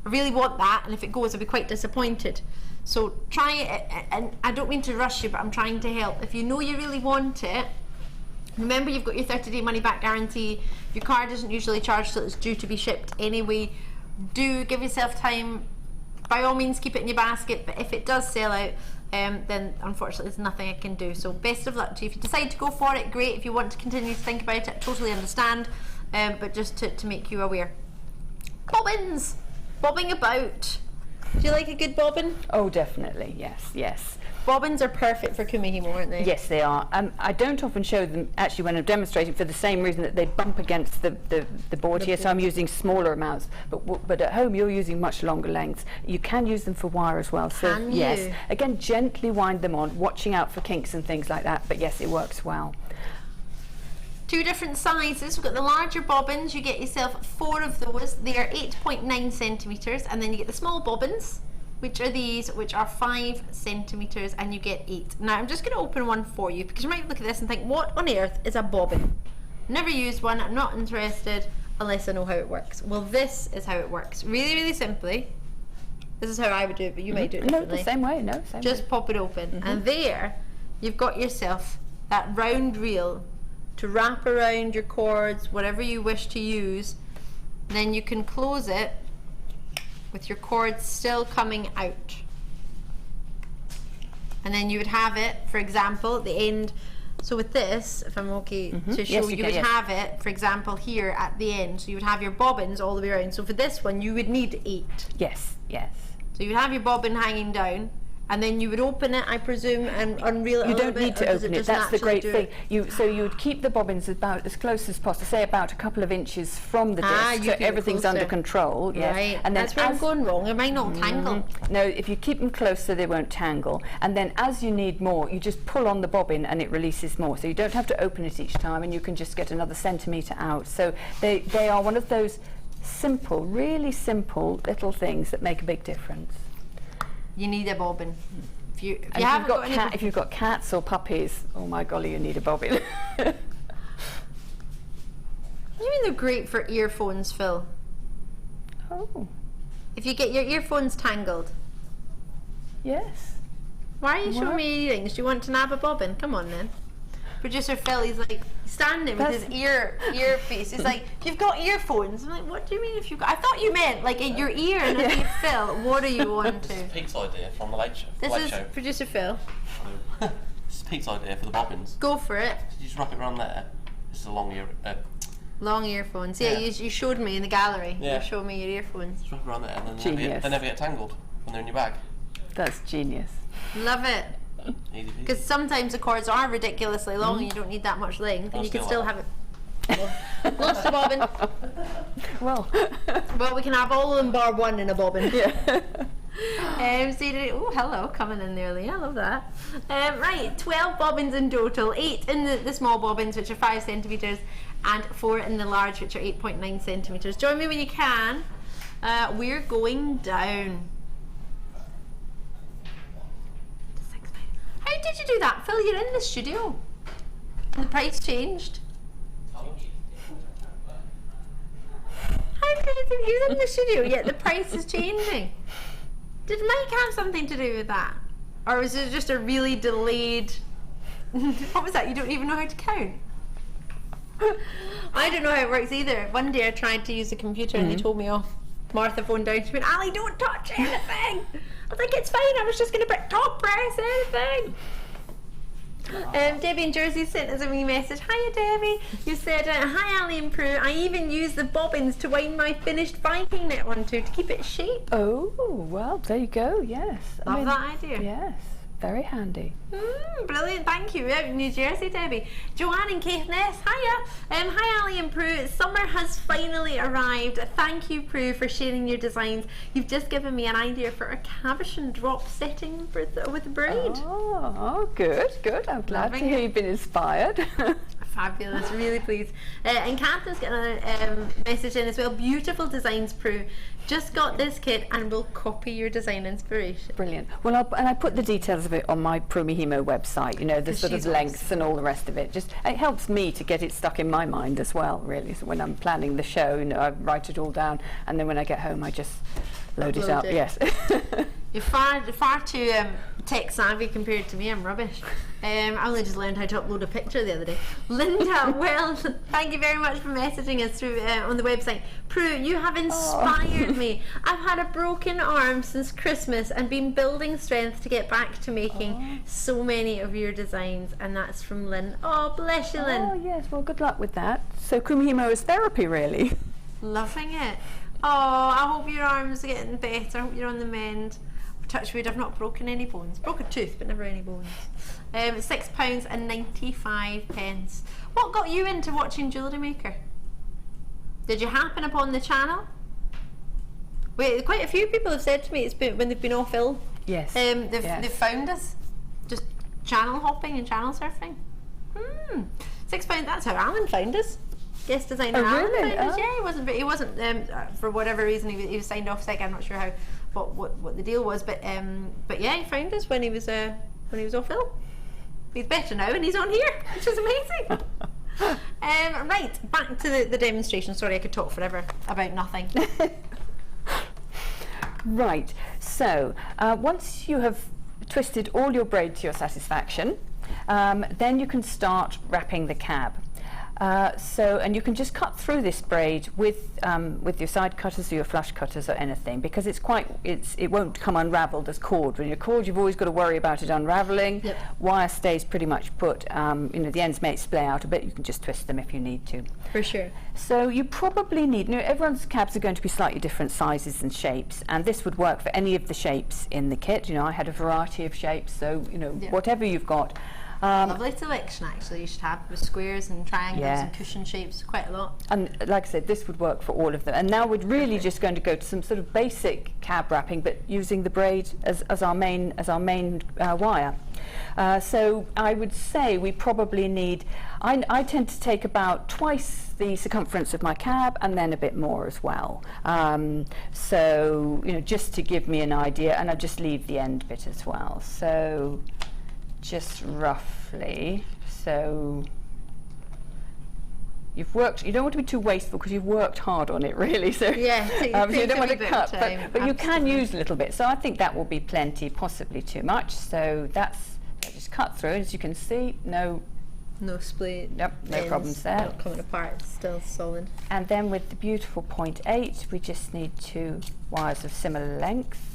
I really want that, and if it goes, I'll be quite disappointed. So try it, and I don't mean to rush you, but I'm trying to help. If you know you really want it, remember you've got your 30-day money-back guarantee. Your card isn't usually charged till it's due to be shipped anyway. Do give yourself time. By all means, keep it in your basket, but if it does sell out, then unfortunately there's nothing I can do. So best of luck to you. If you decide to go for it, great. If you want to continue to think about it, I totally understand, but just to make you aware. Bobbins! Bobbing about. Do you like a good bobbin? Oh, definitely, yes, yes. Bobbins are perfect for Kumihimo, aren't they? Yes, they are. I don't often show them actually when I'm demonstrating, for the same reason that they bump against the board here, so I'm using smaller amounts. But at home you're using much longer lengths. You can use them for wire as well. So can you? Yes, again, gently wind them on, watching out for kinks and things like that. But yes, it works well. Two different sizes. We've got the larger bobbins. You get yourself 4 of those. They are 8.9 centimetres, and then you get the small bobbins, which are these, which are 5 centimetres, and you get 8. Now I'm just going to open one for you, because you might look at this and think, what on earth is a bobbin? Never used one, I'm not interested unless I know how it works. Well, this is how it works. Really, really simply. This is how I would do it, but you might do it differently. No, the same way, no, same Just way. pop it open, and there you've got yourself that round reel to wrap around your cords, whatever you wish to use. Then you can close it with your cords still coming out, and then you would have it, for example, at the end. So with this, if I'm okay to show, you would have it, for example, here at the end. So you would have your bobbins all the way around. So for this one, you would need 8. Yes, yes. So you would have your bobbin hanging down, and then you would open it, I presume, and unreel it. You don't need to open it. That's the great thing. So you would keep the bobbins about as close as possible, say about a couple of inches from the disc, so everything's under control. Yes. Right. And then that's where I'm going wrong. It might not tangle. No, if you keep them close, so they won't tangle. And then as you need more, you just pull on the bobbin and it releases more. So you don't have to open it each time, and you can just get another centimetre out. So they are one of those simple, really simple little things that make a big difference. You need a bobbin. If you've got cats or puppies, oh my golly, you need a bobbin. You mean they're great for earphones, Phil? Oh. If you get your earphones tangled. Yes. Why are you showing me earrings? Do you want to nab a bobbin? Come on then. Producer Phil, he's like standing with his earpiece. He's like, you've got earphones. I'm like, what do you mean if you've got? I thought you meant like in your ear. And I think, Phil, what are you on to? This is Pete's idea from the Late Show. This is Producer Phil. This is Pete's idea for the bobbins. Go for it. You just wrap it around there. This is a long ear. Long earphones. Yeah, you showed me in the gallery. Yeah. You showed me your earphones. Just wrap it around there, and then they never get tangled when they're in your bag. That's genius. Love it. Because sometimes the cords are ridiculously long and you don't need that much length, and you can still have it. Lost a bobbin. Well, we can have all of them bar one in a bobbin. Yeah. Oh, hello, coming in there, Leah. I love that. Right, 12 bobbins in total, 8 in the small bobbins, which are 5 centimetres, and 4 in the large, which are 8.9 centimetres. Join me when you can. We're going down. How did you do that? Phil, you're in the studio. The price changed. How could it be? He was in the studio, yet the price is changing. Did Mike have something to do with that? Or was it just a really delayed... What was that? You don't even know how to count? I don't know how it works either. One day I tried to use the computer and they told me off. Martha phoned down. She went, Ali, don't touch anything. I was like, it's fine. I was just going to put top press anything. Debbie in Jersey sent us a wee message. Hiya, Debbie. You said, hi, Ali and Prue. I even use the bobbins to wind my finished Viking net onto to keep it shape. Oh, well, there you go. Yes. Love that idea. Yes. Very handy. Brilliant, thank you. Out in New Jersey, Debbie. Joanne in Caithness, hiya. Hi, Ali and Prue. Summer has finally arrived. Thank you, Prue, for sharing your designs. You've just given me an idea for a cabochon drop setting for with the braid. Oh, good, good. I'm glad to hear you've been inspired. Fabulous, really pleased. And Catherine's got another message in as well. Beautiful designs, Prue. Just got this kit and will copy your design inspiration. Brilliant. Well, I put the details of it on my Kumihimo website, you know, the sort of lengths and all the rest of it. It helps me to get it stuck in my mind as well, really. So when I'm planning the show, you know, I write it all down, and then when I get home, I just load it up. Yes. You're far too tech savvy compared to me. I'm rubbish. I only just learned how to upload a picture the other day. Linda, well, thank you very much for messaging us through on the website. Prue, you have inspired me. I've had a broken arm since Christmas and been building strength to get back to making so many of your designs. And that's from Lynn. Oh, bless you, Lynn. Oh, yes. Well, good luck with that. So Kumihimo is therapy, really. Loving it. Oh, I hope your arms are getting better. I hope you're on the mend. Touch wood, I've not broken any bones. Broke a tooth, but never any bones. £6.95. What got you into watching Jewellery Maker? Did you happen upon the channel? Wait, quite a few people have said to me it's been when they've been off ill. Yes. They've found us. Just channel hopping and channel surfing. £6. That's how Alan found us. Guest designer Alan found us. Yeah, he wasn't for whatever reason he was signed off sick. I'm not sure how. What the deal was, but yeah, he found us when he was off ill. He's better now and he's on here, which is amazing. Right, back to the demonstration. Sorry, I could talk forever about nothing. Right, so once you have twisted all your braid to your satisfaction, then you can start wrapping the cab. And you can just cut through this braid with your side cutters or your flush cutters or anything, because it won't come unravelled as cord. When you're cord, you've always got to worry about it unravelling. Yep. Wire stays pretty much put. The ends may splay out a bit. You can just twist them if you need to. For sure. So you probably need. Everyone's cabs are going to be slightly different sizes and shapes, and this would work for any of the shapes in the kit. I had a variety of shapes, so whatever you've got. Lovely selection, actually. You should have with squares and triangles and cushion shapes, quite a lot. And like I said, this would work for all of them. And now we're really just going to go to some sort of basic cab wrapping, but using the braid as our main wire. So I would say we probably need. I tend to take about twice the circumference of my cab and then a bit more as well. Just to give me an idea, and I just leave the end bit as well. So. Just roughly, so you've worked. You don't want to be too wasteful because you've worked hard on it, really. So yeah, you don't want to cut, but you can use a little bit. So I think that will be plenty, possibly too much. So that's just cut through. As you can see, no split. Yep, no problems there. Not coming apart. It's still solid. And then with the beautiful 0.8, we just need 2 wires of similar length.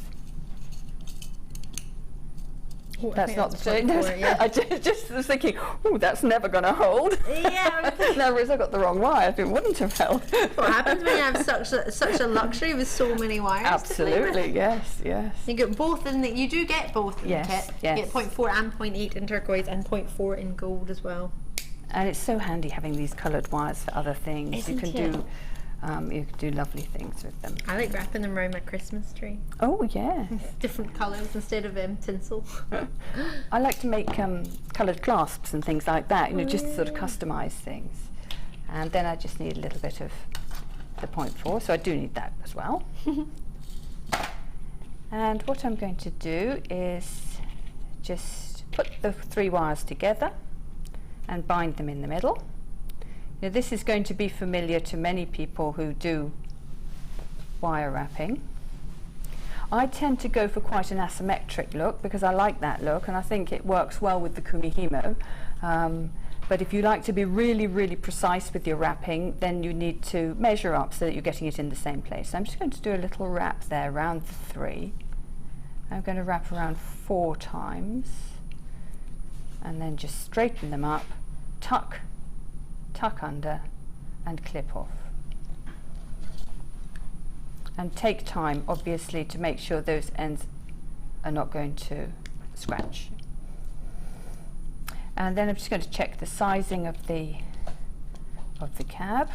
That's not the same. Yeah. I just was thinking, that's never going to hold. Yeah. No, I got the wrong wire. It wouldn't have held. What happens when you have such a luxury with so many wires? Absolutely, yes. You get both in you do get both in the kit. Yes. You get 0.4 and 0.8 in turquoise and 0.4 in gold as well. And it's so handy having these coloured wires for other things. Isn't you can do lovely things with them. I like wrapping them around my Christmas tree. Oh yeah. Different colours instead of tinsel. I like to make coloured clasps and things like that, you know, just to sort of customise things. And then I just need a little bit of the 0.4, so I do need that as well. And what I'm going to do is just put the 3 wires together and bind them in the middle. Now this is going to be familiar to many people who do wire wrapping. I tend to go for quite an asymmetric look because I like that look, and I think it works well with the Kumihimo. But if you like to be really, really precise with your wrapping, then you need to measure up so that you're getting it in the same place. So I'm just going to do a little wrap there around the 3. I'm going to wrap around 4 times and then just straighten them up, tuck under and clip off. And take time, obviously, to make sure those ends are not going to scratch. And then I'm just going to check the sizing of the cab,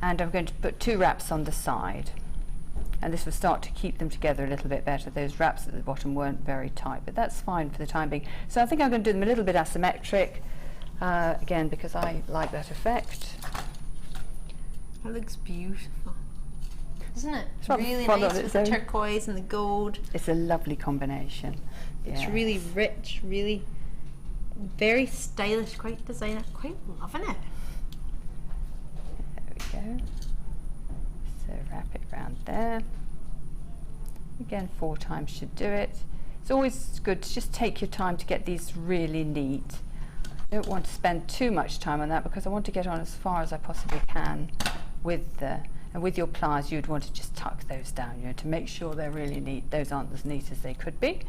and I'm going to put 2 wraps on the side, and this will start to keep them together a little bit better. Those wraps at the bottom weren't very tight, but that's fine for the time being. So I think I'm going to do them a little bit asymmetric, again because I like that effect. That looks beautiful, isn't it? It's really nice with the turquoise and the gold. It's a lovely combination. It's really rich, really very stylish, quite designer, quite loving it. There we go. So wrap it around there. Again, 4 times should do it. It's always good to just take your time to get these really neat. I don't want to spend too much time on that because I want to get on as far as I possibly can with and with your pliers you'd want to just tuck those down, you know, to make sure they're really neat. Those aren't as neat as they could be,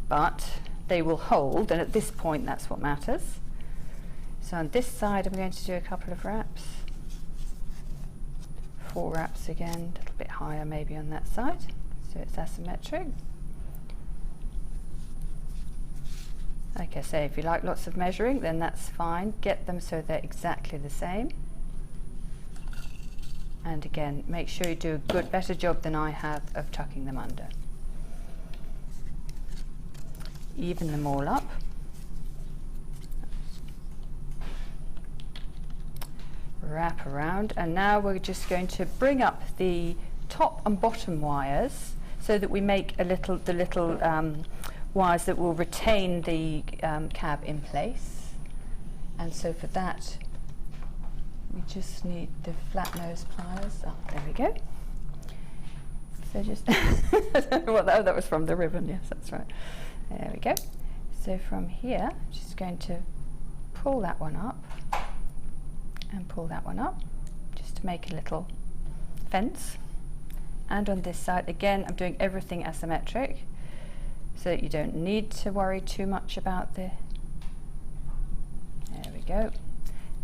but they will hold, and at this point that's what matters. So on this side I'm going to do a couple of wraps. 4 wraps again, a little bit higher maybe on that side, so it's asymmetric. Like I say, if you like lots of measuring, then that's fine. Get them so they're exactly the same. And again, make sure you do a better job than I have of tucking them under. Even them all up. Wrap around, and now we're just going to bring up the top and bottom wires so that we make the little wires that will retain the cab in place. And so for that we just need the flat nose pliers. Oh, there we go. So just I don't know what that was from the ribbon. Yes, that's right. There we go. So from here, just going to pull that one up and pull that one up, just to make a little fence. And on this side, again, I'm doing everything asymmetric, so that you don't need to worry too much about the. There we go.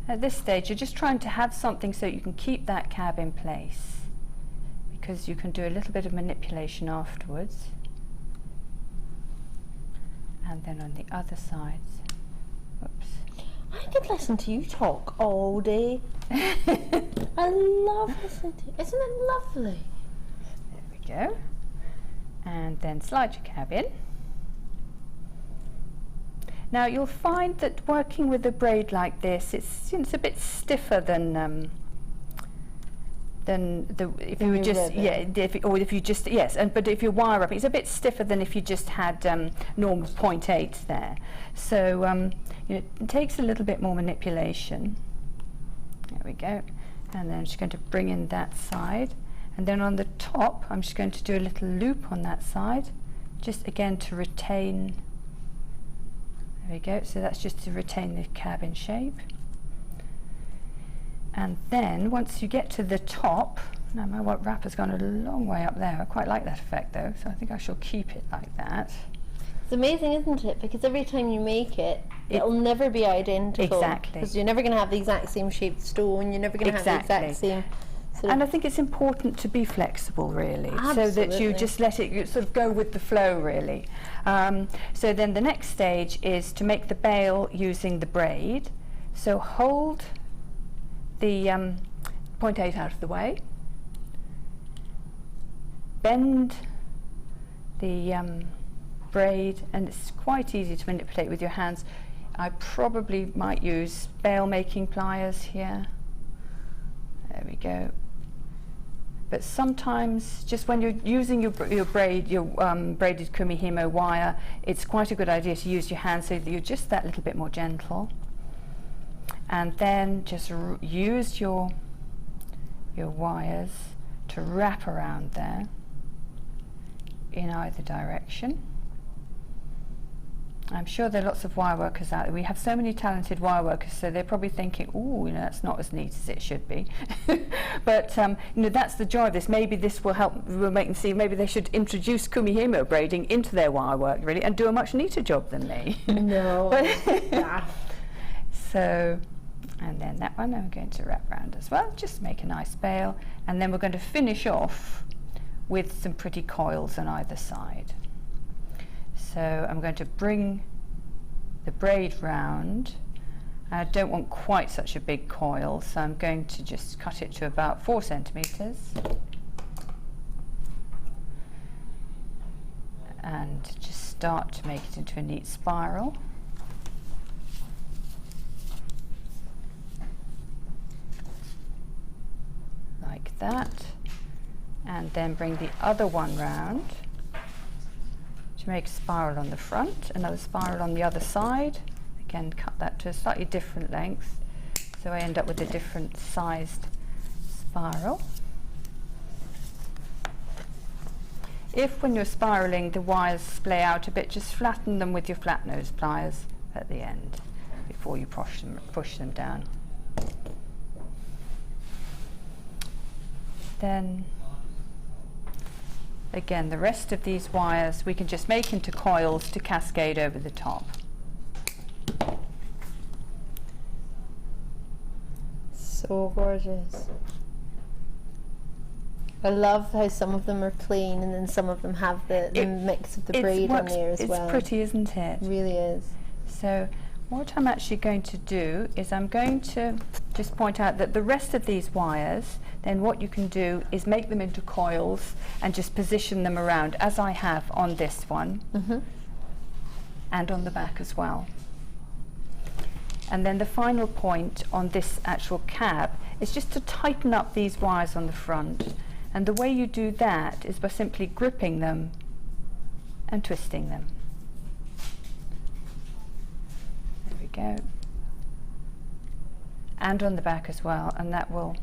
At this stage, you're just trying to have something so you can keep that cab in place, because you can do a little bit of manipulation afterwards. And then on the other sides, whoops. I could listen to you talk all day. I love listening to you. Isn't it lovely? There we go. And then slide your cab in. Now you'll find that working with a braid like this, it's a bit stiffer than if you were just but if you're wire wrapping, it's a bit stiffer than if you just had normal 0.8 there. So it takes a little bit more manipulation. There we go. And then I'm just going to bring in that side, and then on the top I'm just going to do a little loop on that side, just again to retain. There we go. So that's just to retain the cab in shape. And then once you get to the top, now my wrapper's gone a long way up there. I quite like that effect though, so I think I shall keep it like that. It's amazing, isn't it? Because every time you make it, it'll never be identical. Exactly. Because you're never going to have the exact same shaped stone, you're never going to have the exact same And I think it's important to be flexible, really, so that you just let it sort of go with the flow, really. So then the next stage is to make the bail using the braid. So hold the 0.8 out of the way, bend the braid, and it's quite easy to manipulate with your hands. I probably might use bail making pliers here. There we go. But sometimes, just when you're using your braided Kumihimo wire, it's quite a good idea to use your hand so that you're just that little bit more gentle. And then just use your wires to wrap around there in either direction. I'm sure there are lots of wire workers out there. We have so many talented wire workers, so they're probably thinking, "Oh, you know, that's not as neat as it should be." But you know, that's the joy of this. Maybe this will help. Will make them see. Maybe they should introduce Kumihimo braiding into their wire work, really, and do a much neater job than me. No. So, and then that one I'm going to wrap around as well. Just make a nice bail, and then we're going to finish off with some pretty coils on either side. So I'm going to bring the braid round. I don't want quite such a big coil, so I'm going to just cut it to about 4 centimeters. And just start to make it into a neat spiral. Like that. And then bring the other one round. To make a spiral on the front, another spiral on the other side. Again, cut that to a slightly different length, so I end up with a different sized spiral. If when you're spiraling the wires splay out a bit, just flatten them with your flat nose pliers at the end before you push them down. Then again, the rest of these wires we can just make into coils to cascade over the top. So gorgeous. I love how some of them are plain and then some of them have the mix of the braid on there as well. It's pretty, isn't it? It really is. So what I'm actually going to do is I'm going to just point out that the rest of these wires, then what you can do is make them into coils and just position them around, as I have on this one, and on the back as well. And then the final point on this actual cab is just to tighten up these wires on the front. And the way you do that is by simply gripping them and twisting them. There we go. And on the back as well, and that will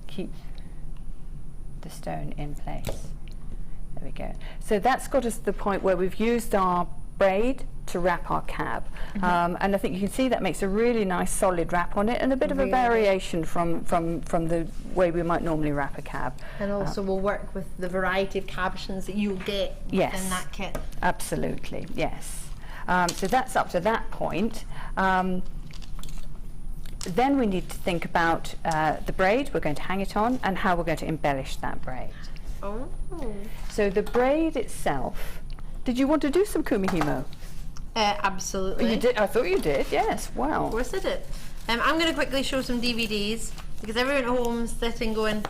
keep the stone in place. There we go. So that's got us to the point where we've used our braid to wrap our cab. And I think you can see that makes a really nice solid wrap on it, and a bit of a variation from the way we might normally wrap a cab. And also will work with the variety of captions that you'll get in that kit. Absolutely, yes. So that's up to that point. Then we need to think about the braid we're going to hang it on and how we're going to embellish that braid. Oh. So the braid itself, did you want to do some Kumihimo? Absolutely. You did? I thought you did, yes. Wow. Of course I did. I'm going to quickly show some DVDs because everyone at home's sitting going,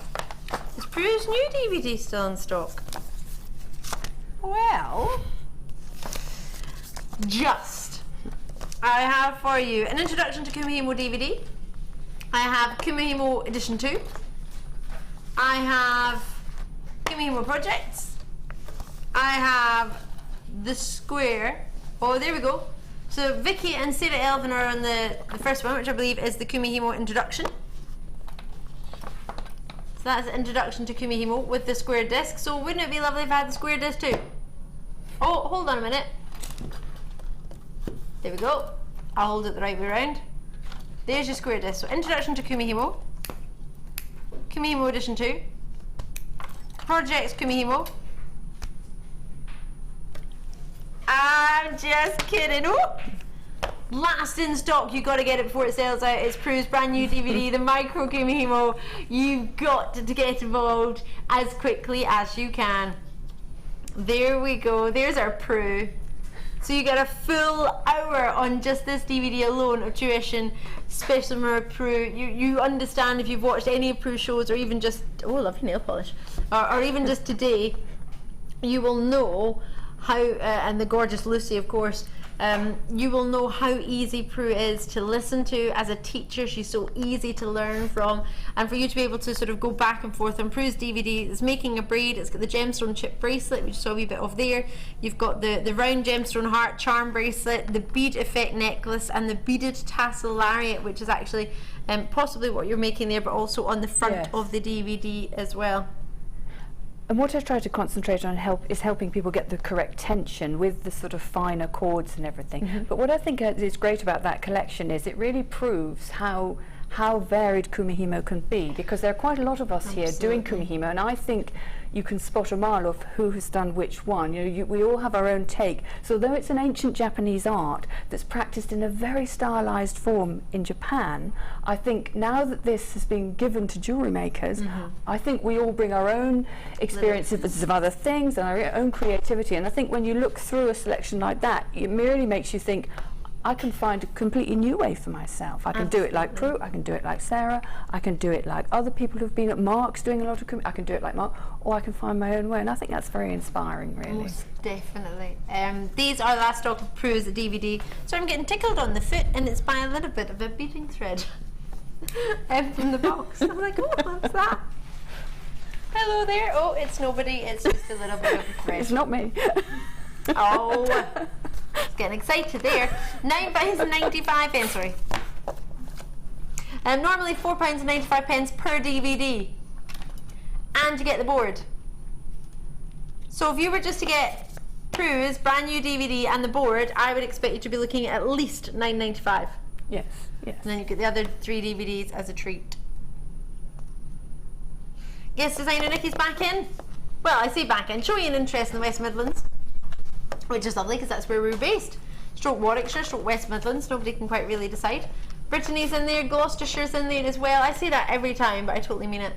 is Prue's new DVD still in stock? Well, I have for you an introduction to Kumihimo DVD. I have Kumihimo edition 2. I have Kumihimo projects. I have the square. Oh, there we go. So Vicky and Sarah Elvin are on the first one, which I believe is the Kumihimo introduction. So that's the introduction to Kumihimo with the square disc. So wouldn't it be lovely if I had the square disc too? Oh, hold on a minute. There we go. I'll hold it the right way around. There's your square disc. So introduction to Kumihimo. Kumihimo edition 2. Projects Kumihimo. I'm just kidding. Oh, last in stock. You've got to get it before it sells out. It's Prue's brand new DVD, the Micro Kumihimo. You've got to get involved as quickly as you can. There we go. There's our Prue. So you get a full hour on just this DVD alone of tuition, especially from our Prue. You understand if you've watched any of Prue's shows, or even just, oh, lovely nail polish, or even just today, you will know how, and the gorgeous Lucy, of course, you will know how easy Prue is to listen to as a teacher. She's so easy to learn from, and for you to be able to sort of go back and forth on Prue's DVD. It's making a braid. It's got the gemstone chip bracelet, which you saw a wee bit of there. You've got the round gemstone heart charm bracelet, the bead effect necklace, and the beaded tassel lariat, which is actually possibly what you're making there, but also on the front of the DVD as well. And what I try to concentrate on is helping people get the correct tension with the sort of finer chords and everything. But what I think is great about that collection is it really proves how varied Kumihimo can be, because there are quite a lot of us here doing Kumihimo, and I think you can spot a mile off who has done which one. We all have our own take. So though it's an ancient Japanese art that's practiced in a very stylized form in Japan, I think now that this has been given to jewellery makers, I think we all bring our own experiences of other things and our own creativity. And I think when you look through a selection like that, it merely makes you think, I can find a completely new way for myself. I can do it like Prue, I can do it like Sarah, I can do it like other people who've been at Mark's doing a lot of I can do it like Mark, or I can find my own way, and I think that's very inspiring, really. Most definitely. These are the last stock of Prue's DVD, so I'm getting tickled on the foot, and it's by a little bit of a beading thread from the box. I'm like, oh, what's that? Hello there. Oh, it's nobody, it's just a little bit of a thread. It's not me. Oh. Getting excited there. £9.95, sorry. Normally £4.95 per DVD, and you get the board. So if you were just to get Prue's brand new DVD and the board, I would expect you to be looking at least £9.95. Yes, yes. And then you get the other 3 DVDs as a treat. Guest designer Nikki's back in. Well, I say back in, showing an interest in the West Midlands, which is lovely because that's where we're based. Stroke Warwickshire, stroke West Midlands, nobody can quite really decide. Brittany's in there, Gloucestershire's in there as well. I say that every time, but I totally mean it.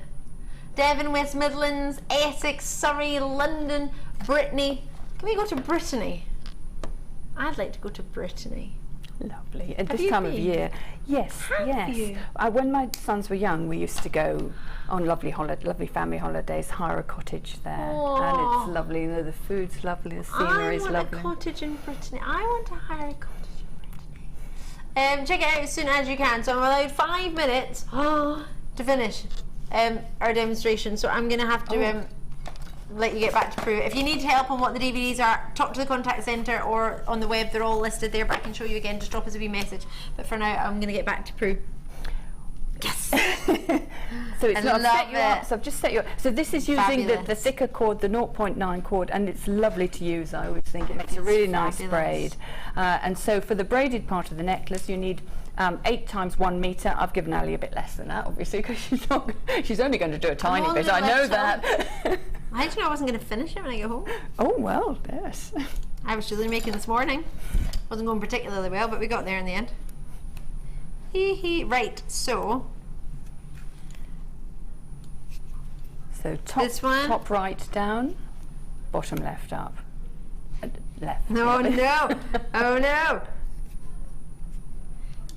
Devon, West Midlands, Essex, Surrey, London, Brittany. Can we go to Brittany? I'd like to go to Brittany. Lovely. At this time of year. Yes, yes. When my sons were young, we used to go on lovely family holidays, hire a cottage there. And it's lovely, you know, the food's lovely, the scenery is lovely. I want a cottage in Brittany. I want to hire a cottage in Brittany. Check it out as soon as you can. So I'm allowed 5 minutes to finish our demonstration. So I'm going to have to let you get back to Prue. If you need help on what the DVDs are, talk to the contact centre or on the web. They're all listed there, but I can show you again. Just drop us a wee message. But for now, I'm going to get back to Prue. Yes. So it's not set you up. So I've just set you up. So this is using the thicker cord, the 0.9 cord, and it's lovely to use. I always think it makes a really nice braid. And so for the braided part of the necklace, you need 8 times 1 metre. I've given Ali a bit less than that, obviously, because she's only going to do a tiny bit. I know that. I didn't know I wasn't going to finish it when I get home. Oh, well, yes. I was jewellery making this morning. Wasn't going particularly well, but we got there in the end. Hee hee. Right, so top right down, bottom left up. Left. No, no. Oh, no.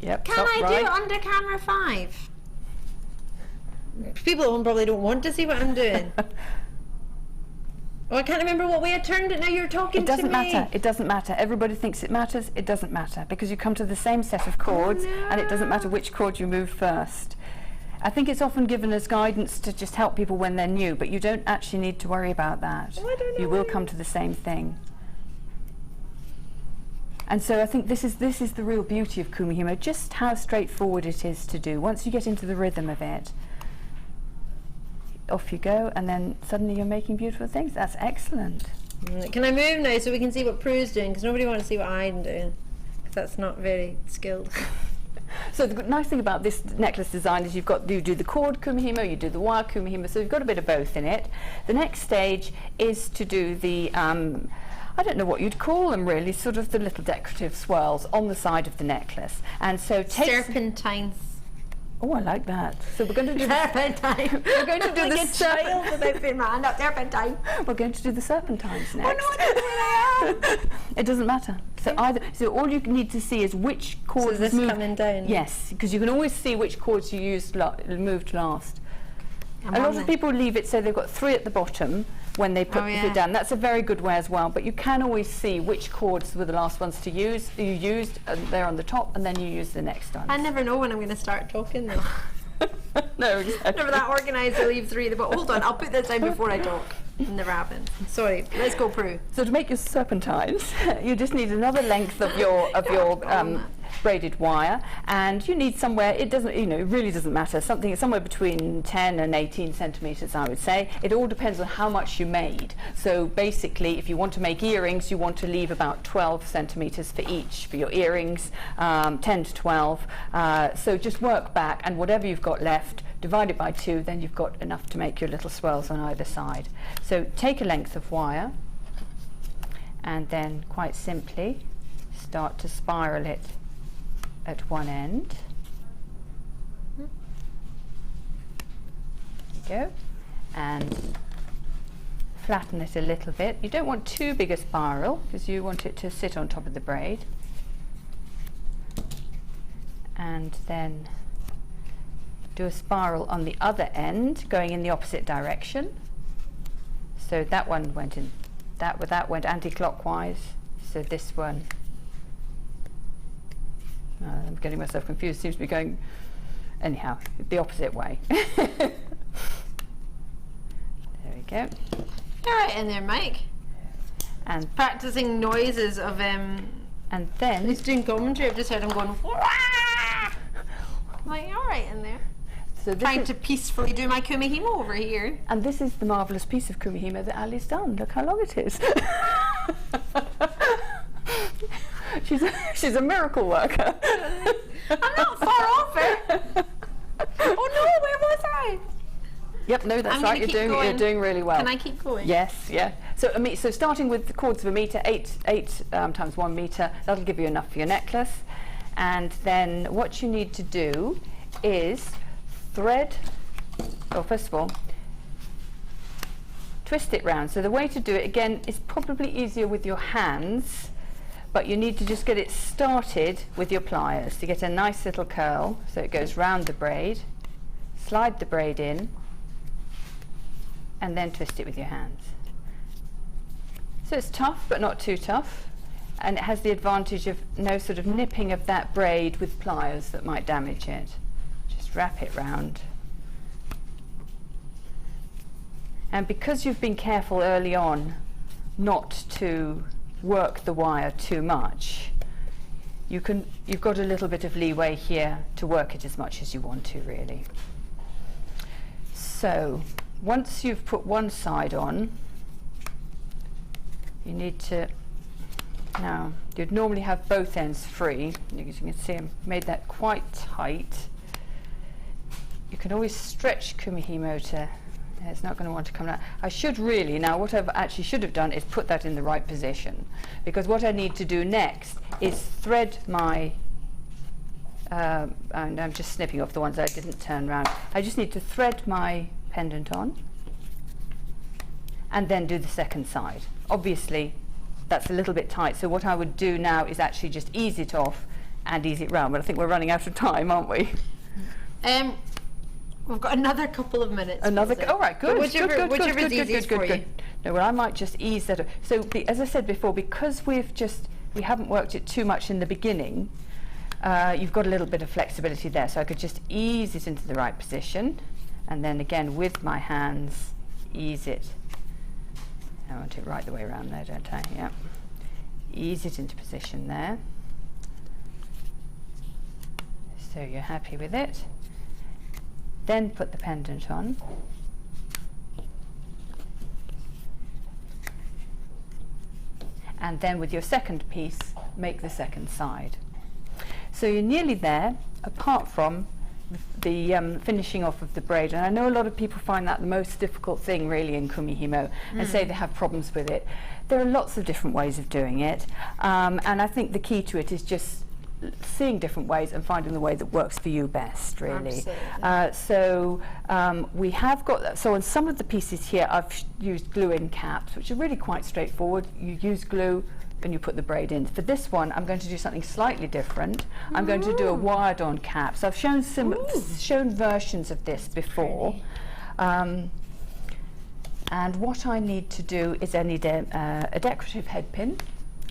Yep. Can I do it under camera 5? People at home probably don't want to see what I'm doing. Oh, I can't remember what way I turned it. Now you're talking to me. It doesn't matter. It doesn't matter. Everybody thinks it matters. It doesn't matter, because you come to the same set of chords, and it doesn't matter which chord you move first. I think it's often given as guidance to just help people when they're new, but you don't actually need to worry about that. Oh, I don't know. You will come to the same thing. And so I think this is the real beauty of Kumihimo, just how straightforward it is to do. Once you get into the rhythm of it, off you go, and then suddenly you're making beautiful things. That's excellent. Can I move now so we can see what Prue's doing? Because nobody wants to see what I'm doing, because that's not very skilled. So the nice thing about this necklace design is you do the cord Kumihimo, you do the wire Kumihimo, so you've got a bit of both in it. The next stage is to do the I don't know what you'd call them really, sort of the little decorative swirls on the side of the necklace. And so take serpentines. Oh, I like that. So we're going to do serpentine. We're going to do like a child without putting my hand up. Serpentine. We're going to do the serpentines next. Oh no, I don't know where they are. It doesn't matter. So all you need to see is which chords this moved. coming down. Yes, because you can always see which chords you moved last. A lot of people leave it so they've got 3 at the bottom when they put it down. That's a very good way as well, but you can always see which chords were the last ones to use. You used, they're on the top, and then you use the next ones. I never know when I'm going to start talking though. No, exactly. Never that organised to leave 3 at the bottom. Hold on, I'll put this down before I talk. It never happens. Sorry, let's go through. So to make your serpentines, you just need another length of your braided wire, and you need somewhere, it doesn't, it really doesn't matter, somewhere between 10 and 18 centimetres, I would say. It all depends on how much you made. So basically, if you want to make earrings, you want to leave about 12 centimetres for each for your earrings, 10 to 12. So just work back, and whatever you've got left, divide it by 2, then you've got enough to make your little swirls on either side. So take a length of wire, and then quite simply start to spiral it at one end. There you go. And flatten it a little bit. You don't want too big a spiral because you want it to sit on top of the braid. And then do a spiral on the other end going in the opposite direction. So that one went in, that went anti-clockwise. So this one, I'm getting myself confused, seems to be going, anyhow, the opposite way. There we go. All right in there, Mike. And practicing noises of and then he's doing commentary. I've just heard him going, Wah! Like, all right in there. So trying to peacefully do my Kumihimo over here. And this is the marvellous piece of Kumihimo that Ali's done. Look how long it is. She's a miracle worker. I'm not far off it. Oh no, where was I? Yep, no, that's right. You're doing really well. Can I keep going? Yes, yeah. So so starting with the chords of a metre, 8 times 1 metre, that'll give you enough for your necklace. And then what you need to do is thread, first of all, twist it round. So the way to do it, again, is probably easier with your hands, but you need to just get it started with your pliers to get a nice little curl. So it goes round the braid, slide the braid in, and then twist it with your hands. So it's tough, but not too tough, and it has the advantage of no sort of nipping of that braid with pliers that might damage it. Just wrap it round. And because you've been careful early on not to work the wire too much, you've got a little bit of leeway here to work it as much as you want to, really. So once you've put one side on, you need to, now you'd normally have both ends free. As you can see, I've made that quite tight. You can always stretch Kumihimo to, it's not going to want to come out. I should really, now what I've actually should have done is put that in the right position, because what I need to do next is thread my, and I'm just snipping off the ones I didn't turn round. I just need to thread my pendant on and then do the second side. Obviously that's a little bit tight, so what I would do now is actually just ease it off and ease it round, but I think we're running out of time, aren't we? We've got another couple of minutes. All right, good. Whichever's easiest for you. No, well, I might just ease that. So, as I said before, because we haven't worked it too much in the beginning, you've got a little bit of flexibility there. So I could just ease it into the right position, and then again with my hands, ease it. I want it right the way around there, don't I? Yeah. Ease it into position there. So you're happy with it. Then put the pendant on. And then with your second piece, make the second side. So you're nearly there, apart from finishing off of the braid, and I know a lot of people find that the most difficult thing really in Kumihimo and say they have problems with it. There are lots of different ways of doing it, and I think the key to it is just seeing different ways and finding the way that works for you best, really. We have got, so on some of the pieces here I've used glue-in caps, which are really quite straightforward. You use glue and you put the braid in. For this one I'm going to do something slightly different. I'm going to do a wired-on cap. So I've shown shown versions of this before. And what I need to do is I need a decorative head pin.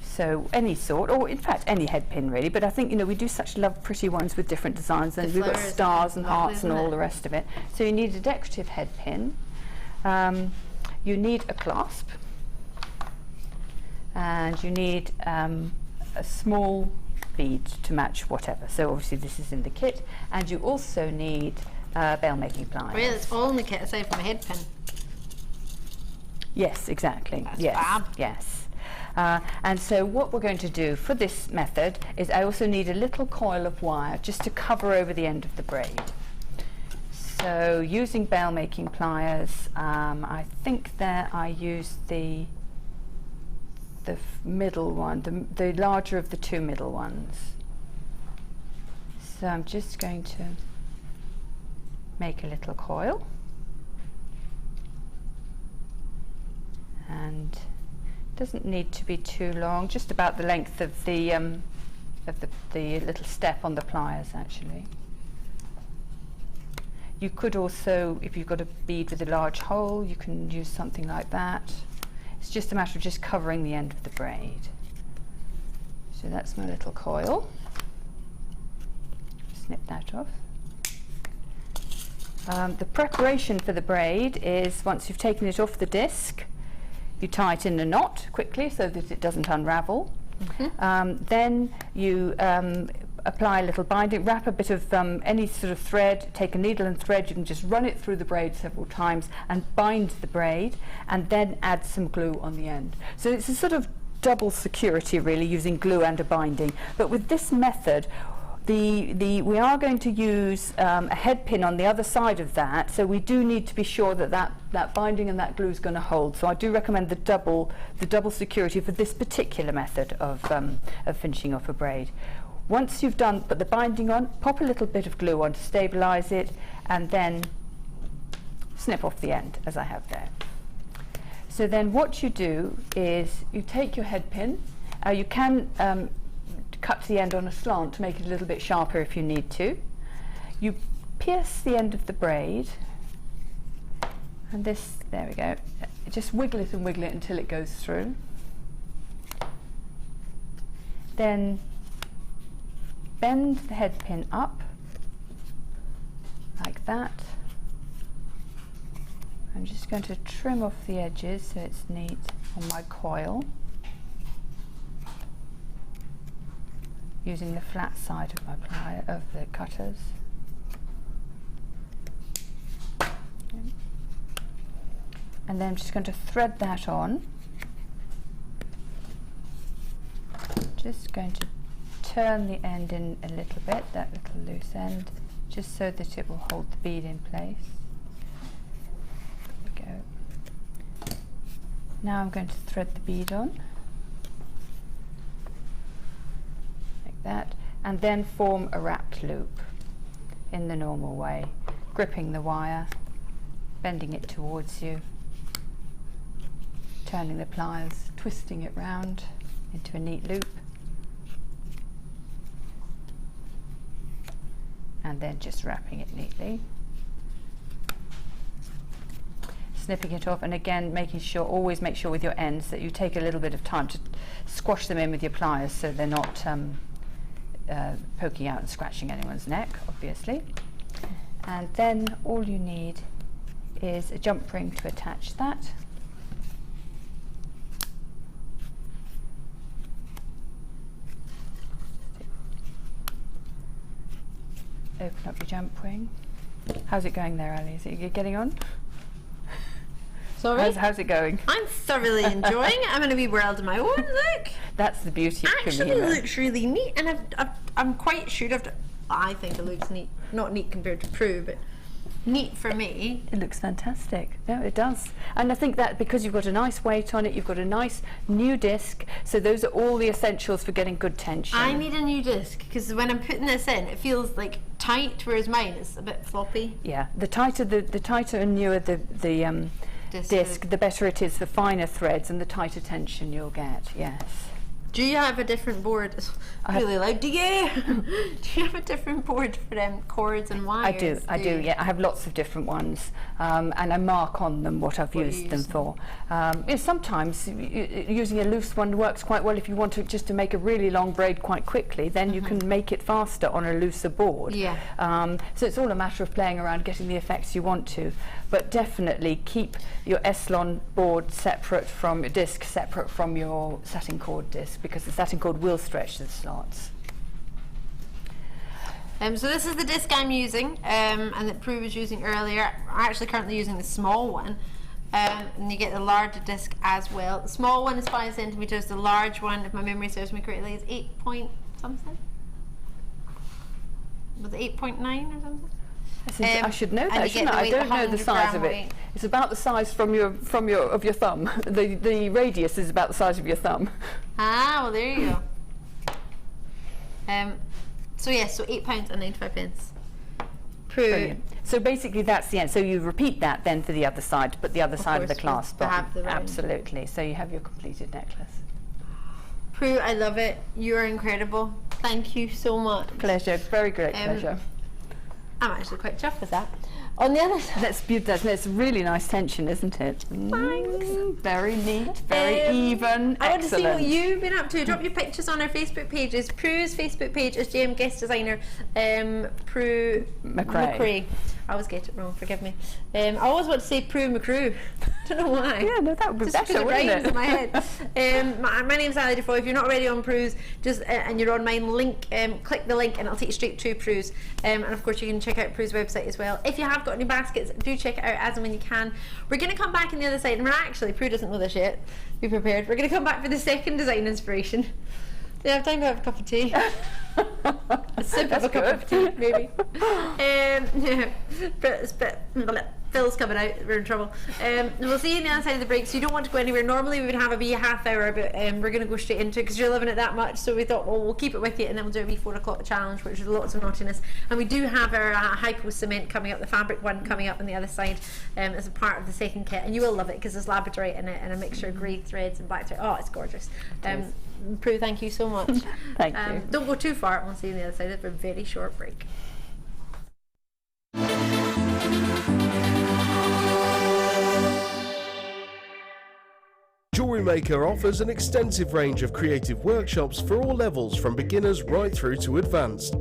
So any sort, or in fact any head pin really, but I think, you know, we do such pretty ones with different designs, and we've got stars and hearts and all the rest of it. So you need a decorative head pin, you need a clasp, and you need a small bead to match whatever. So obviously this is in the kit, and you also need bail making pliers. Really, it's all in the kit aside from a head pin? Yes, exactly. That's yes, fab. yes. And so what we're going to do for this method is I also need a little coil of wire just to cover over the end of the braid. So using bail making pliers, I think there I used the middle one, the larger of the two middle ones. So I'm just going to make a little coil, and doesn't need to be too long, just about the length of the little step on the pliers actually. You could also, if you've got a bead with a large hole, you can use something like that. It's just a matter of just covering the end of the braid. So that's my little coil. Snip that off. The preparation for the braid is, once you've taken it off the disc, you tie it in a knot quickly so that it doesn't unravel. Then you apply a little binding, wrap a bit of any sort of thread, take a needle and thread, you can just run it through the braid several times and bind the braid, and then add some glue on the end. So it's a sort of double security really, using glue and a binding. But with this method, we are going to use a head pin on the other side of that, so we do need to be sure that that binding and that glue is going to hold. So I do recommend the double security for this particular method of finishing off a braid. Once you've put the binding on, pop a little bit of glue on to stabilize it, and then snip off the end as I have there. So then what you do is you take your head pin, you can cut the end on a slant to make it a little bit sharper if you need to. You pierce the end of the braid, and this, there we go, just wiggle it and wiggle it until it goes through. Then bend the head pin up like that. I'm just going to trim off the edges so it's neat on my coil, using the flat side of my of the cutters. And then I'm just going to thread that on. Just going to turn the end in a little bit, that little loose end, just so that it will hold the bead in place. There we go. Now I'm going to thread the bead on. That, and then form a wrapped loop in the normal way, gripping the wire, bending it towards you, turning the pliers, twisting it round into a neat loop, and then just wrapping it neatly, snipping it off, and again making sure, always make sure with your ends that you take a little bit of time to squash them in with your pliers so they're not poking out and scratching anyone's neck, obviously. And then all you need is a jump ring to attach that. Open up your jump ring. How's it going there, Ali? Is it getting on? Sorry? How's it going? I'm thoroughly enjoying it. I'm going to be world of my own. Look. That's the beauty of Actually, Kumihimo. looks really neat, and I'm quite sure I think it looks neat. Not neat compared to Prue, but neat for me. It looks fantastic. No, it does. And I think that because you've got a nice weight on it, you've got a nice new disc, so those are all the essentials for getting good tension. I need a new disc because when I'm putting this in, it feels like tight, whereas mine is a bit floppy. Yeah, the tighter and newer the disc, the better it is, the finer threads and the tighter tension you'll get. Yes. Do you have a different board? It's really loud. Do you? Do you have a different board for them cords and wires? I do. Yeah, I have lots of different ones, and I mark on them what I've used them for. Sometimes using a loose one works quite well if you want to just to make a really long braid quite quickly. Then you can make it faster on a looser board. Yeah. So it's all a matter of playing around, getting the effects you want to. But definitely keep your Eslon board separate from your disc, separate from your satin cord disc, because the satin cord will stretch the slots. So this is the disc I'm using, and that Prue was using earlier. I'm actually currently using the small one, and you get the larger disc as well. The small one is 5 centimeters. The large one, if my memory serves me correctly, is 8 point something. Was it 8.9 or something? I should know that, shouldn't I? I don't know the size of it. Weight. It's about the size of your thumb. The radius is about the size of your thumb. Ah, well there you go. So yes, so £8.95. Prue. Brilliant. So basically that's the end. So you repeat that then for the other side, but the other side of the clasp on. Absolutely. So you have your completed necklace. Prue, I love it. You are incredible. Thank you so much. Pleasure. Very great pleasure. I'm actually quite chuffed with that. On the other side, that's beautiful. That's really nice tension, isn't it? Thanks. Very neat, very even. I want to see excellent. what you've been up to. Drop your pictures on our Facebook pages. Prue's Facebook page is JM Guest Designer. Prue McRae. I always get it wrong. Forgive me. I always want to say Prue McRae. I don't know why. Yeah, no, that would be just better, wouldn't it? In my head. My name's Ali Defoy. If you're not already on Prue's, just and you're on mine, click the link and it'll take you straight to Prue's. And of course, you can check out Prue's website as well. If you have got any baskets, do check it out as and when you can. We're going to come back on the other side, and we're actually, Prue doesn't know this yet. Be prepared. We're going to come back for the second design inspiration. Do you have time to have a cup of tea? A sip of a cup of tea, maybe. Yeah, but Phil's coming out, we're in trouble. We'll see you on the other side of the break, so you don't want to go anywhere. Normally we would have a wee half hour, but we're going to go straight into it because you're loving it that much, so we thought, well, we'll keep it with you, and then we'll do a wee 4 o'clock challenge, which is lots of naughtiness. And we do have our hypo cement coming up, the fabric one coming up on the other side, as a part of the second kit, and you will love it because there's Labradorite in it and a mixture of grey threads and black thread. Oh, it's gorgeous. Prue, thank you so much. Thank you. Don't go too far. We'll see you on the other side of a very short break. Jewellery Maker offers an extensive range of creative workshops for all levels, from beginners right through to advanced.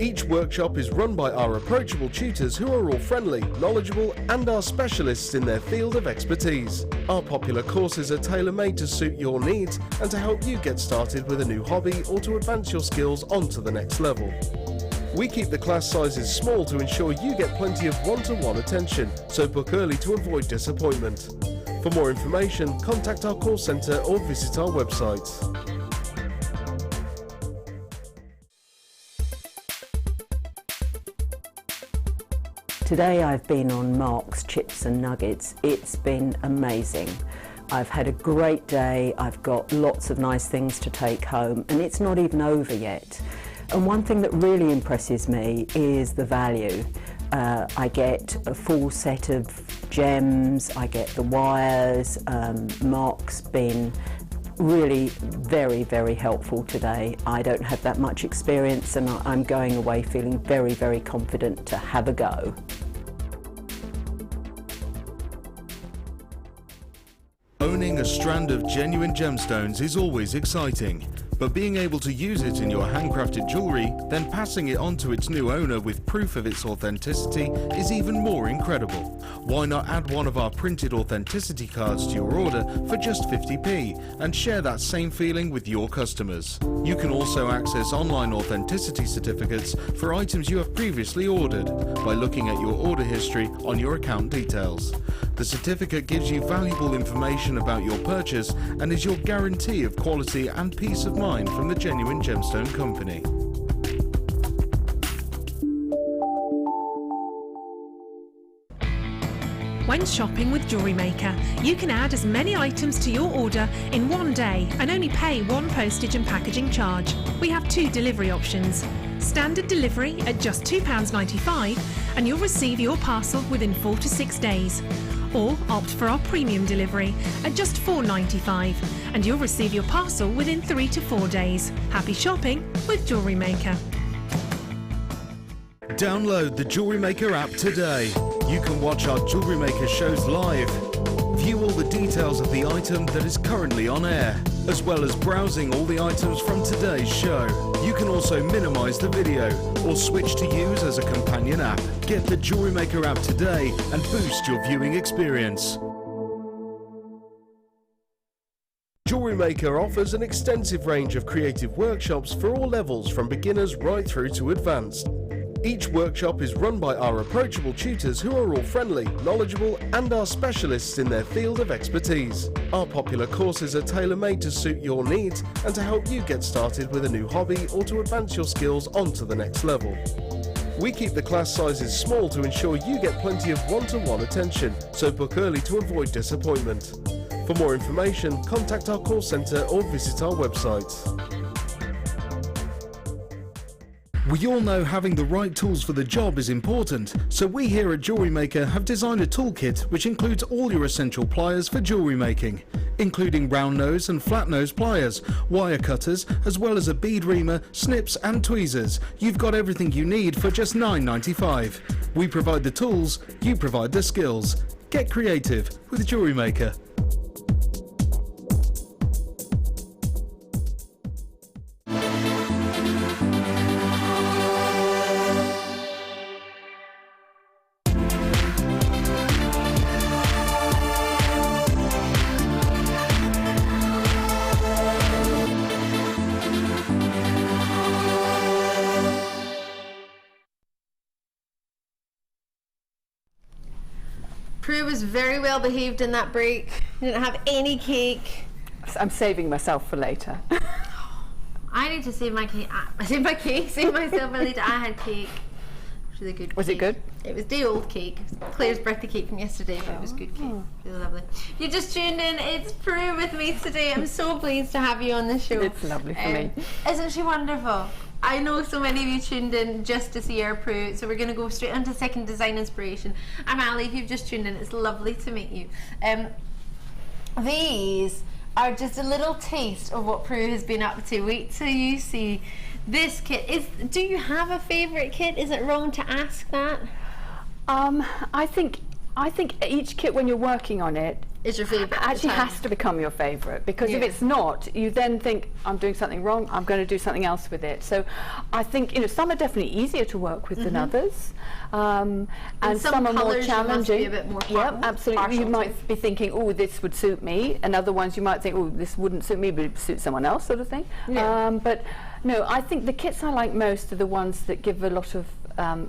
Each workshop is run by our approachable tutors who are all friendly, knowledgeable and are specialists in their field of expertise. Our popular courses are tailor-made to suit your needs and to help you get started with a new hobby or to advance your skills onto the next level. We keep the class sizes small to ensure you get plenty of one-to-one attention, so book early to avoid disappointment. For more information, contact our call centre or visit our website. Today I've been on Mark's Chips and Nuggets. It's been amazing. I've had a great day, I've got lots of nice things to take home, and it's not even over yet. And one thing that really impresses me is the value. I get a full set of gems, I get the wires. Mark's been really very, very helpful today. I don't have that much experience, and I'm going away feeling very, very confident to have a go. Owning a strand of genuine gemstones is always exciting, but being able to use it in your handcrafted jewellery, then passing it on to its new owner with proof of its authenticity is even more incredible. Why not add one of our printed authenticity cards to your order for just 50p and share that same feeling with your customers? You can also access online authenticity certificates for items you have previously ordered by looking at your order history on your account details. The certificate gives you valuable information about your purchase and is your guarantee of quality and peace of mind from the Genuine Gemstone Company. When shopping with Jewellery Maker, you can add as many items to your order in one day and only pay one postage and packaging charge. We have 2 delivery options. Standard delivery at just £2.95 and you'll receive your parcel within 4 to 6 days. Or opt for our premium delivery at just £4.95 and you'll receive your parcel within 3 to 4 days. Happy shopping with Jewellery Maker. Download the Jewellery Maker app today. You can watch our Jewellery Maker shows live, view all the details of the item that is currently on air, as well as browsing all the items from today's show. You can also minimise the video or switch to use as a companion app. Get the Jewellery Maker app today and boost your viewing experience. Jewellery Maker offers an extensive range of creative workshops for all levels, from beginners right through to advanced. Each workshop is run by our approachable tutors who are all friendly, knowledgeable and are specialists in their field of expertise. Our popular courses are tailor-made to suit your needs and to help you get started with a new hobby or to advance your skills onto the next level. We keep the class sizes small to ensure you get plenty of one-to-one attention, so book early to avoid disappointment. For more information, contact our call centre or visit our website. We all know having the right tools for the job is important, so we here at Jewellery Maker have designed a toolkit which includes all your essential pliers for jewellery making, including round nose and flat nose pliers, wire cutters, as well as a bead reamer, snips and tweezers. You've got everything you need for just £9.95. We provide the tools, you provide the skills. Get creative with Jewellery Maker. Prue was very well behaved in that break. Didn't have any cake. I'm saving myself for later. I need to save my cake. Save myself for later. I had cake. Really good cake. Was it good? It was day old cake. Claire's birthday cake from yesterday, but it was good cake. Really lovely. You just tuned in. It's Prue with me today. I'm so pleased to have you on the show. It's lovely for me. Isn't she wonderful? I know so many of you tuned in just to see our Prue, so we're going to go straight into second design inspiration. I'm Ali, if you've just tuned in, it's lovely to meet you. These are just a little taste of what Prue has been up to. Wait till you see this kit. Do you have a favourite kit? Is it wrong to ask that? I think each kit, when you're working on it, is your favourite. Actually has to become your favourite, because if it's not, you then think, I'm doing something wrong, I'm going to do something else with it. So I think, some are definitely easier to work with than others, and some are more challenging. You must be a bit more absolutely. You might be thinking, oh, this would suit me, and other ones you might think, oh, this wouldn't suit me, but it would suit someone else, sort of thing. But no, I think the kits I like most are the ones that give a lot of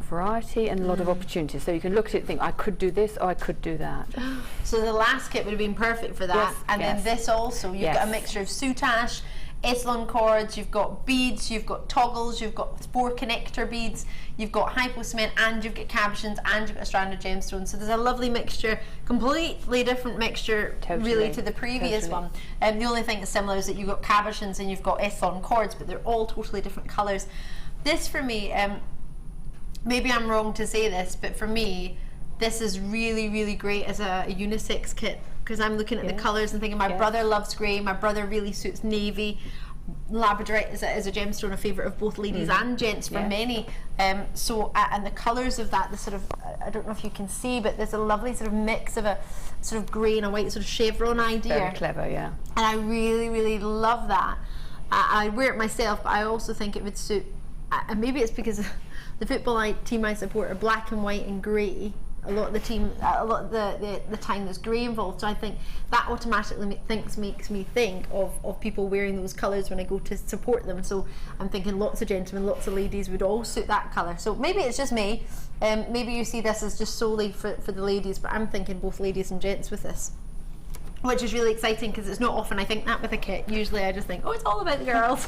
variety and a lot of opportunities. So you can look at it and think, I could do this or I could do that. So the last kit would have been perfect for that. Then this also, you've got a mixture of soutache, Eslon cords, you've got beads, you've got toggles, you've got 4 connector beads, you've got hypo cement, and you've got cabochons, and you've got a strand of gemstones. So there's a lovely mixture, completely different mixture really to the previous one. The only thing that's similar is that you've got cabochons and you've got Eslon cords, but they're all totally different colours. This for me, maybe I'm wrong to say this, but for me, this is really, really great as a unisex kit, because I'm looking at the colours and thinking, my brother loves grey, my brother really suits navy. Labradorite is a gemstone, a favourite of both ladies and gents for many. And the colours of that, the sort of, I don't know if you can see, but there's a lovely sort of mix of a sort of grey and a white sort of chevron idea. Very clever, yeah. And I really, really love that. I wear it myself, but I also think it would suit, and maybe it's because the football team I support are black and white and grey. A lot of the time there's grey involved, so I think that automatically makes me think of people wearing those colours when I go to support them. So I'm thinking lots of gentlemen, lots of ladies would all suit that colour. So maybe it's just me, maybe you see this as just solely for the ladies, but I'm thinking both ladies and gents with this, which is really exciting, because it's not often I think that with a kit. Usually I just think, oh, it's all about the girls.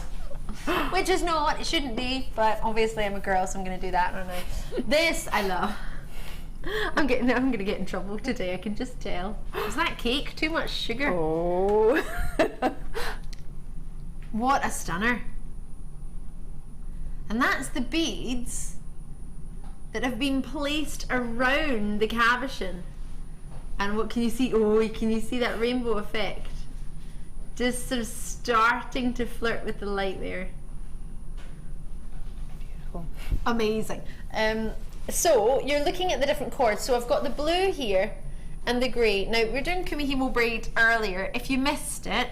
Which is not, it shouldn't be, but obviously I'm a girl, so I'm going to do that, aren't I? This I love. I'm gonna get in trouble today, I can just tell. Is that cake too much sugar? Oh. What a stunner. And that's the beads that have been placed around the cabochon. And what can you see? Oh, can you see that rainbow effect? Just sort of starting to flirt with the light there. Beautiful. Amazing. So you're looking at the different cords. So I've got the blue here and the grey. Now we're doing Kumihimo braid earlier. If you missed it,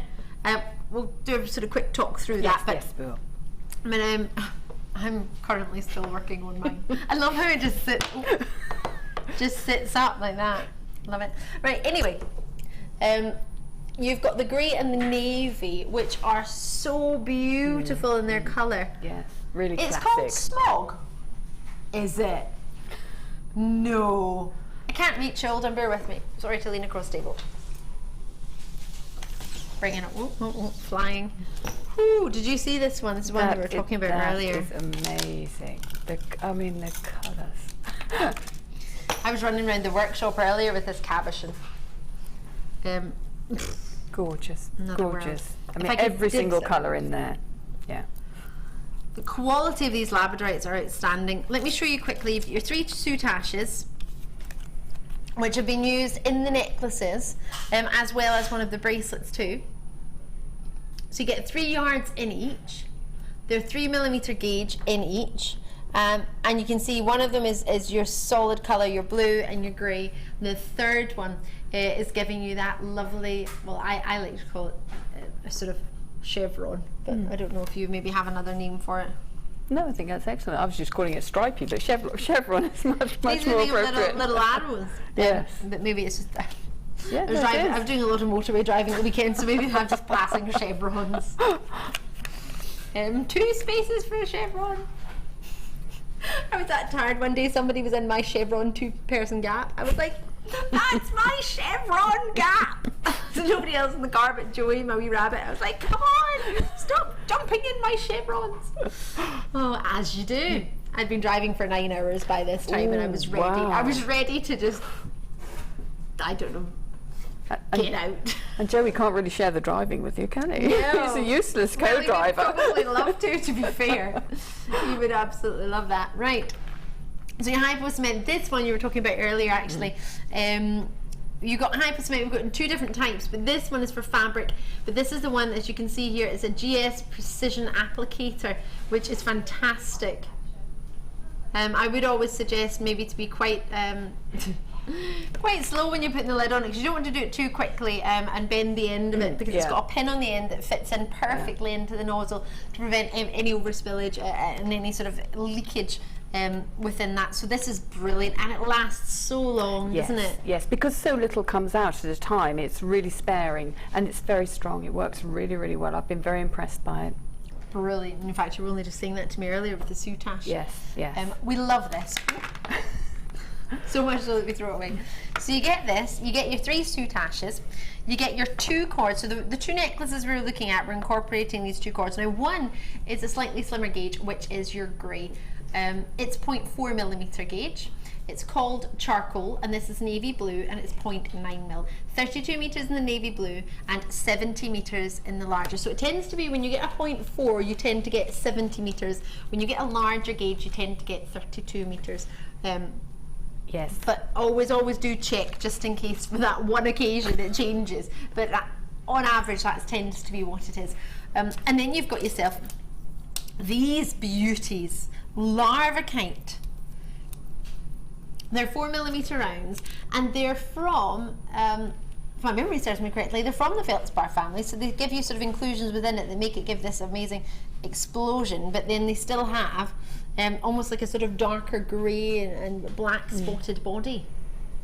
we'll do a sort of quick talk through that. But yes, we will. I mean, I'm currently still working on mine. I love how it just sits up like that. Love it. Right. Anyway, you've got the grey and the navy, which are so beautiful in their colour. Yes, really It's classic. called smog. Is it? No. I can't reach, hold on, bear with me. Sorry to lean across the table. Bringing it, flying. Ooh, did you see this one? This is one we were talking about earlier. That is amazing. The colours. I was running around the workshop earlier with this cabochon. Gorgeous, gorgeous. World. I mean, every single colour in there. Yeah. The quality of these Labradorites are outstanding. Let me show you quickly your 3 soutaches, which have been used in the necklaces, as well as one of the bracelets too. So you get 3 yards in each. They're 3mm gauge in each. And you can see one of them is your solid colour, your blue and your grey. The third one is giving you that lovely, well, I like to call it a sort of chevron, but I don't know if you maybe have another name for it. No, I think that's excellent. I was just calling it stripy, but chevron is much more appropriate. Little arrows. Yes. But maybe it's just... Yeah, I was doing a lot of motorway driving at the weekend, so maybe I'm just passing chevrons. 2 spaces for a chevron. I was that tired one day, somebody was in my chevron 2-person gap. I was like, that's my chevron gap. So nobody else in the car but Joey, my wee rabbit. I was like, come on, stop jumping in my chevrons. Oh, as you do. I'd been driving for 9 hours by this time. Ooh, and I was ready. Wow. I was ready to just, I don't know, get out. And Joey can't really share the driving with you, can he? No. He's a useless co-driver. Well, he would probably love to be fair. He would absolutely love that. Right. So your hypo cement, this one you were talking about earlier actually, you got hypo cement, we've got in 2 different types, but this one is for fabric, but this is the one, as you can see here, it's a GS precision applicator, which is fantastic. I would always suggest maybe to be quite quite slow when you're putting the lid on it, because you don't want to do it too quickly and bend the end of it, because it's got a pin on the end that fits in perfectly into the nozzle to prevent any overspillage and any sort of leakage within that. So this is brilliant, and it lasts so long, doesn't it? Yes, because so little comes out at a time, it's really sparing and it's very strong. It works really, really well. I've been very impressed by it. Brilliant. In fact, you were only just saying that to me earlier with the soutache. Yes, yes. We love this. So much so that we throw it away. So you get this, you get your 3 soutaches, you get your 2 cords. So the 2 necklaces we were looking at, we're incorporating these 2 cords. Now one is a slightly slimmer gauge, which is your grey. It's 0.4mm gauge. It's called charcoal, and this is navy blue, and it's 0.9mm. 32 meters in the navy blue and 70 meters in the larger. So it tends to be, when you get a 0.4, you tend to get 70 meters. When you get a larger gauge, you tend to get 32 meters. Yes. But always do check, just in case for that one occasion it changes. But on average, that tends to be what it is. And then you've got yourself these beauties, larvacite. They're 4mm rounds, and they're from, if my memory serves me correctly, they're from the feldspar family, so they give you sort of inclusions within it that make it give this amazing explosion, but then they still have almost like a sort of darker grey and black spotted body.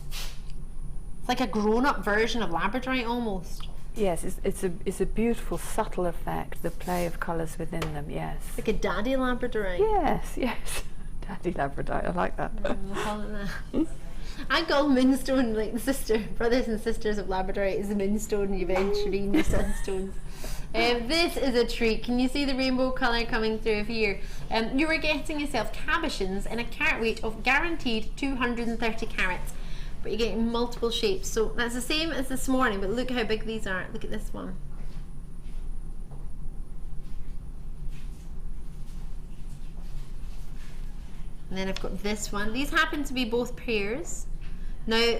It's like a grown-up version of Labradorite almost. Yes, it's a beautiful, subtle effect, the play of colours within them, yes. Like a daddy Labradorite. Yes, yes. Daddy Labradorite, I like that. We'll call it that. I call moonstone, like the brothers and sisters of Labradorite is the moonstone, your Ametrine, your sunstones. This is a treat. Can you see the rainbow colour coming through here? You are getting yourself cabochons in a carat weight of guaranteed 230 carats, but you're getting multiple shapes. So that's the same as this morning, but look how big these are. Look at this one. And then I've got this one. These happen to be both pairs. Now,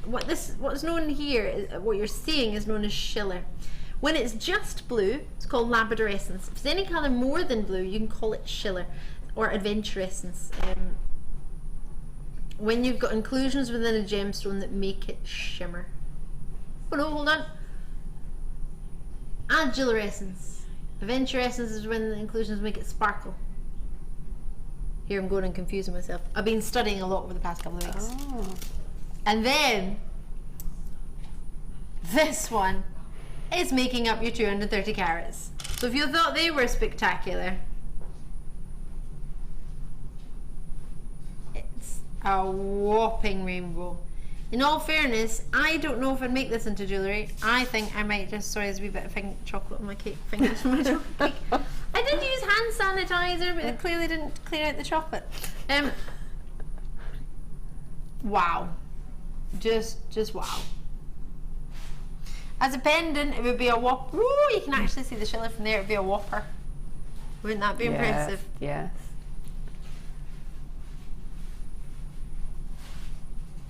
what's known here, what you're seeing is known as schiller. When it's just blue, it's called labradorescence. If it's any colour more than blue, you can call it schiller or adventurescence. When you've got inclusions within a gemstone that make it shimmer. Oh no, hold on. Adulorescence. Adventurescence is when the inclusions make it sparkle. Here I'm going and confusing myself. I've been studying a lot over the past couple of weeks. Oh. And then this one is making up your 230 carats. So if you thought they were spectacular, it's a whopping rainbow. In all fairness, I don't know if I'd make this into jewellery. I think I might just, sorry, there's a wee bit of chocolate on my cake, fingers from my chocolate cake. I did use hand sanitizer, but it clearly didn't clear out the chocolate. Wow. Just wow. As a pendant, it would be a whopper. Ooh, you can actually see the schiller from there. It would be a whopper. Wouldn't that be impressive? Yes.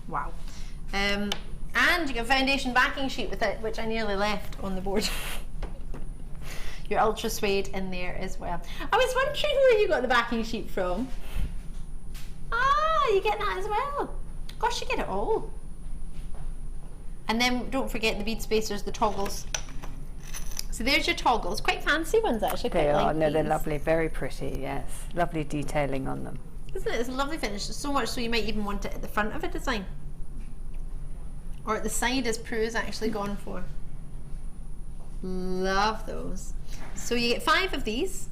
Wow. And you get a foundation backing sheet with it, which I nearly left on the board. Your ultra suede in there as well. I was wondering where you got the backing sheet from. Ah, you get that as well. Gosh, you get it all. And then don't forget the bead spacers, the toggles. So there's your toggles, quite fancy ones actually. They are, no, they're lovely, very pretty, yes. Lovely detailing on them. Isn't it? It's a lovely finish, so much so you might even want it at the front of a design. Or at the side, as Prue's actually gone for. Love those. So you get 5 of these.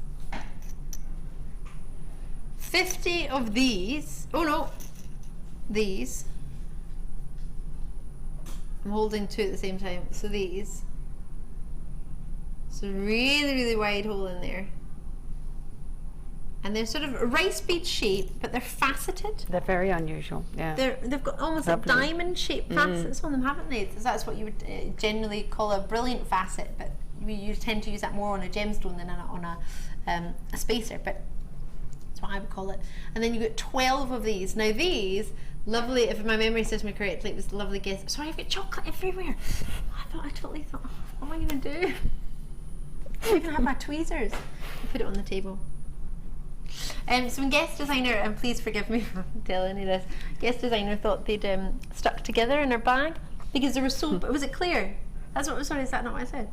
50 of these. Oh no, these. I'm holding 2 at the same time. So these. So really wide hole in there. And they're sort of a rice bead shape, but they're faceted. They're very unusual, yeah. They've got almost like diamond shaped facets on them, haven't they? That's what you would generally call a brilliant facet, but you tend to use that more on a gemstone than on a spacer, but that's what I would call it. And then you get 12 of these. Now these, lovely, if my memory serves me correctly, it was a lovely guess. Sorry, I've got chocolate everywhere. I totally thought, oh, what am I going to do? I don't even have my tweezers. I put it on the table. So when guest designer, and please forgive me for telling you this, guest designer thought they'd stuck together in her bag because they were so, was it clear? That's what, sorry, is that not what I said?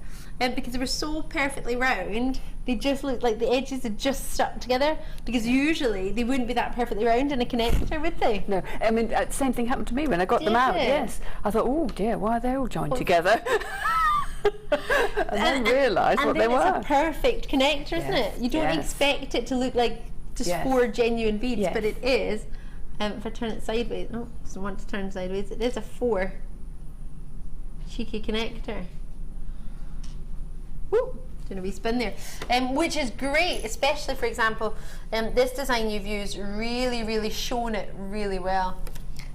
Because they were so perfectly round, they just looked like the edges had just stuck together, because usually they wouldn't be that perfectly round in a connector, would they? No, I mean, same thing happened to me when I got them out, yes. I thought, oh dear, why are they all joined together? and then realised what they were. It's a perfect connector, isn't it? You don't expect it to look like just 4 genuine beads, but it is. If I turn it sideways, oh, it doesn't want to turn sideways, it is a 4 cheeky connector. Woo! Doing a wee spin there, which is great, especially for example, this design you've used really shown it really well.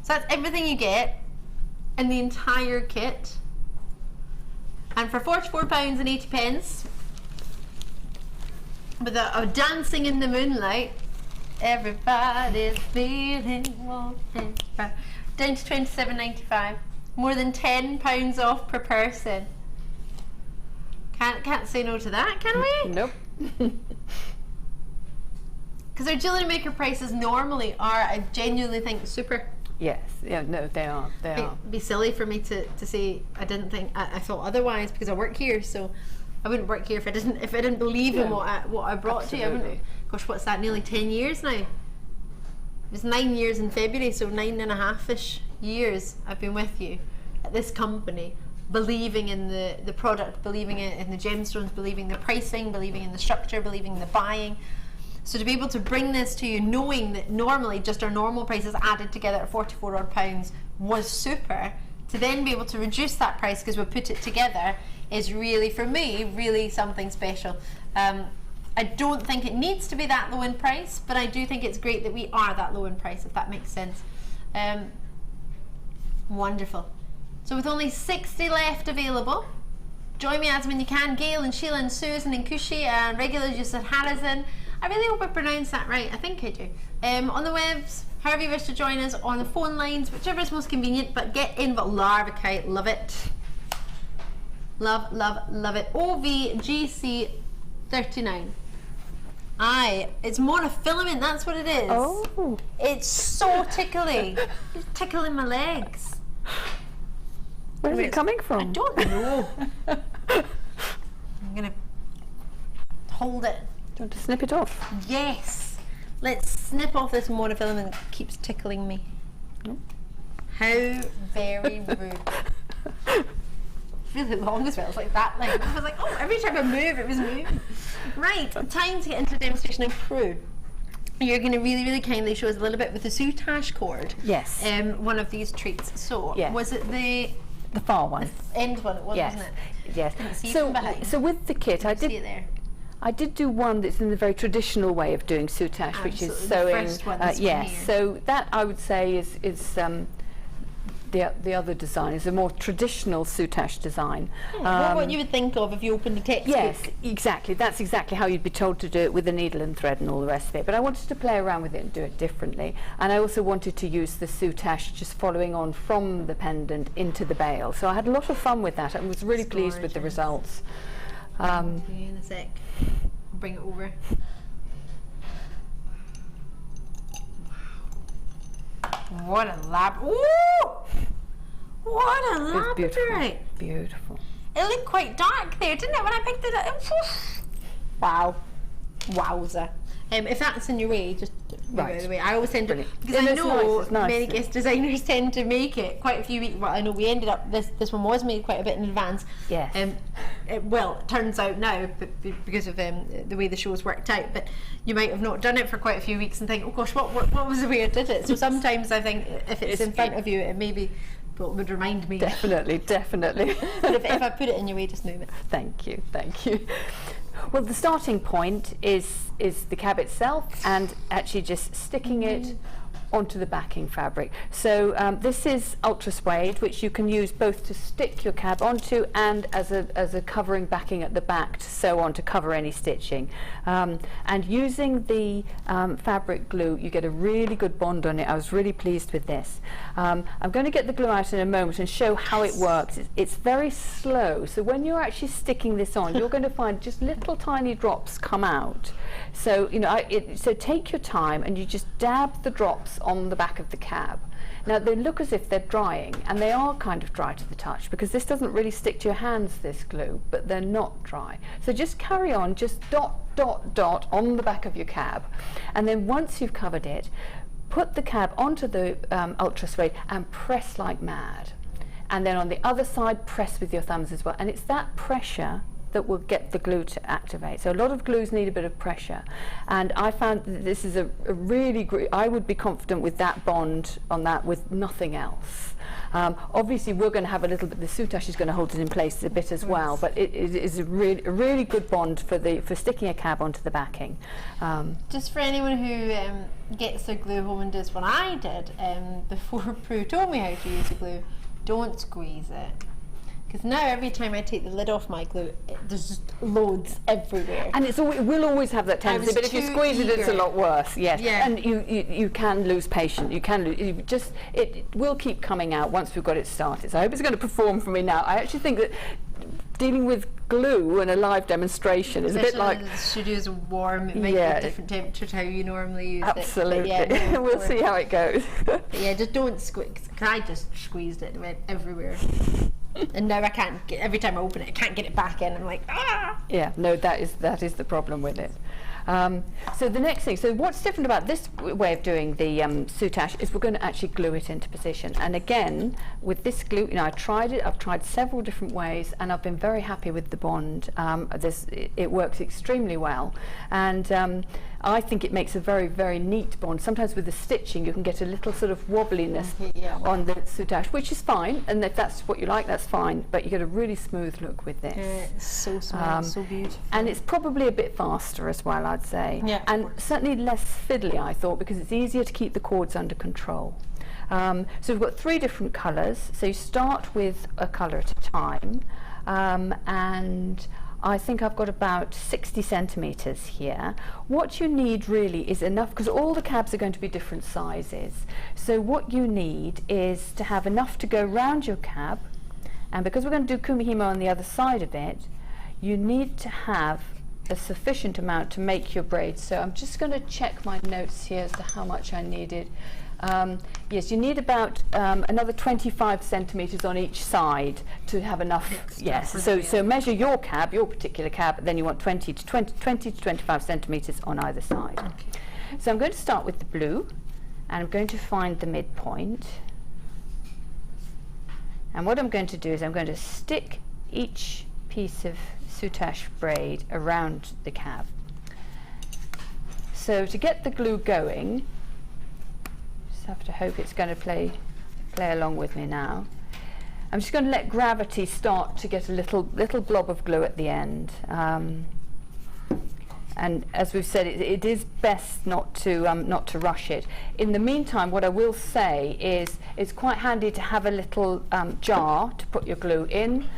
So that's everything you get in the entire kit. And for £44.80, with a dancing in the moonlight, everybody's feeling wanted, down to £27.95, more than £10 off per person. Can't say no to that, can we? Nope. Because our Jewellery Maker prices normally are, I genuinely think, super. Yes, yeah, no, they are. It'd be silly for me to say I didn't think, I thought otherwise, because I work here, so I wouldn't work here if I didn't believe in what I brought to you. I wouldn't, gosh, what's that? Nearly 10 years now. It was 9 years in February, so 9.5-ish years I've been with you at this company, believing in the product, believing in the gemstones, believing the pricing, believing in the structure, believing in the buying. So to be able to bring this to you, knowing that normally just our normal prices added together at £44 odd was super, to then be able to reduce that price because we put it together is really, for me, really something special. I don't think it needs to be that low in price, but I do think it's great that we are that low in price, if that makes sense. Wonderful. So with only 60 left available, join me as when you can. Gail and Sheila and Susan and Kushi and regular user Harrison. I really hope I pronounced that right. I think I do. On the webs, however you wish to join us, on the phone lines, whichever is most convenient, but get in. But Larvacite, love it. Love, love, love it. OVGC39. Aye, it's monofilament, that's what it is. Oh. It's so tickly. It's tickling my legs. Where is it coming from? I don't know. I'm going to hold it. Do you want to snip it off? Yes. Let's snip off this monofilament that keeps tickling me. Oh. How very rude. Really long as well. It's like that length. I was like, oh, every time I move, it was moving. Right, time to get into the demonstration of Prue. You're going to really, really kindly show us a little bit with the soutache cord. Yes. One of these treats. So, yes. Was it the far one? The end one, it was, yes. wasn't it? Yes. Didn't see so, from behind. so with the kit, I see it there. I did do one that's in the very traditional way of doing soutache, which is sewing. The first one yes. So that I would say is the other design is a more traditional soutache design. What you would think of if you opened a textbook. Yes, exactly. That's exactly how you'd be told to do it with a needle and thread and all the rest of it. But I wanted to play around with it and do it differently. And I also wanted to use the soutache just following on from the pendant into the bail. So I had a lot of fun with that and was really pleased with the results. In a sec. Bring it over. What a lab! Ooh! What a Labradorite! Beautiful. It looked quite dark there, didn't it? When I picked it up. Wow! Wowza! If that's in your way, just move out of the way. I always tend to, because I know many guest designers tend to make it quite a few weeks. Well, I know we ended up this one was made quite a bit in advance. Yes. It turns out now, but because of the way the show's worked out. But you might have not done it for quite a few weeks and think, oh gosh, what was the way I did it? So sometimes I think if it's in front of you, it maybe would remind me. Definitely. But if I put it in your way, just move it. Thank you. Well, the starting point is the cab itself, and actually just sticking it onto the backing fabric. So this is ultra suede, which you can use both to stick your cab onto and as a covering backing at the back to sew on to cover any stitching. And using the fabric glue, you get a really good bond on it. I was really pleased with this. I'm going to get the glue out in a moment and show how it works. It's very slow, so when you're actually sticking this on, you're going to find just little tiny drops come out. So so take your time and you just dab the drops on the back of the cab. Now they look as if they're drying, and they are kind of dry to the touch because this doesn't really stick to your hands, this glue, but they're not dry. So just carry on, just dot, dot, dot on the back of your cab, and then once you've covered it, put the cab onto the ultra suede and press like mad. And then on the other side, press with your thumbs as well. And it's that pressure that will get the glue to activate. So a lot of glues need a bit of pressure, and I found that this is a really great, I would be confident with that bond on that with nothing else. Obviously we're going to have a little bit, the soutache is going to hold it in place a bit as well, but it is a really good bond for sticking a cab onto the backing. Just for anyone who gets their glue home and does what I did before Prue told me how to use the glue, don't squeeze it. Because now every time I take the lid off my glue, there's just loads everywhere. And it will always have that tendency, but if you squeeze it, it's a lot worse. Yes, yeah. And you can lose patience. It will keep coming out once we've got it started. So I hope it's going to perform for me now. I actually think that dealing with glue in a live demonstration is a bit like... The studio's warm, it might be a different temperature to how you normally use it. Absolutely. Yeah, we'll see how it goes. Yeah, just don't squeeze, because I just squeezed it and it went everywhere. And now I can't get, every time I open it, I can't get it back in. I'm like, ah! Yeah, no, that is the problem with it. So the next thing, so what's different about this way of doing the soutache is we're going to actually glue it into position. And again, with this glue, I've tried several different ways, and I've been very happy with the bond. It works extremely well. And I think it makes a very, very neat bond. Sometimes with the stitching you can get a little sort of wobbliness on the soutache, which is fine, and if that's what you like, that's fine, but you get a really smooth look with this. It's so smooth, so beautiful. And it's probably a bit faster as well, I'd say. Yeah, and certainly less fiddly, I thought, because it's easier to keep the cords under control. So we've got 3 different colours, so you start with a colour at a time, and I think I've got about 60 centimetres here. What you need really is enough, because all the cabs are going to be different sizes, so what you need is to have enough to go round your cab, and because we're going to do Kumihimo on the other side of it, you need to have a sufficient amount to make your braids. So I'm just going to check my notes here as to how much I needed. Yes, you need about another 25 centimetres on each side to have enough. Yes, so measure your cab, your particular cab, then you want 20 to 25 centimetres on either side. Okay. So I'm going to start with the blue, and I'm going to find the midpoint. And what I'm going to do is I'm going to stick each piece of soutache braid around the cab. So to get the glue going, have to hope it's going to play along with me now. I'm just going to let gravity start to get a little blob of glue at the end. And as we've said, it is best not to rush it. In the meantime, what I will say is it's quite handy to have a little jar to put your glue in,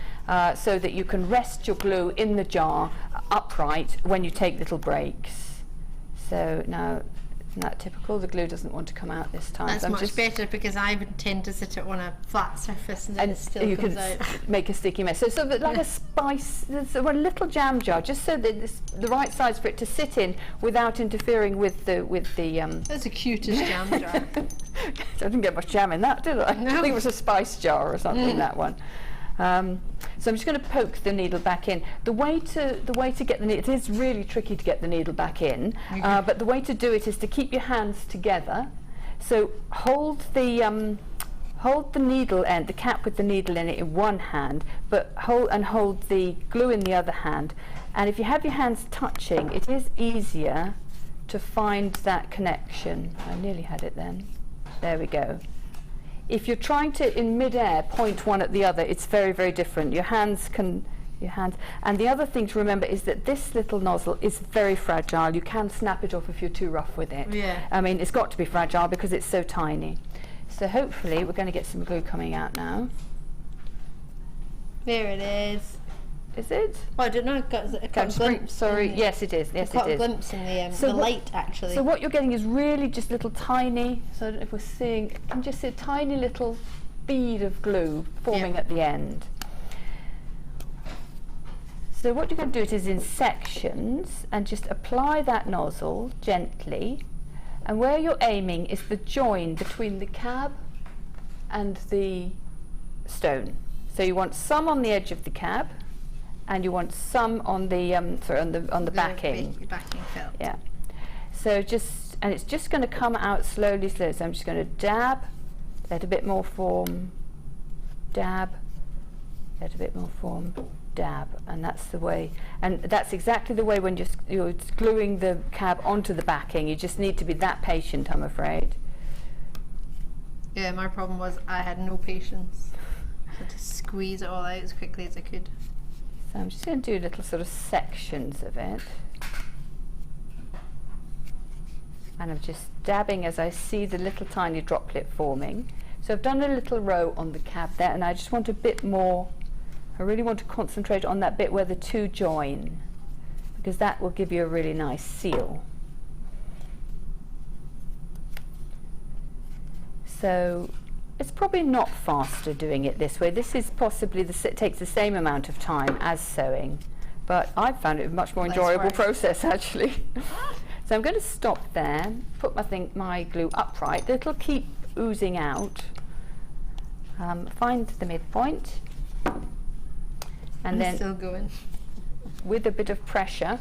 so that you can rest your glue in the jar upright when you take little breaks. So now, isn't that typical? The glue doesn't want to come out this time. That's so much better, because I would tend to sit it on a flat surface and then it still comes out. Make a sticky mess. So sort of like a spice, a little jam jar, just so that it's the right size for it to sit in without interfering with the. That's the cutest jam jar. I didn't get much jam in that, did I? No. I think it was a spice jar or something. That one. So I'm just going to poke the needle back in. The way to get the needle, it is really tricky to get the needle back in, but the way to do it is to keep your hands together. So hold the needle end, the cap with the needle in it in one hand, but hold the glue in the other hand. And if you have your hands touching, it is easier to find that connection. I nearly had it then. There we go. If you're trying to, in mid-air, point one at the other, it's very, very different. Your hands. And the other thing to remember is that this little nozzle is very fragile. You can snap it off if you're too rough with it. Yeah. I mean, it's got to be fragile because it's so tiny. So hopefully we're going to get some glue coming out now. There it is. Is it? Well, I don't know. I've got a glimpse. Sorry. Yes, it is. Yes, it is. Got a glimpse in the light, actually. So what you're getting is really just little tiny. So I don't know if we're seeing. You can just see a tiny little bead of glue forming at the end. So what you're going to do is in sections and just apply that nozzle gently. And where you're aiming is the join between the cab and the stone. So you want some on the edge of the cab, and you want some on the backing. Backing felt. Yeah. So and it's just going to come out slowly. So I'm just going to dab, let a bit more form, dab, let a bit more form, dab, and that's the way. And that's exactly the way when you're gluing the cab onto the backing. You just need to be that patient, I'm afraid. Yeah, my problem was I had no patience. I had to squeeze it all out as quickly as I could. So I'm just going to do little sort of sections of it. And I'm just dabbing as I see the little tiny droplet forming. So I've done a little row on the cab there, and I just want a bit more. I really want to concentrate on that bit where the two join, because that will give you a really nice seal. So it's probably not faster doing it this way. This is possibly it takes the same amount of time as sewing, but I found it a much more enjoyable process actually. So I'm going to stop there, put my glue upright. It'll keep oozing out. Find the midpoint, and then still going. With a bit of pressure,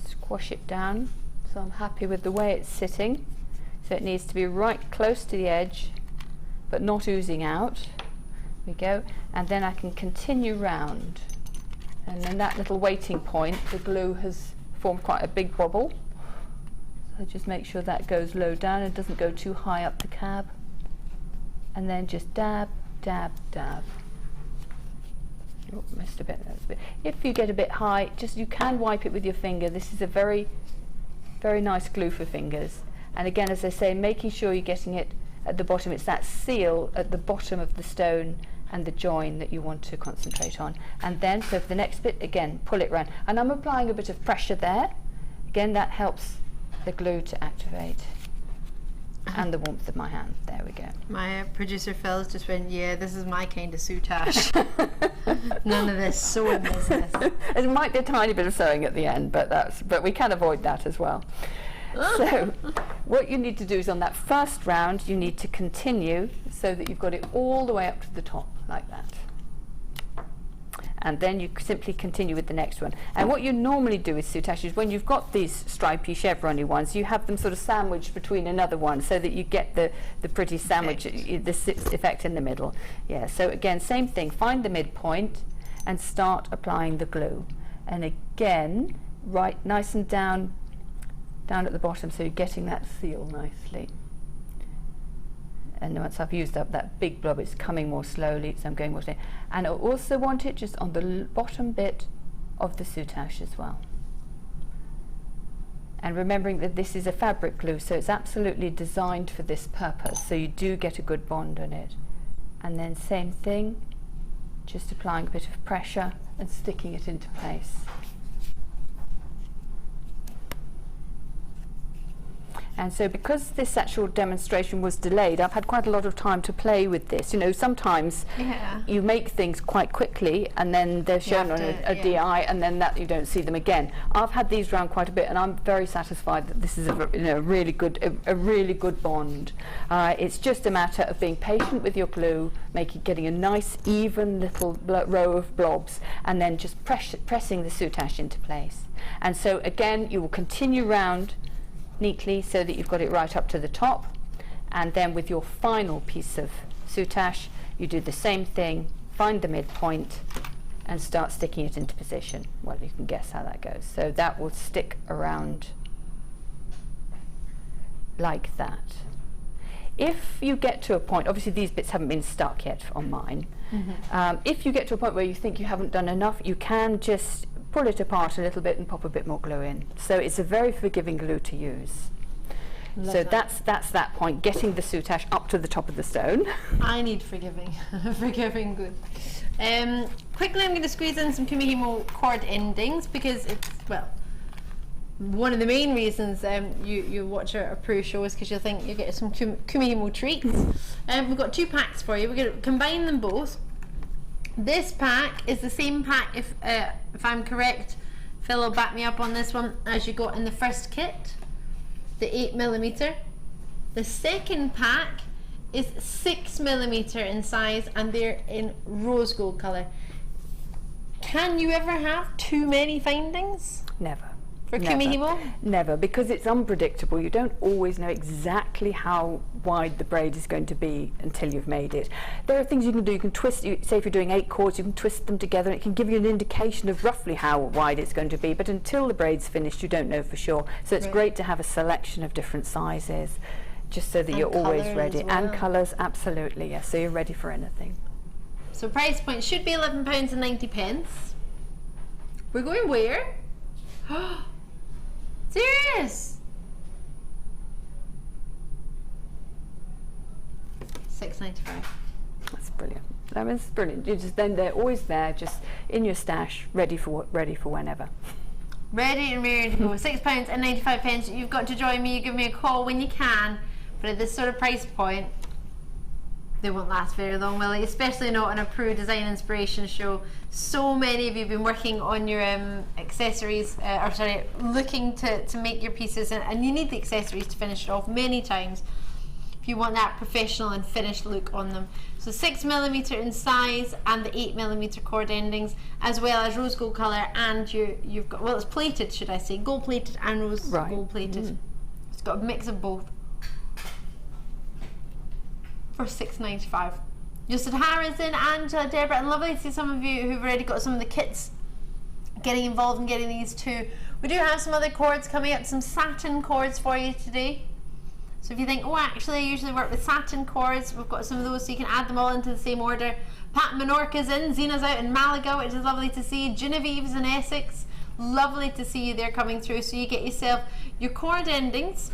squash it down. So I'm happy with the way it's sitting. So it needs to be right close to the edge, but not oozing out. There we go. And then I can continue round. And then that little waiting point, the glue has form quite a big bubble. So just make sure that goes low down and doesn't go too high up the cab. And then just dab, dab, dab. Oh, missed a bit. If you get a bit high, you can wipe it with your finger. This is a very, very nice glue for fingers. And again, as I say, making sure you're getting it at the bottom. It's that seal at the bottom of the stone and the join that you want to concentrate on. And then, so for the next bit, again, pull it round. And I'm applying a bit of pressure there. Again, that helps the glue to activate. And the warmth of my hand. There we go. My producer Phil's just went, yeah, this is my kind of soutache. None of this sewing business. It might be a tiny bit of sewing at the end, but we can avoid that as well. So what you need to do is on that first round, you need to continue so that you've got it all the way up to the top, like that. And then you simply continue with the next one. And what you normally do with soutache is when you've got these stripy, chevrony ones, you have them sort of sandwiched between another one so that you get the pretty sandwich, this effect in the middle. Yeah, so again, same thing, find the midpoint and start applying the glue. And again, right nice and down at the bottom, so you're getting that seal nicely. And once I've used up that big blob, it's coming more slowly, so I'm going more slowly. And I also want it just on the bottom bit of the soutache as well. And remembering that this is a fabric glue, so it's absolutely designed for this purpose, so you do get a good bond on it. And then same thing, just applying a bit of pressure and sticking it into place. And so because this actual demonstration was delayed, I've had quite a lot of time to play with this. You know, sometimes you make things quite quickly and then they're shown on a DI and then that you don't see them again. I've had these around quite a bit and I'm very satisfied that this is a really good bond. It's just a matter of being patient with your glue, getting a nice even little row of blobs and then just pressing the soutache into place. And so again, you will continue round neatly so that you've got it right up to the top, and then with your final piece of soutache you do the same thing, find the midpoint and start sticking it into position. Well, you can guess how that goes. So that will stick around like that. If you get to a point, obviously these bits haven't been stuck yet on mine, if you get to a point where you think you haven't done enough, you can just pull it apart a little bit and pop a bit more glue in. So it's a very forgiving glue to use. Love so that's that point, getting the soutache up to the top of the stone. I need forgiving, forgiving glue. Quickly I'm going to squeeze in some Kumihimo cord endings because it's, well, one of the main reasons you watch our Pru show is because you'll think you're getting some Kumihimo treats. We've got 2 packs for you. We're going to combine them both. This pack is the same pack, if I'm correct, Phil will back me up on this one, as you got in the first kit, the 8mm. The second pack is 6mm in size and they're in rose gold colour. Can you ever have too many findings? Never. For Kumihimo? Never, because it's unpredictable. You don't always know exactly how wide the braid is going to be until you've made it. There are things you can do. You can twist, say if you're doing 8 cords, you can twist them together and it can give you an indication of roughly how wide it's going to be, but until the braid's finished you don't know for sure. So it's great to have a selection of different sizes, just so that you're always ready. Well. And colours, absolutely, yes, so you're ready for anything. So price point should be £11.90. We're going where? Serious? $6.95. That's brilliant. That was brilliant. You just then they're always there, just in your stash, ready for whenever. Ready and ready to go. £6.95. You've got to join me. You give me a call when you can. But at this sort of price point, they won't last very long, will they? Especially not on a Pru Design Inspiration show. So many of you have been working on your accessories, looking to make your pieces, and you need the accessories to finish it off many times if you want that professional and finished look on them. So 6mm in size and the 8mm cord endings, as well as rose gold colour, and you've got, well, it's plated, should I say, gold plated and rose gold plated. It's got a mix of both. For $6.95. Justin Harrison, Angela, Deborah, and lovely to see some of you who've already got some of the kits getting involved in getting these too. We do have some other cords coming up, some satin cords for you today. So if you think, oh, actually I usually work with satin cords, we've got some of those, so you can add them all into the same order. Pat Menorca's in, Zena's out in Malaga, which is lovely to see. Genevieve's in Essex, lovely to see you there coming through. So you get yourself your cord endings,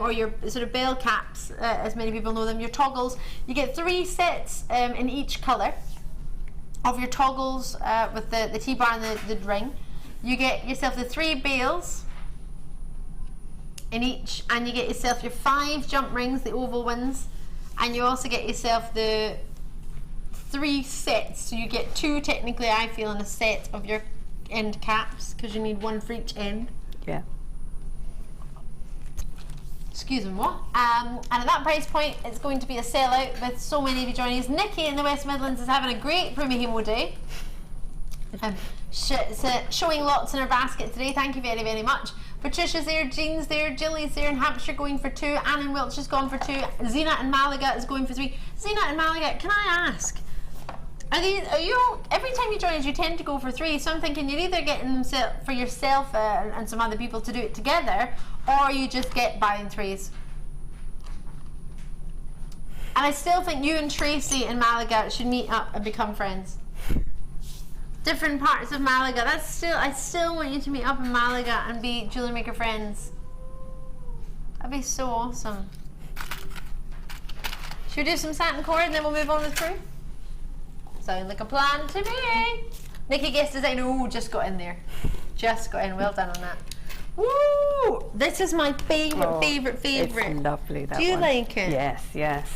or your sort of bell caps, as many people know them, your toggles. You get 3 sets in each colour of your toggles with the T-bar and the ring. You get yourself the 3 bails in each, and you get yourself your 5 jump rings, the oval ones, and you also get yourself the 3 sets. So you get 2 technically, I feel, in a set of your end caps, because you need 1 for each end. Yeah. Excuse me, what? And at that price point, it's going to be a sellout with so many of you joining us. Nikki in the West Midlands is having a great Kumihimo day. Showing lots in her basket today. Thank you very, very much. Patricia's there, Jean's there, Jilly's there in Hampshire going for 2. Anne in Wiltshire's gone for 2. Zena in Malaga is going for 3. Zena in Malaga, can I ask? Are you every time you join us, you tend to go for 3? So I'm thinking you're either getting them for yourself and some other people to do it together, or you just get buying 3s. And I still think you and Tracy in Malaga should meet up and become friends. Different parts of Malaga. I still want you to meet up in Malaga and be Jewellery Maker friends. That'd be so awesome. Should we do some satin cord and then we'll move on with 3? Sound like a plan to me. Nikki guest design. Oh, just got in there. Just got in. Well done on that. Woo! This is my favourite. It's lovely, that one. Do you like it? Yes, yes.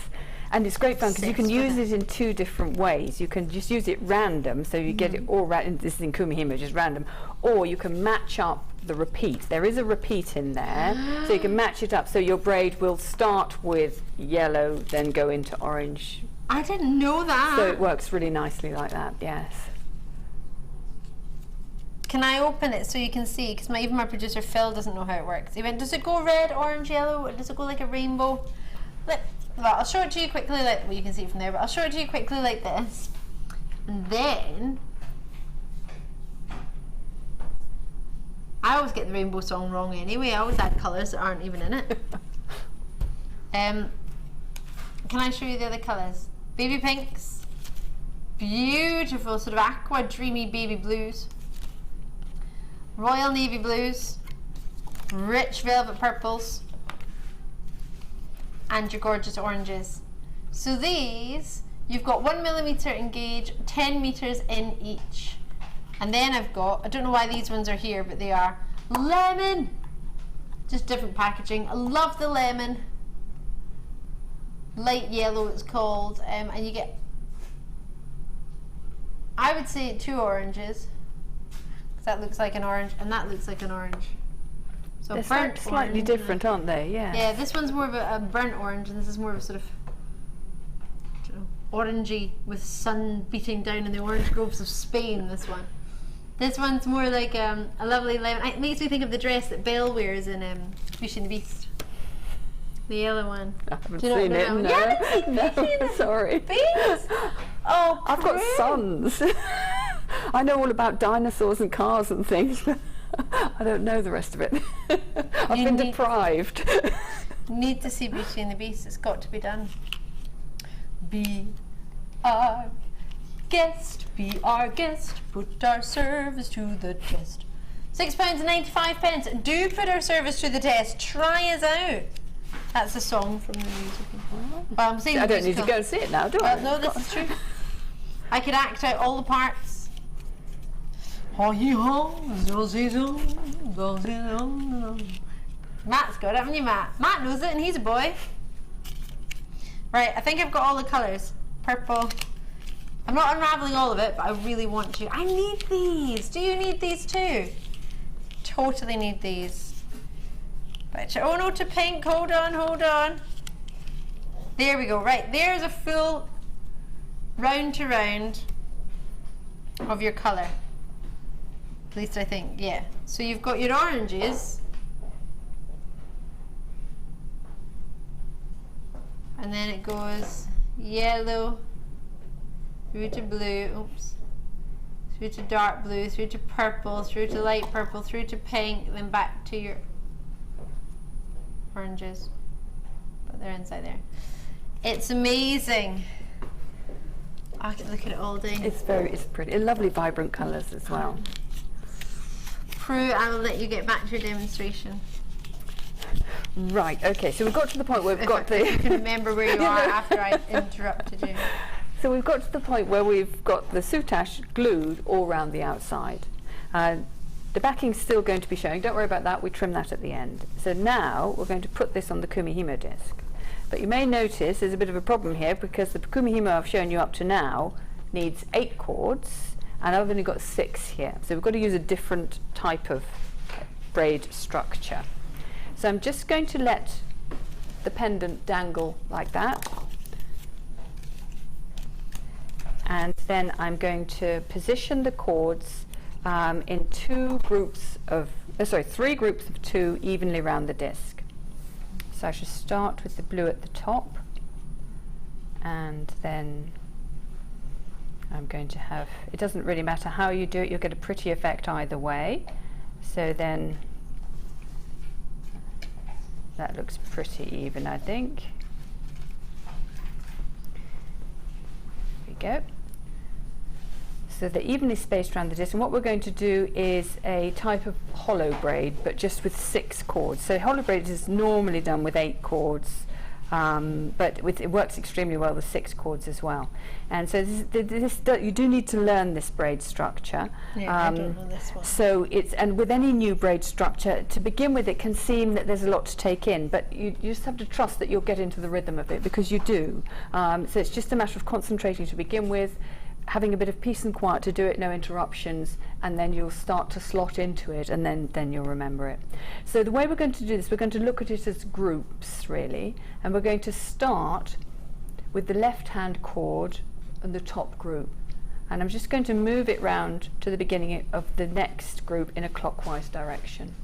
And it's great fun because you can use it in 2 different ways. You can just use it random, so you get it all random. This is in Kumihimo, just random. Or you can match up the repeat. There is a repeat in there, so you can match it up. So your braid will start with yellow, then go into orange. I didn't know that. So it works really nicely like that, yes. Can I open it so you can see? Because even my producer Phil doesn't know how it works. He went, does it go red, orange, yellow? Or does it go like a rainbow? Well, I'll show it to you quickly, well, you can see it from there, but I'll show it to you quickly like this. And then I always get the rainbow song wrong anyway. I always add colours that aren't even in it. Can I show you the other colours? Baby pinks, beautiful sort of aqua dreamy baby blues, royal navy blues, rich velvet purples, and your gorgeous oranges. So these, you've got 1mm in gauge, 10 meters in each. And then I've got, I don't know why these ones are here, but they are lemon. Just different packaging. I love the lemon. Light yellow it's called, and you get, I would say 2 oranges, because that looks like an orange, and that looks like an orange. So they're burnt slightly orange, different, aren't they? Yeah. Yeah, this one's more of a burnt orange, and this is more of a sort of, I don't know, orangey with sun beating down in the orange groves of Spain. This one. This one's more like a lovely lemon. It makes me think of the dress that Belle wears in Beauty and the Beast. The yellow one. I haven't seen it. No. Yeah, No, sorry. Beast. Oh, I've got sons. I know all about dinosaurs and cars and things, but I don't know the rest of it. I've been deprived. Need to see Beauty and the Beast. It's got to be done. Be our guest, be our guest, put our service to the test. £6.95. Do put our service to the test. Try us out. That's a song from the musical. Well, I'm saying I don't need to go and see it now, do I? No, this is true. I could act out all the parts. Matt's got it, haven't you, Matt? Matt knows it, and he's a boy. Right, I think I've got all the colours. Purple. I'm not unravelling all of it, but I really want to. I need these. Do you need these too? Totally need these. Oh no, to pink. Hold on, hold on. There we go. Right, there's a full round to round of your colour. At least I think, yeah. So you've got your oranges. And then it goes yellow through to blue. Oops. through to dark blue, through to purple, through to light purple, through to pink, then back to your oranges. But they're inside there. It's amazing. I can look at it all day. It's pretty. Lovely vibrant colours as well. Prue, I will let you get back to your demonstration. Right, okay, so we've got to the point where we've got the... You can remember where you are after I interrupted you. So we've got to the point where we've got the soutache glued all around the outside. The backing's still going to be showing, don't worry about that, we trim that at the end. So now we're going to put this on the Kumihimo disc. But you may notice there's a bit of a problem here because the Kumihimo I've shown you up to now needs 8 cords and I've only got 6 here. So we've got to use a different type of braid structure. So I'm just going to let the pendant dangle like that. And then I'm going to position the cords in 3 groups of 2 evenly around the disc. So I should start with the blue at the top, and then I'm going to have, it doesn't really matter how you do it, you'll get a pretty effect either way. So then that looks pretty even, I think. There we go. So they're evenly spaced around the disc, and what we're going to do is a type of hollow braid, but just with 6 cords. So hollow braid is normally done with 8 cords, but it works extremely well with 6 cords as well. And so you do need to learn this braid structure. Yeah, I don't know this one. So and with any new braid structure, to begin with, it can seem that there's a lot to take in, but you just have to trust that you'll get into the rhythm of it, because you do. So it's just a matter of concentrating to begin with, having a bit of peace and quiet to do it, no interruptions, and then you'll start to slot into it, and then you'll remember it. So the way we're going to do this, we're going to look at it as groups, really, and we're going to start with the left-hand cord and the top group. And I'm just going to move it round to the beginning of the next group in a clockwise direction.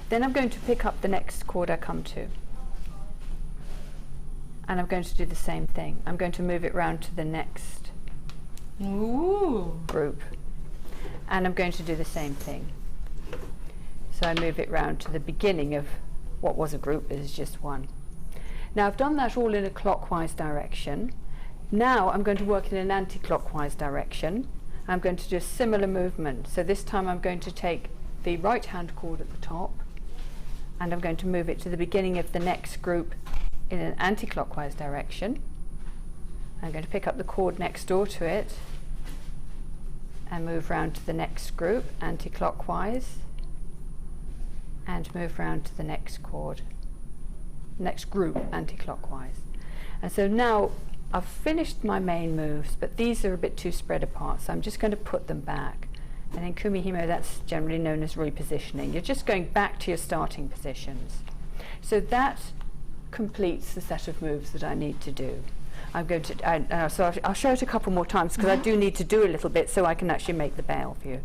Then I'm going to pick up the next cord I come to. And I'm going to do the same thing. I'm going to move it round to the next group, and I'm going to do the same thing. So I move it round to the beginning of what was a group, is just one. Now I've done that all in a clockwise direction. Now I'm going to work in an anti-clockwise direction. I'm going to do a similar movement. So this time I'm going to take the right hand cord at the top, and I'm going to move it to the beginning of the next group in an anti-clockwise direction. I'm going to pick up the cord next door to it and move round to the next group anti-clockwise, and move round to the next group anti-clockwise. And so now I've finished my main moves, but these are a bit too spread apart, so I'm just going to put them back. And in Kumihimo, that's generally known as repositioning. You're just going back to your starting positions. So that completes the set of moves that I need to do. I'm going to, so I'll show it a couple more times, because I do need to do a little bit so I can actually make the bail for you.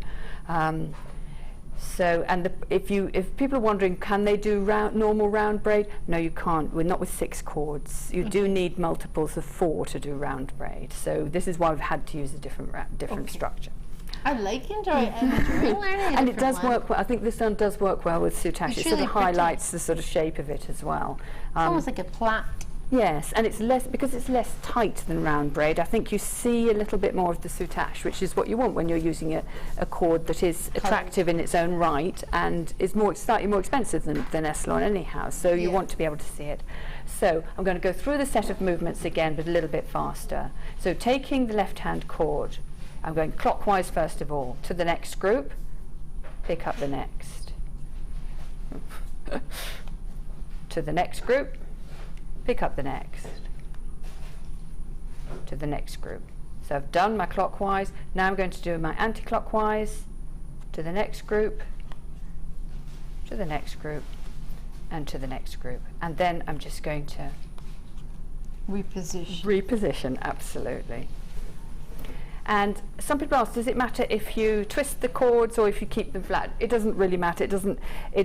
If people are wondering, can they do normal round braid? No, you can't. We're not with 6 cords. You do need multiples of 4 to do round braid. So this is why we've had to use a different structure. I like enjoying learning. And it does work well. I think this one does work well with soutache. It really sort of highlights the sort of shape of it as well. It's almost like a plait. Yes, and it's less, because it's less tight than round braid. I think you see a little bit more of the soutache, which is what you want when you're using a cord that is attractive in its own right and is slightly more expensive than Eslon anyhow. So you want to be able to see it. So I'm going to go through the set of movements again, but a little bit faster. So taking the left-hand cord, I'm going clockwise first of all to the next group, pick up the next, to the next group, pick up the next, to the next group. So I've done my clockwise, now I'm going to do my anti-clockwise, to the next group, to the next group, and to the next group. And then I'm just going to reposition, absolutely. And some people ask, does it matter if you twist the cords or if you keep them flat? It doesn't really matter. It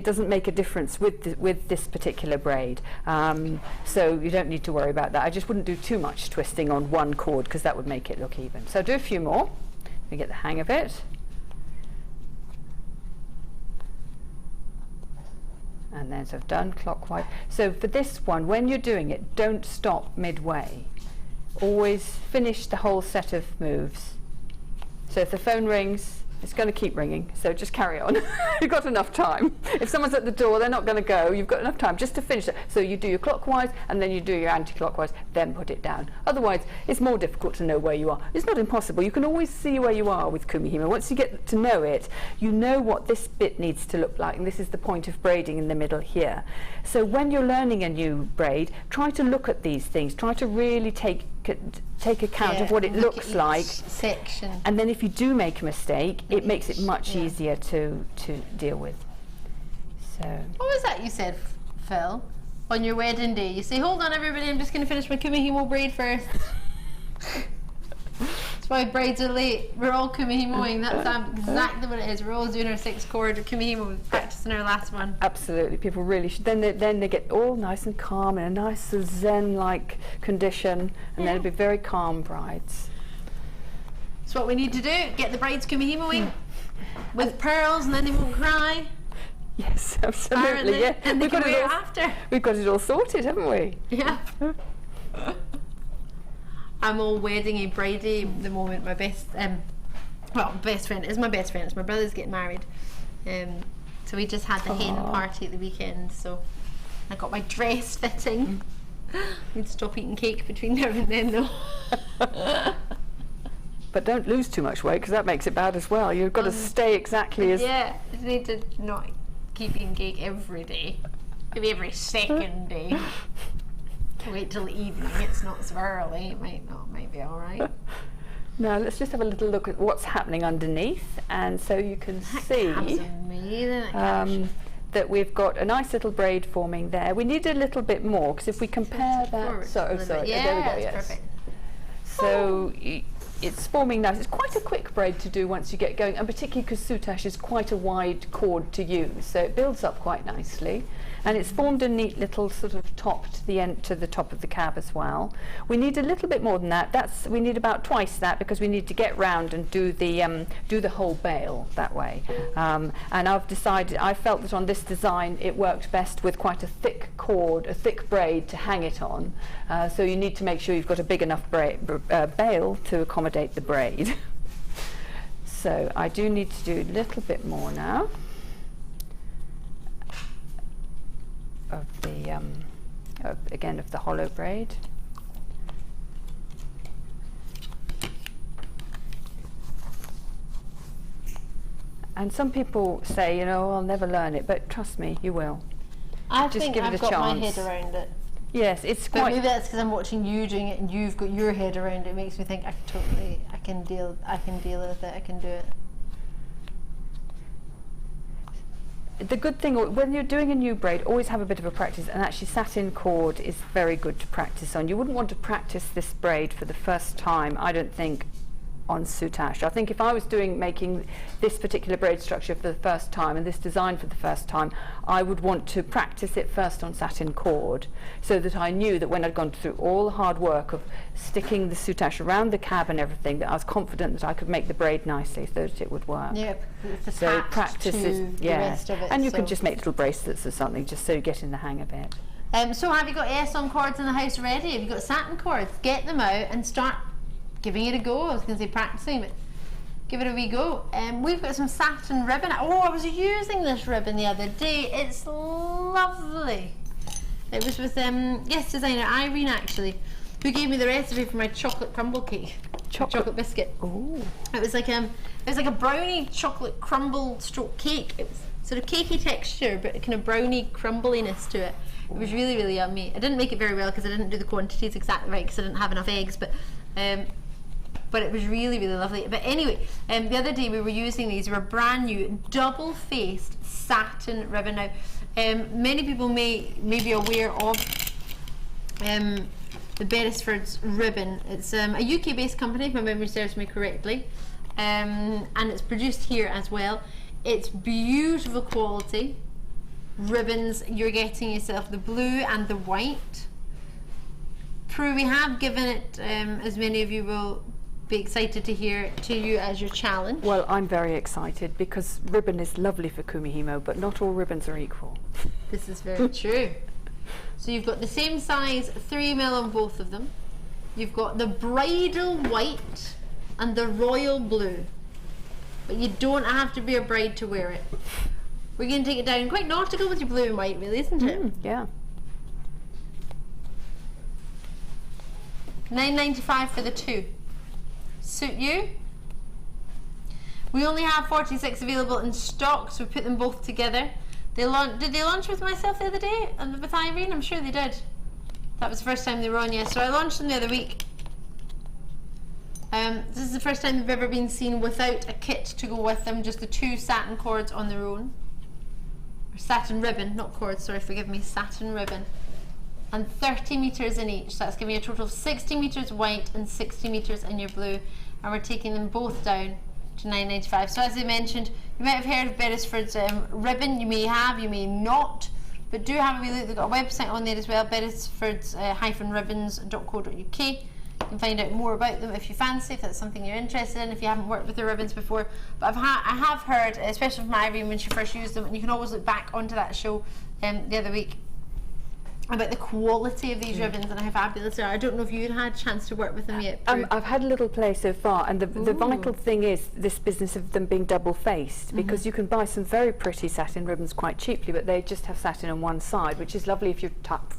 doesn't make a difference with this particular braid. So you don't need to worry about that. I just wouldn't do too much twisting on one cord, because that would make it look even. So I'll do a few more. We get the hang of it. And then so I've done clockwise. So for this one, when you're doing it, don't stop midway. Always finish the whole set of moves. So if the phone rings, it's going to keep ringing, so just carry on. You've got enough time. If someone's at the door, they're not going to go. You've got enough time just to finish it. So you do your clockwise, and then you do your anti-clockwise, then put it down. Otherwise, it's more difficult to know where you are. It's not impossible. You can always see where you are with Kumihimo. Once you get to know it, you know what this bit needs to look like, and this is the point of braiding in the middle here. So when you're learning a new braid, try to look at these things. Try to really take account of what it looks like section, and then if you do make a mistake, it makes it much easier to deal with. So what was that you said, Phil, on your wedding day? You say, hold on everybody, I'm just going to finish my Kumihimo braid first. That's why brides are late. We're all Kumihimoing. That's exactly what it is. We're all doing our 6 chord of Kumihimo, practicing our last one. Absolutely, people really should. Then they get all nice and calm in a nice zen-like condition, and then it'll be very calm brides. That's what we need to do. Get the brides Kumihimoing with pearls, and then they won't cry. Yes, absolutely. Yeah, and they can wear it after. We've got it all sorted, haven't we? Yeah. I'm all wedding-y, bridey at the moment. My best friend is my best friend. It's my brother's getting married, so we just had the hen party at the weekend. So I got my dress fitting. Need to stop eating cake between now and then, though. But don't lose too much weight, because that makes it bad as well. You've got to stay exactly as. Yeah, you need to not keep eating cake every day. Maybe every second day. Wait till the evening, it's not so early, it might be alright. Now let's just have a little look at what's happening underneath, and so you can see that we've got a nice little braid forming there. We need a little bit more, because if we compare that, sorry, there we go, yes. Perfect. So it's forming nice. It's quite a quick braid to do once you get going, and particularly because soutache is quite a wide cord to use, so it builds up quite nicely. And it's formed a neat little sort of top to the end, to the top of the cab as well. We need a little bit more than that. We need about twice that, because we need to get round and do the whole bail that way. And I felt that on this design it worked best with quite a thick cord, a thick braid to hang it on. So you need to make sure you've got a big enough bail to accommodate the braid. So I do need to do a little bit more now of the of the hollow braid. And some people say, you know, I'll never learn it, but trust me, you will. I Just think give I've it a got chance. my head around it. Yes, it's but quite. Maybe that's because I'm watching you doing it, and you've got your head around it. It makes me think I can deal with it. I can do it. The good thing when you're doing a new braid, always have a bit of a practice, and actually satin cord is very good to practice on. You wouldn't want to practice this braid for the first time, I don't think, on soutache. I think if I was making this particular braid structure for the first time and this design for the first time, I would want to practice it first on satin cord, so that I knew that when I'd gone through all the hard work of sticking the soutache around the cab and everything, that I was confident that I could make the braid nicely so that it would work. Yeah, so practice is, the rest of it, and you can just make little bracelets or something just so you get in the hang of it. So have you got S-on cords in the house already? Have you got satin cords? Get them out and start giving it a go. I was going to say practicing, but give it a wee go. We've got some satin ribbon. Oh, I was using this ribbon the other day. It's lovely. It was with designer Irene, actually, who gave me the recipe for my chocolate crumble cake. Chocolate biscuit. Oh. It was like a brownie chocolate crumble stroke cake. It was sort of cakey texture, but kind of brownie crumbliness to it. It was really, really yummy. I didn't make it very well because I didn't do the quantities exactly right, because I didn't have enough eggs, but it was really, really lovely. But anyway, the other day we were using these. They were brand new, double-faced satin ribbon. Now, many people may be aware of the Beresford's ribbon. It's a UK-based company, if my memory serves me correctly, and it's produced here as well. It's beautiful quality ribbons. You're getting yourself the blue and the white. Prue, we have given it, as many of you will be excited to hear to you as your challenge. Well, I'm very excited because ribbon is lovely for Kumihimo, but not all ribbons are equal. This is very true. So you've got the same size 3mm on both of them. You've got the bridal white and the royal blue. But you don't have to be a bride to wear it. We're going to take it down. Quite nautical with your blue and white, really, isn't it? Yeah. $9.95 for the 2. Suit you? We only have 46 available in stock, so we put them both together. Did they launch with myself the other day and with Irene? I'm sure they did. That was the first time they were on, yes. So I launched them the other week. This is the first time they've ever been seen without a kit to go with them, just the 2 satin cords on their own. Or satin ribbon, not cords, sorry, forgive me, satin ribbon. And 30 meters in each, so that's giving you a total of 60 meters white and 60 meters in your blue, and we're taking them both down to $9.95. So as I mentioned, you might have heard of Beresford's ribbon. You may have, you may not, but do have a wee look. They've got a website on there as well, beresfords-ribbons.co.uk. You can find out more about them if you fancy, if that's something you're interested in, if you haven't worked with the ribbons before. But I have heard, especially from Irene when she first used them, and you can always look back onto that show the other week, about the quality of these ribbons and how fabulous they are. I don't know if you'd had a chance to work with them yet. I've had a little play so far, and the vital thing is this business of them being double-faced, because you can buy some very pretty satin ribbons quite cheaply, but they just have satin on one side, which is lovely if you're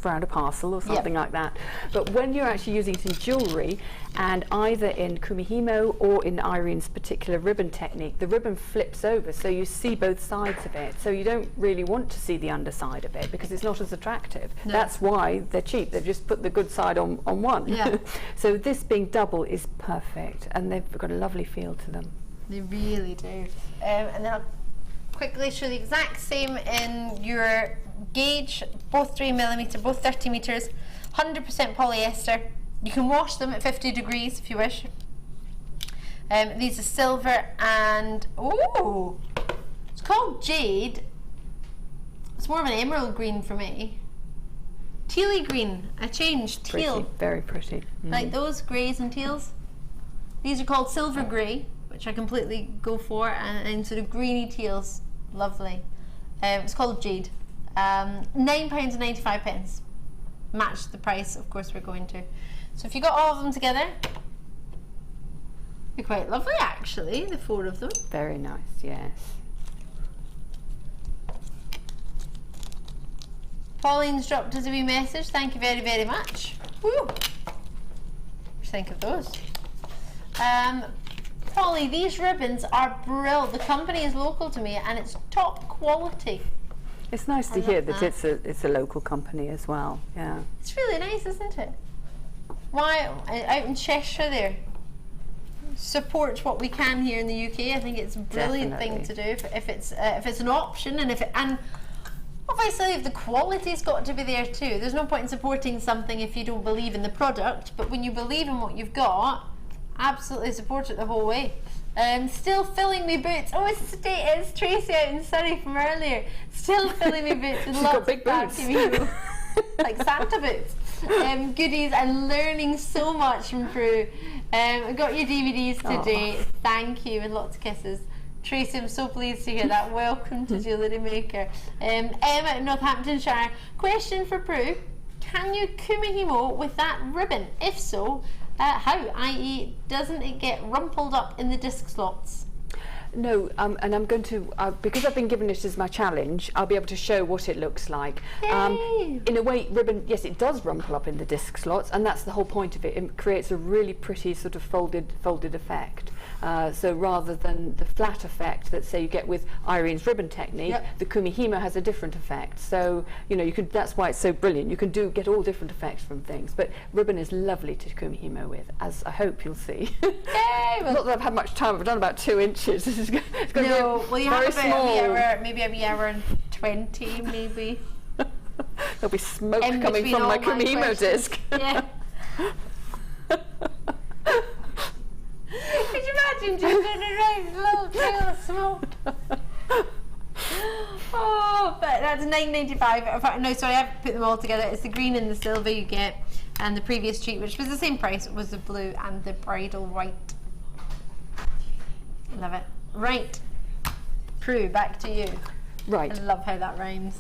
around a parcel or something like that. But when you're actually using it in jewellery, and either in Kumihimo or in Irene's particular ribbon technique, the ribbon flips over, so you see both sides of it. So you don't really want to see the underside of it because it's not as attractive. No. That's why they're cheap. They've just put the good side on one. Yeah. So this being double is perfect, and they've got a lovely feel to them. They really do. And then I'll quickly show the exact same in your gauge, both 3mm, both 30 meters, 100% polyester. You can wash them at 50 degrees if you wish. These are silver and, ooh, it's called jade. It's more of an emerald green for me. Tealy green, I changed, teal. Pretty, very pretty. Like those greys and teals. These are called silver grey, which I completely go for, and sort of greeny teals, lovely. It's called jade. £9.95. Match the price, of course we're going to. So if you got all of them together, they're quite lovely actually, the 4 of them. Very nice, yes. Pauline's dropped us a wee message, thank you very, very much. Woo! What do you think of those? Polly, these ribbons are brilliant. The company is local to me and it's top quality. It's nice to hear that it's a local company as well, yeah. It's really nice, isn't it? Why, out in Cheshire there, support what we can here in the UK. I think it's a brilliant thing to do if it's an option, and obviously if the quality's got to be there too. There's no point in supporting something if you don't believe in the product, but when you believe in what you've got, absolutely support it the whole way. Still filling me boots. Oh, it's Tracy out in Surrey from earlier. Still filling me boots with lots of big boots. Like Santa boots. Goodies, and learning so much from Prue. I got your DVDs today. Thank you, and lots of kisses. Tracy, I'm so pleased to hear that. Welcome to Jewellery Maker. Emma in Northamptonshire. Question for Prue. Can you Kumihimo with that ribbon? If so, how? I.e., doesn't it get rumpled up in the disc slots? No, and I'm going to, because I've been given it as my challenge, I'll be able to show what it looks like. In a way, ribbon, yes, it does rumple up in the disc slots, and that's the whole point of it. It creates a really pretty sort of folded effect. So rather than the flat effect that, say, you get with Irene's ribbon technique, the Kumihimo has a different effect. So, you know, that's why it's so brilliant. You can get all different effects from things. But ribbon is lovely to Kumihimo with, as I hope you'll see. Yay! Not that I've had much time. I've done about 2 inches. It's going to be you very have small. Maybe every hour and 20, maybe. There'll be smoke coming from my Kumihimo disc. Yeah. Could you imagine just going around a little trail of smoke? Oh, but that's $9.95. No, sorry, I've put them all together. It's the green and the silver you get, and the previous treat, which was the same price, was the blue and the bridal white. Love it. Right. Prue, back to you. Right. I love how that rhymes.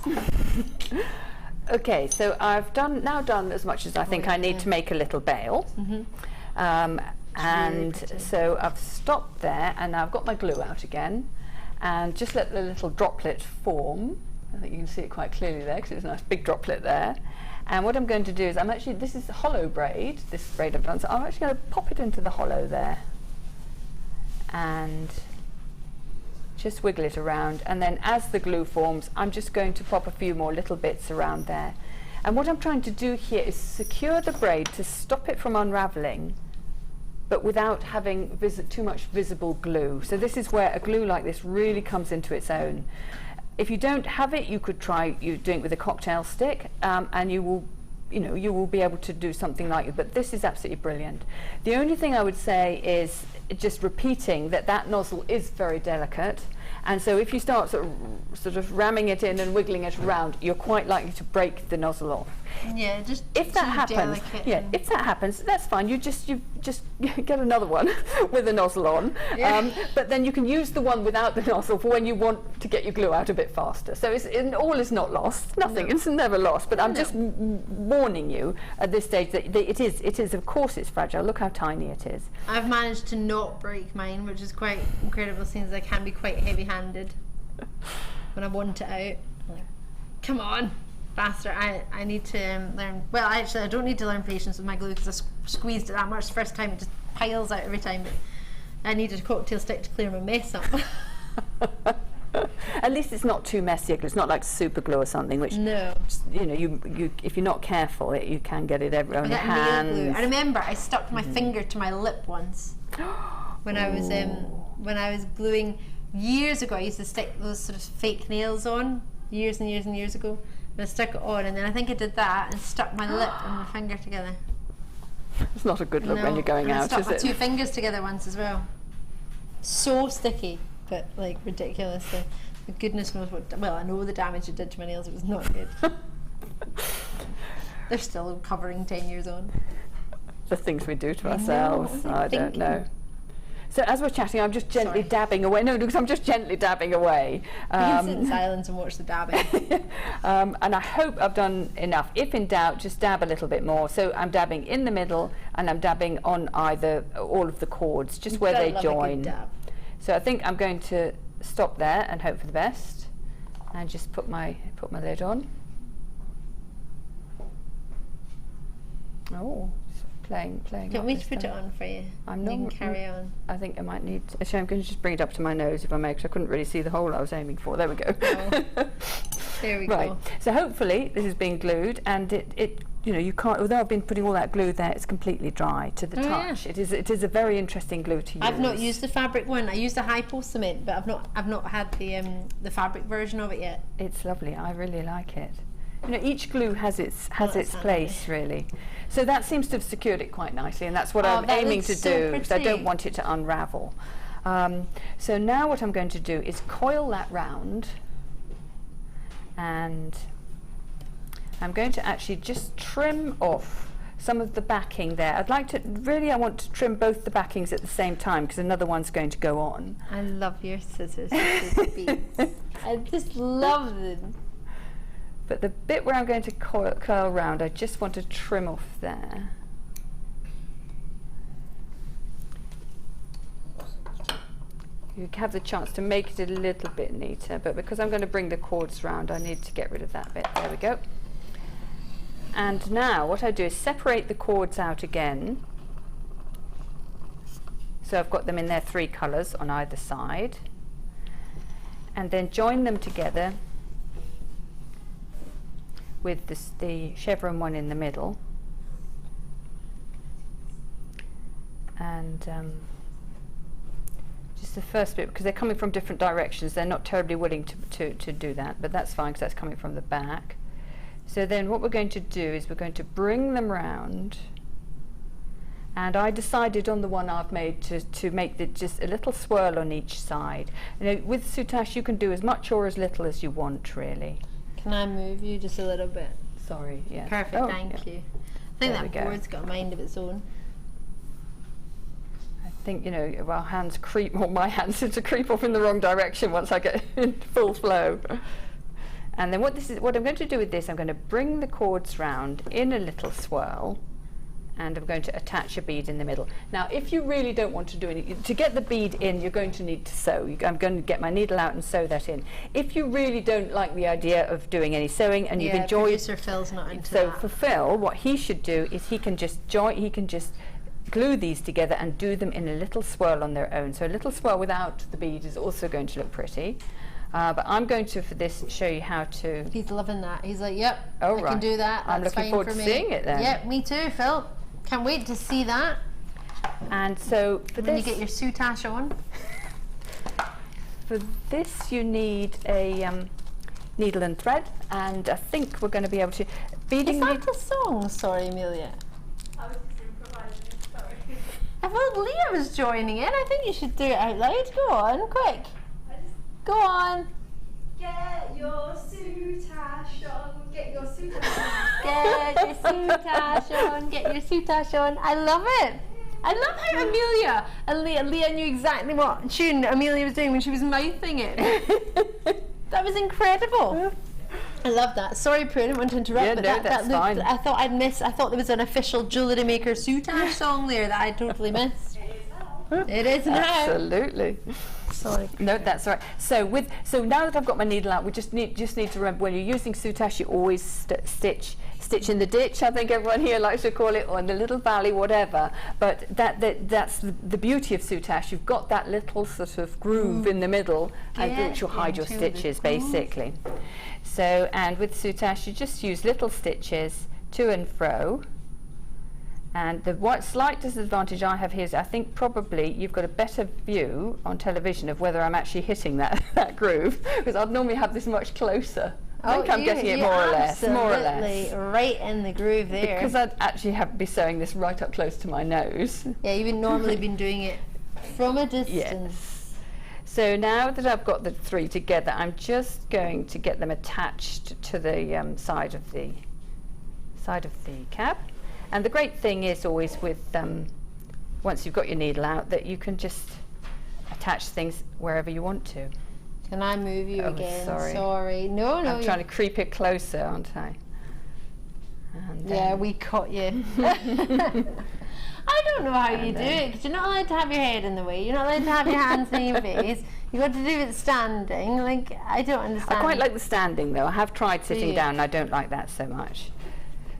Okay, so I've now done as much as I think I need to make a little bail. And so I've stopped there, and I've got my glue out again, and just let the little droplet form. I think you can see it quite clearly there, because there's a nice big droplet there. And what I'm going to do is, this is hollow braid, this braid I've done, so I'm actually going to pop it into the hollow there, and just wiggle it around, and then as the glue forms, I'm just going to pop a few more little bits around there. And what I'm trying to do here is secure the braid to stop it from unraveling, but without having too much visible glue. So this is where a glue like this really comes into its own. If you don't have it, you could try doing it with a cocktail stick, and you will be able to do something like it, but this is absolutely brilliant. The only thing I would say is just repeating that nozzle is very delicate, and so if you start sort of ramming it in and wiggling it around, you're quite likely to break the nozzle off. Yeah, just if that happens, if that happens, that's fine. You just get another one with a nozzle on, but then you can use the one without the nozzle for when you want to get your glue out a bit faster. So all is not lost. Nothing. It's never lost. But I'm just warning you at this stage that it is. Of course, it's fragile. Look how tiny it is. I've managed to not break mine, which is quite incredible, since I can be quite heavy-handed when I want it out. I'm like, come on. Faster. I need to learn. Well, actually, I don't need to learn patience with my glue, because I squeezed it that much the first time. It just piles out every time. But I needed a cocktail stick to clear my mess up. At least it's not too messy. It's not like super glue or something, which you if you're not careful, you can get it everywhere on your hands. Nail glue. I remember I stuck my finger to my lip once when I was gluing years ago. I used to stick those sort of fake nails on years and years and years ago. And I stuck it on, and then I think I did that and stuck my lip and my finger together. It's not a good look when you're going out, is it? I stuck my two fingers together once as well. So sticky, but like ridiculous. Goodness knows what. Well, I know the damage it did to my nails. It was not good. They're still covering 10 years on. The things we do to ourselves. I don't know. So as we're chatting, I'm just gently dabbing away. No, because I'm just gently dabbing away. You can sit in silence and watch the dabbing. And I hope I've done enough. If in doubt, just dab a little bit more. So I'm dabbing in the middle, and I'm dabbing on all of the cords, just where they join. A good dab. So I think I'm going to stop there and hope for the best, and just put my lid on. Oh. Playing. Do you want me to put it on for you? I'm not. You can carry on. I think I might need. Actually, I'm going to just bring it up to my nose if I may, because I couldn't really see the hole I was aiming for. There we go. Oh. There we go. So hopefully this is being glued, and it you can't. Although I've been putting all that glue there, it's completely dry to the touch. Yeah. It is a very interesting glue to use. I've not used the fabric one. I used the hypo cement, but I've not had the fabric version of it yet. It's lovely. I really like it. Each glue has its place, really. So that seems to have secured it quite nicely, and that's what I'm aiming to do, because I don't want it to unravel. So now what I'm going to do is coil that round, and I'm going to actually just trim off some of the backing there. I want to trim both the backings at the same time, because another one's going to go on. I love your scissors beads. I just love them. But the bit where I'm going to curl round, I just want to trim off there. You have the chance to make it a little bit neater, but because I'm going to bring the cords round, I need to get rid of that bit. There we go. And now what I do is separate the cords out again. So I've got them in their 3 colours on either side. And then join them together with the chevron one in the middle, and just the first bit, because they're coming from different directions, they're not terribly willing to do that, but that's fine because that's coming from the back. So then what we're going to do is we're going to bring them round, and I decided on the one I've made to make just a little swirl on each side. With soutache you can do as much or as little as you want, really. Can I move you just a little bit? Sorry, yeah. Perfect, thank you. I think that board's got a mind of its own. I think, you know, our hands creep, or my hands seem to creep off in the wrong direction once I get in full flow. And then what I'm going to do with this, I'm going to bring the cords round in a little swirl, and I'm going to attach a bead in the middle. Now, if you really don't want to do anything, to get the bead in, you're going to need to sew. I'm going to get my needle out and sew that in. If you really don't like the idea of doing any sewing and you've enjoyed... Producer Phil's not into so that. for Phil, what he should do is he can just glue these together and do them in a little swirl on their own. So a little swirl without the bead is also going to look pretty. But I'm going to, for this, show you how to... He's loving that. He's like, yep, I can do that. I'm That's looking fine forward for to me. seeing it then. Yep, me too, Phil. Can't wait to see that. And so for When this... you get your soutache on. For this you need a needle and thread, and I think we're going to be able to... Is that a song? Sorry, Amelia. I was just improvising, sorry. I thought Leah was joining in. I think you should do it out loud. Go on, quick. Go on. Get your soutache on, get your soutache on. Get your soutache on, get your soutache on. I love it. I love how Amelia and Leah knew exactly what tune Amelia was doing when she was mouthing it. That was incredible. I love that. Sorry, Prue, I didn't want to interrupt, Yeah, but no, that's fine. I thought I'd miss. I thought there was an official Jewellery Maker soutache song there that I totally missed. It is now. Absolutely. Sorry. No, that's all right. So now that I've got my needle out, we just need to remember, when you're using soutache, you always stitch in the ditch, I think everyone here likes to call it, or in the little valley, whatever. But that's the beauty of soutache. You've got that little sort of groove in the middle, which will hide your stitches, basically. So, and with soutache, you just use little stitches to and fro. And the slight disadvantage I have here is I think probably you've got a better view on television of whether I'm actually hitting that groove, because I'd normally have this much closer. I think I'm getting it more or less. Right in the groove there. Because I'd actually be sewing this right up close to my nose. Yeah, you've normally been doing it from a distance. Yes. So now that I've got the three together, I'm just going to get them attached to the side of the cap. And the great thing is always with, once you've got your needle out, that you can just attach things wherever you want to. Can I move you again? Sorry. No, I'm trying to creep it closer, aren't I? Yeah, we caught you. I don't know how you do it, because you're not allowed to have your head in the way. You're not allowed to have your hands in your face. You've got to do it standing. Like, I don't understand. I quite like the standing, though. I have tried sitting down, and I don't like that so much.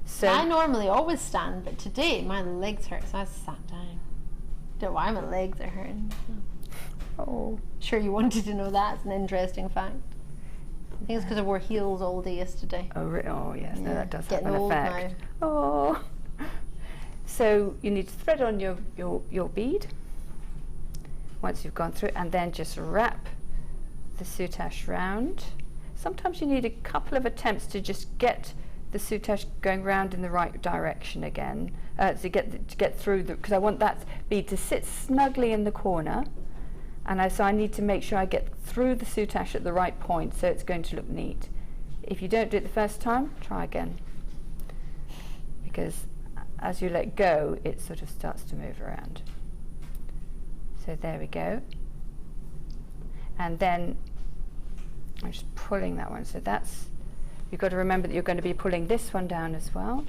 So I normally always stand, but today my legs hurt, so I sat down. Don't know why my legs are hurting. Oh. Sure you wanted to know that. It's an interesting fact. I think it's because I wore heels all day yesterday. Oh yes, no, that does have an old effect. Now. Oh. So you need to thread on your bead once you've gone through, and then just wrap the soutache round. Sometimes you need a couple of attempts to just get the soutache going round in the right direction again, to get through, because I want that bead to sit snugly in the corner, and so I need to make sure I get through the soutache at the right point, so it's going to look neat. If you don't do it the first time, try again, because as you let go, it sort of starts to move around. So there we go. And then I'm just pulling that one, so that's, you've got to remember that you're going to be pulling this one down as well.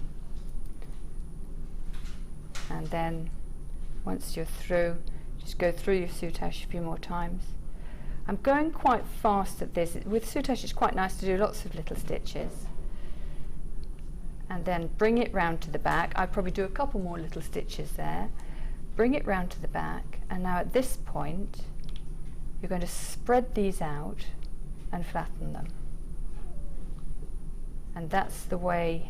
And then once you're through, just go through your soutache a few more times. I'm going quite fast at this. With soutache, it's quite nice to do lots of little stitches. And then bring it round to the back. I'd probably do a couple more little stitches there. Bring it round to the back. And now at this point, you're going to spread these out and flatten them. And that's the way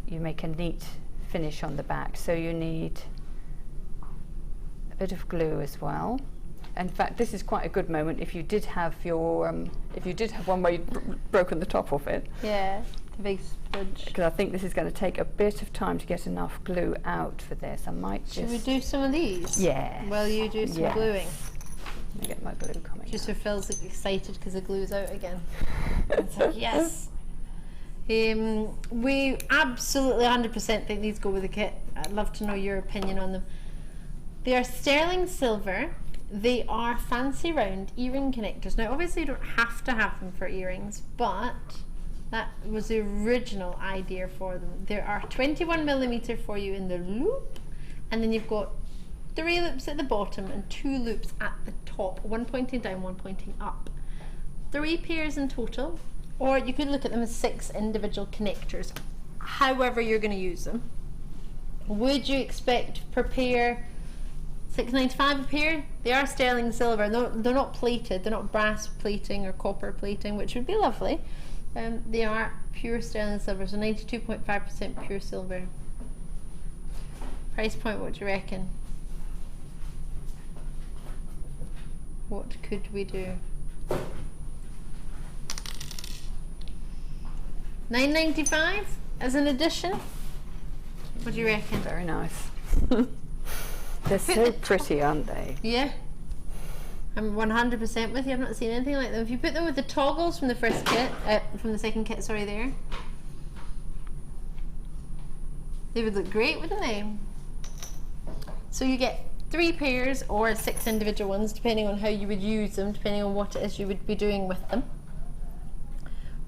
you make a neat finish on the back. So you need a bit of glue as well. In fact, this is quite a good moment if you did have your one where you'd broken the top off it. Yeah, the big spudge. Because I think this is going to take a bit of time to get enough glue out for this. I might just... Should we do some of these? Yeah. Well, you do some gluing. Let me get my glue coming. Just so Phil's excited because the glue's out again. It's like, yes. We absolutely 100% think these go with the kit. I'd love to know your opinion on them. They are sterling silver. They are fancy round earring connectors. Now obviously you don't have to have them for earrings, but that was the original idea for them. There are 21mm for you in the loop, and then you've got 3 loops at the bottom and 2 loops at the top, one pointing down, one pointing up. 3 pairs in total, or you could look at them as 6 individual connectors, however you're going to use them. Would you expect per pair $6.95 a pair? They are sterling silver. They're not plated. They're not brass plating or copper plating, which would be lovely. They are pure sterling silver, so 92.5% pure silver. Price point, what do you reckon? What could we do? $9.95 as an addition? What do you reckon? Very nice. They're so pretty, aren't they? Yeah. I'm 100% with you. I've not seen anything like them. If you put them with the toggles from the first kit, from the second kit, sorry, there, they would look great, wouldn't they? So you get 3 pairs or 6 individual ones, depending on how you would use them, depending on what it is you would be doing with them.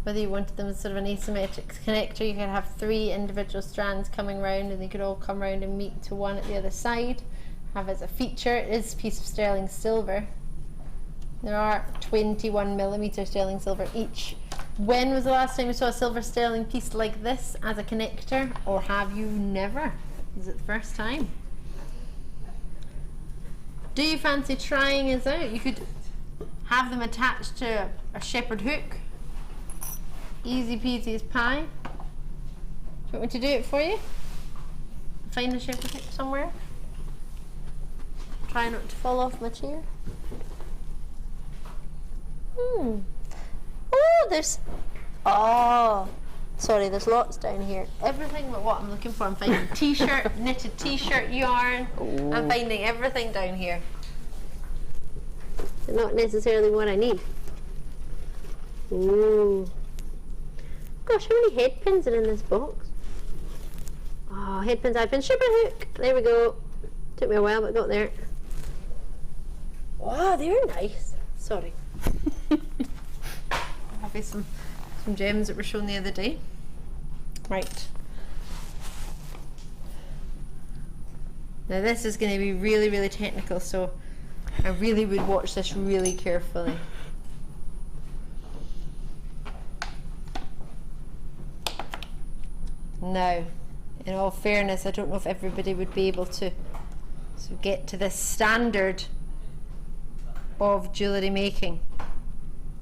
Whether you wanted them as sort of an asymmetric connector, you could have 3 individual strands coming round, and they could all come round and meet to one at the other side. Have as a feature, it is a piece of sterling silver. There are 21mm sterling silver each. When was the last time you saw a silver sterling piece like this as a connector, or have you never? Is it the first time? Do you fancy trying this out? You could have them attached to a shepherd hook. Easy peasy as pie. Do you want me to do it for you? Find a shepherd hook somewhere. Try not to fall off my chair. Oh, there's... Oh, sorry, there's lots down here. Everything but what I'm looking for. I'm finding t-shirt, knitted t-shirt yarn. Ooh. I'm finding everything down here. But not necessarily what I need. Ooh. Gosh, how many head pins are in this box? Oh, head pins, I've been shepherd hook. There we go. Took me a while, but got there. Wow, they're nice. Sorry. Obviously some gems that were shown the other day. Right. Now this is going to be really, really technical, so I really would watch this really carefully. Now, in all fairness, I don't know if everybody would be able to get to this standard of jewellery making.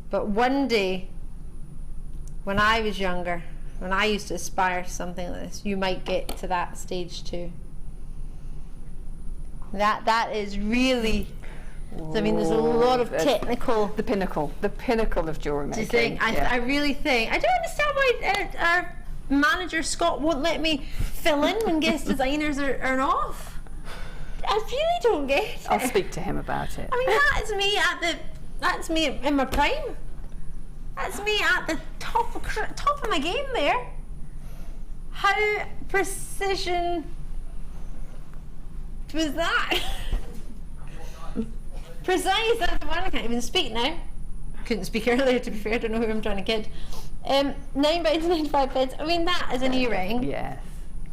But one day, when I was younger, when I used to aspire to something like this, you might get to that stage too. That is really, I mean, there's a lot of technical... The pinnacle of jewellery making. Do you think? I really think, I don't understand why our manager Scott won't let me fill in when guest designers are off. I really don't get it. I'll speak to him about it. I mean, that's me in my prime. That's me at the top of my game there. How precision was that? Precise, that's the one. I can't even speak now. Couldn't speak earlier, to be fair. I don't know who I'm trying to kid. 9.95 pence. I mean, that is an earring. Yes.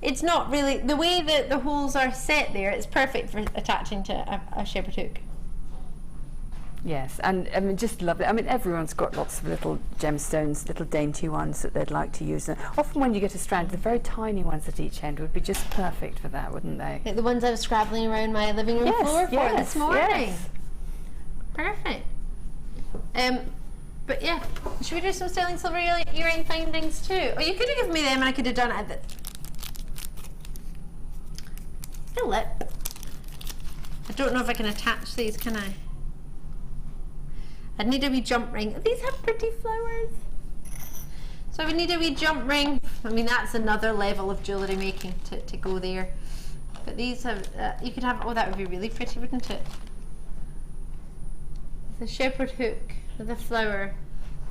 It's not really, the way that the holes are set there, it's perfect for attaching to a shepherd hook. Yes, and I mean, just lovely. I mean, everyone's got lots of little gemstones, little dainty ones that they'd like to use. And often when you get a strand, the very tiny ones at each end would be just perfect for that, wouldn't they? Like the ones I was scrabbling around my living room floor for this morning. Yes. Perfect. But yeah, should we do some sterling silver earring findings too? Oh, you could have given me them and I could have done it at the... A lip. I don't know if I can attach these, can I? I'd need a wee jump ring. These have pretty flowers. So I would need a wee jump ring. I mean, that's another level of jewellery making to go there. But these have, you could have, oh, that would be really pretty, wouldn't it? The shepherd hook with a flower.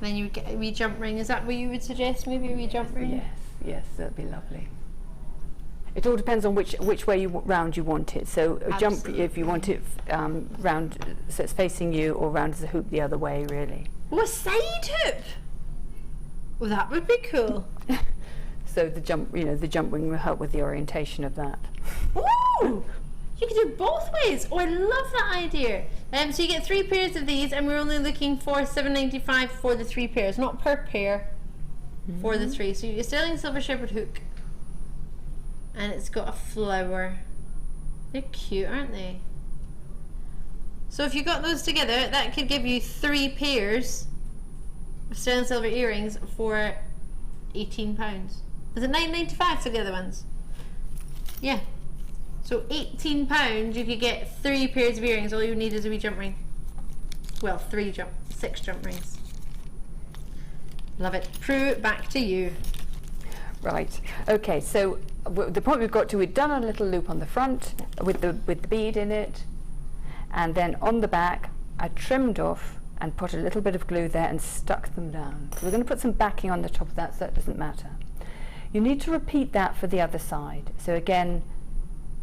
And then you would get a wee jump ring. Is that what you would suggest? Maybe a wee jump ring? Yes, yes, that'd be lovely. It all depends on which way round you want it. So a jump, if you want it round so it's facing you, or round as a hoop the other way, really. Oh, a side hoop! Well, that would be cool. So the jump, the jump wing will help with the orientation of that. Ooh! You can do both ways. Oh, I love that idea. So you get 3 pairs of these, and we're only looking for $7.95 for the 3 pairs, not per pair, for the 3. So you're sterling silver shepherd hook, and it's got a flower. They're cute, aren't they? So if you got those together, that could give you 3 pairs of sterling silver earrings for £18. Was it $9.95 for the other ones? Yeah. So £18, you could get 3 pairs of earrings. All you need is a wee jump ring. Well, 6 jump rings. Love it. Prue, back to you. Right. Okay. So the point we've got to, we've done a little loop on the front with the bead in it, and then on the back, I trimmed off and put a little bit of glue there and stuck them down. So we're going to put some backing on the top of that, so that doesn't matter. You need to repeat that for the other side. So again,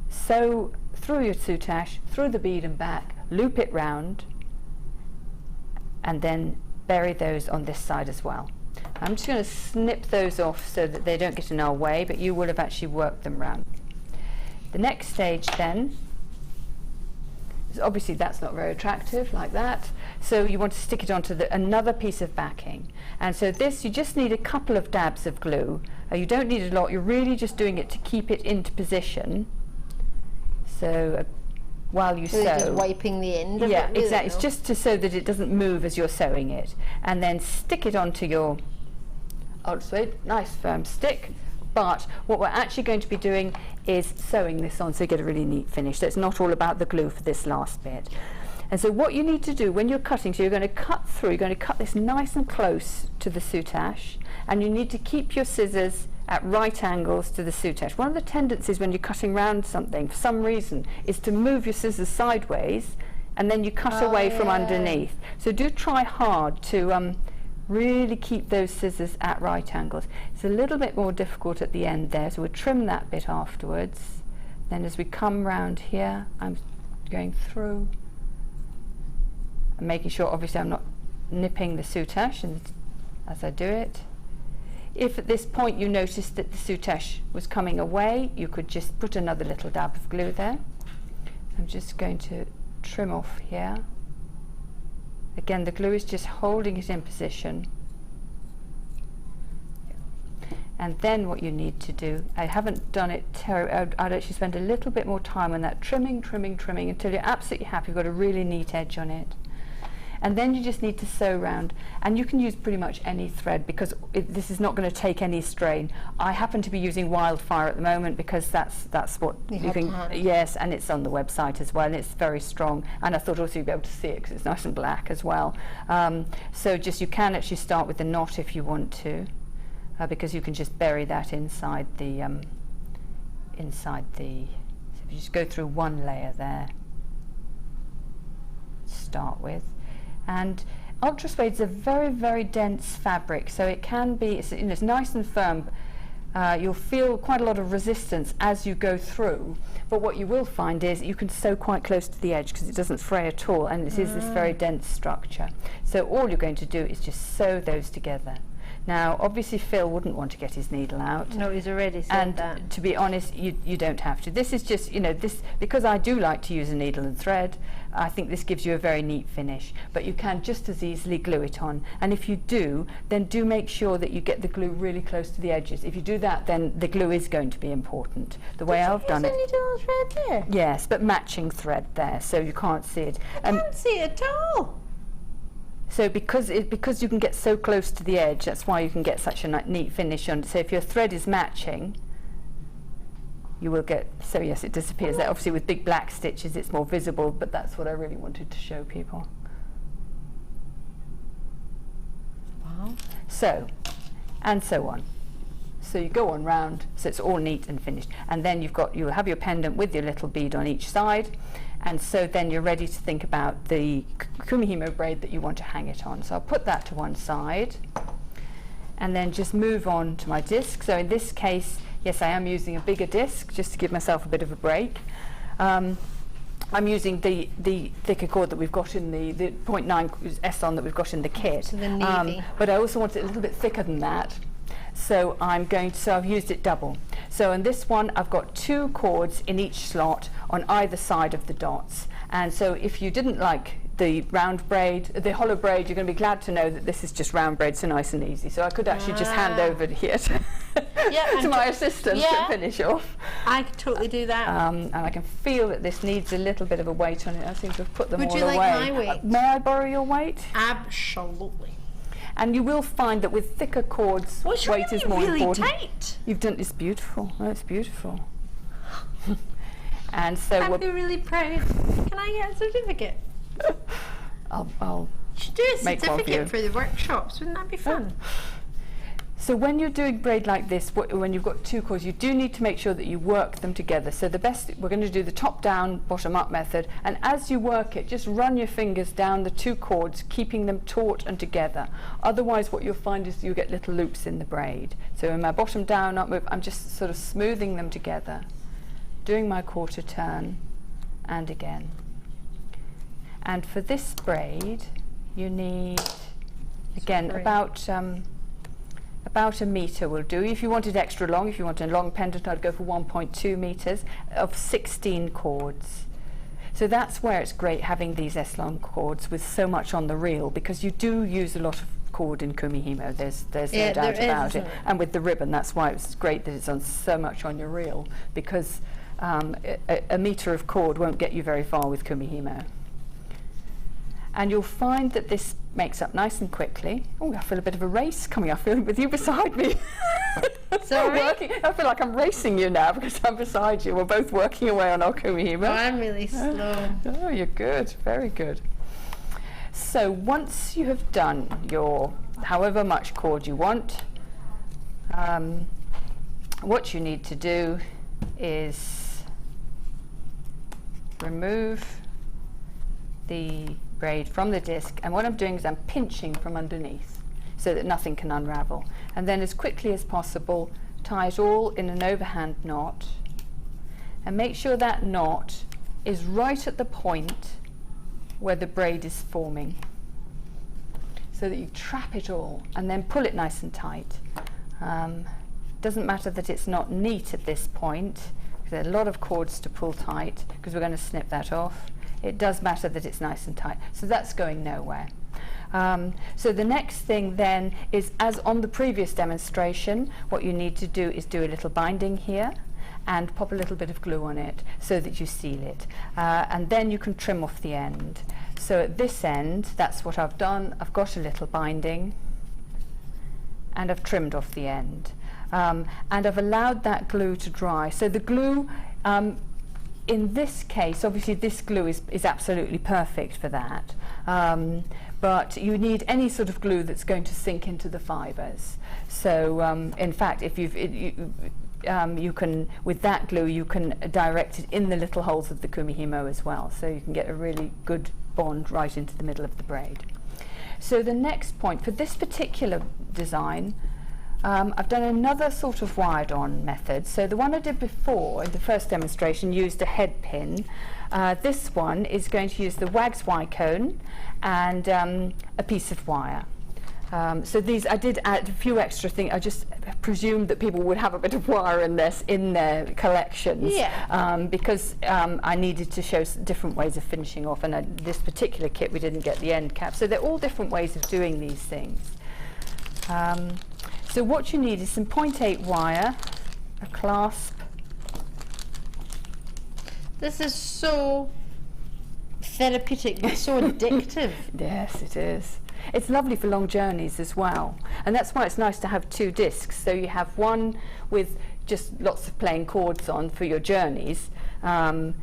sew through your soutache, through the bead and back, loop it round, and then bury those on this side as well. I'm just going to snip those off so that they don't get in our way, but you will have actually worked them round. The next stage then, is obviously that's not very attractive like that, so you want to stick it onto another piece of backing. And so this, you just need a couple of dabs of glue. You don't need a lot, you're really just doing it to keep it into position. So while you sew, just wiping the end of it. Yeah, exactly. It's just so that it doesn't move as you're sewing it, and then stick it onto your nice firm stick. But what we're actually going to be doing is sewing this on, so you get a really neat finish. So it's not all about the glue for this last bit. And so what you need to do when you're cutting, so you're going to cut through. You're going to cut this nice and close to the soutache, and you need to keep your scissors at right angles to the soutache. One of the tendencies when you're cutting around something, for some reason, is to move your scissors sideways, and then you cut away from underneath. So do try hard to really keep those scissors at right angles. It's a little bit more difficult at the end there, so we'll trim that bit afterwards. Then as we come round here, I'm going through and making sure, obviously, I'm not nipping the soutache as I do it. If at this point you noticed that the soutache was coming away, you could just put another little dab of glue there. I'm just going to trim off here. Again, the glue is just holding it in position. And then what you need to do, I haven't done it terribly, I'd actually spend a little bit more time on that, trimming until you're absolutely happy you've got a really neat edge on it. And then you just need to sew round, and you can use pretty much any thread because this is not going to take any strain. I happen to be using Wildfire at the moment because that's what you can. Yes, and it's on the website as well, and it's very strong. And I thought also you'd be able to see it because it's nice and black as well. So you can actually start with the knot if you want to, because you can just bury that inside the. So if you just go through one layer there, start with. And ultra suede's a very, very dense fabric, so it can be, it's nice and firm. You'll feel quite a lot of resistance as you go through, but what you will find is you can sew quite close to the edge because it doesn't fray at all, and it is this very dense structure. So all you're going to do is just sew those together. Now, obviously, Phil wouldn't want to get his needle out. No, he's already said that. And to be honest, you don't have to. This is just, this, because I do like to use a needle and thread, I think this gives you a very neat finish. But you can just as easily glue it on. And if you do, then do make sure that you get the glue really close to the edges. If you do that, then the glue is going to be important. The way I've done it. Needle and thread there? Yes, but matching thread there, so you can't see it. I can't see it at all. So because you can get so close to the edge, that's why you can get such a neat finish on it. So if your thread is matching, you will get, so yes, it disappears there. Obviously with big black stitches it's more visible, but that's what I really wanted to show people. Wow. So, and so on. So you go on round, so it's all neat and finished. And then you'll have your pendant with your little bead on each side. And so then you're ready to think about the Kumihimo braid that you want to hang it on. So I'll put that to one side and then just move on to my disc. So in this case, Yes, I am using a bigger disc just to give myself a bit of a break. I'm using the thicker cord that we've got in the 0.9 Eslon that we've got in the kit. So the navy. But I also want it a little bit thicker than that. So I've used it double. So in this one I've got 2 cords in each slot on either side of the dots. And so if you didn't like the round braid, the hollow braid, you're going to be glad to know that this is just round braid, so nice and easy. So I could actually just hand over here to, to my assistant to finish off. I could totally do that. And I can feel that this needs a little bit of a weight on it. I seem to have put them all away. Would you like my weight? May I borrow your weight? Absolutely. And you will find that with thicker cords, weight is more really important. Tight. You've done it's beautiful. Oh, it's beautiful. And so I'd be really proud. Can I get a certificate? I'll you should do a certificate for the workshops. Wouldn't that be fun? So when you're doing braid like this, when you've got 2 cords, you do need to make sure that you work them together. So we're going to do the top down, bottom up method, and as you work it, just run your fingers down the 2 cords, keeping them taut and together. Otherwise what you'll find is you get little loops in the braid. So in my bottom down, up move, I'm just sort of smoothing them together, doing my quarter turn, and again. And for this braid, you need, again, about a metre will do. If you wanted extra long, if you want a long pendant, I'd go for 1.2 metres of 16 cords. So that's where it's great having these Eslon cords with so much on the reel, because you do use a lot of cord in Kumihimo. There's no doubt about it. And with the ribbon, that's why it's great that it's on so much on your reel, because a metre of cord won't get you very far with Kumihimo. And you'll find that this makes up nice and quickly. Oh, I feel a bit of a race coming. I feel with you beside me. Sorry? I feel like I'm racing you now because I'm beside you. We're both working away on our Kumihimo. Oh, I'm really slow. Oh, you're good. Very good. So once you have done your however much cord you want, what you need to do is remove the braid from the disc, and what I'm doing is I'm pinching from underneath so that nothing can unravel, and then as quickly as possible tie it all in an overhand knot, and make sure that knot is right at the point where the braid is forming, so that you trap it all and then pull it nice and tight. Doesn't matter that it's not neat at this point, because there are a lot of cords to pull tight, because we're going to snip that off. It does matter that it's nice and tight, so that's going nowhere. So the next thing then is, as on the previous demonstration, what you need to do is do a little binding here and pop a little bit of glue on it so that you seal it, and then you can trim off the end. So at this end, that's what I've done. I've got a little binding and I've trimmed off the end, and I've allowed that glue to dry. So the glue, in this case, obviously this glue is absolutely perfect for that, but you need any sort of glue that's going to sink into the fibres. So in fact, if you can, with that glue, you can direct it in the little holes of the Kumihimo as well, so you can get a really good bond right into the middle of the braid. So the next point for this particular design, I've done another sort of wired on method. So the one I did before in the first demonstration used a head pin. This one is going to use the Wags Y cone and a piece of wire. So these, I did add a few extra things. I just presumed that people would have a bit of wire in their collections, because I needed to show different ways of finishing off, and this particular kit we didn't get the end cap. So they're all different ways of doing these things. So what you need is some 0.8 wire, a clasp. This is so therapeutic but so addictive. Yes, it is. It's lovely for long journeys as well, and that's why it's nice to have two discs. So you have one with just lots of plain cords on for your journeys, and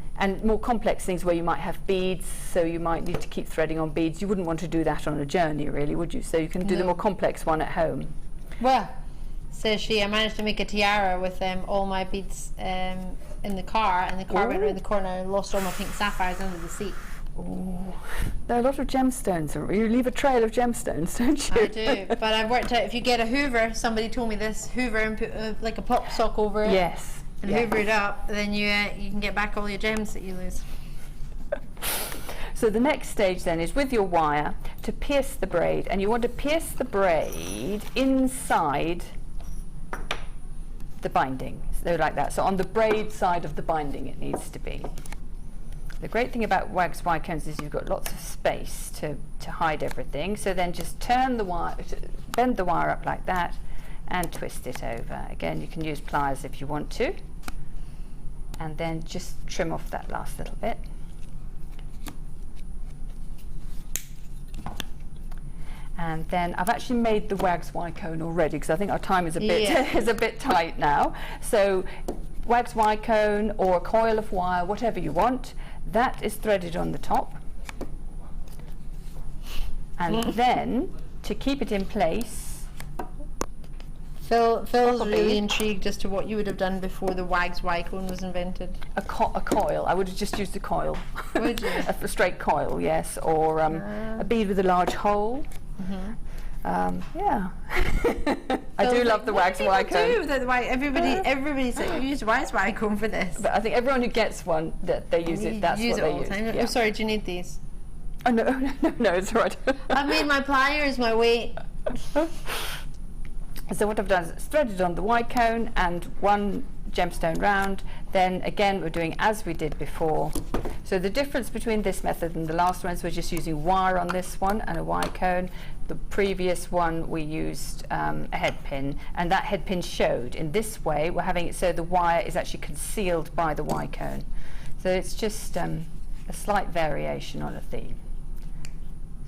more complex things where you might have beads, so you might need to keep threading on beads. You wouldn't want to do that on a journey, really, would you? So you can do the more complex one at home. Well, says she, I managed to make a tiara with all my beads in the car, and the car went around the corner and lost all my pink sapphires under the seat. Oh, there are a lot of gemstones. You leave a trail of gemstones, don't you? I do, but I've worked out if you get a hoover, somebody told me this, hoover and put like a pop sock over it. Yes. And hoover it up, then you can get back all your gems that you lose. So the next stage then is with your wire to pierce the braid, and you want to pierce the braid inside the binding, so like that. So on the braid side of the binding it needs to be. The great thing about wax wire cones is you've got lots of space to hide everything. So then just turn the wire, bend the wire up like that and twist it over. Again, you can use pliers if you want to. And then just trim off that last little bit. And then I've actually made the wax wire cone already because I think our time is a bit is a bit tight now. So wax wire cone or a coil of wire, whatever you want, that is threaded on the top. And then to keep it in place, Phil's really intrigued as to what you would have done before the wax wire cone was invented. A coil. I would have just used a coil. Would you? A straight coil, yes, or a bead with a large hole. Yeah. I do love the wax wire cone. Everybody said you use wax wire cone for this. But I think everyone who gets one, that they use it. That's what they use. Yeah. I'm sorry. Do you need these? Oh no, no, it's all right. I've made my pliers my weight. So what I've done is threaded on the wire cone and one gemstone round. Then again we're doing as we did before. So the difference between this method and the last one is we're just using wire on this one and a wire cone. The previous one we used a head pin, and that head pin showed. In this way we're having it so the wire is actually concealed by the wire cone. So it's just a slight variation on a theme.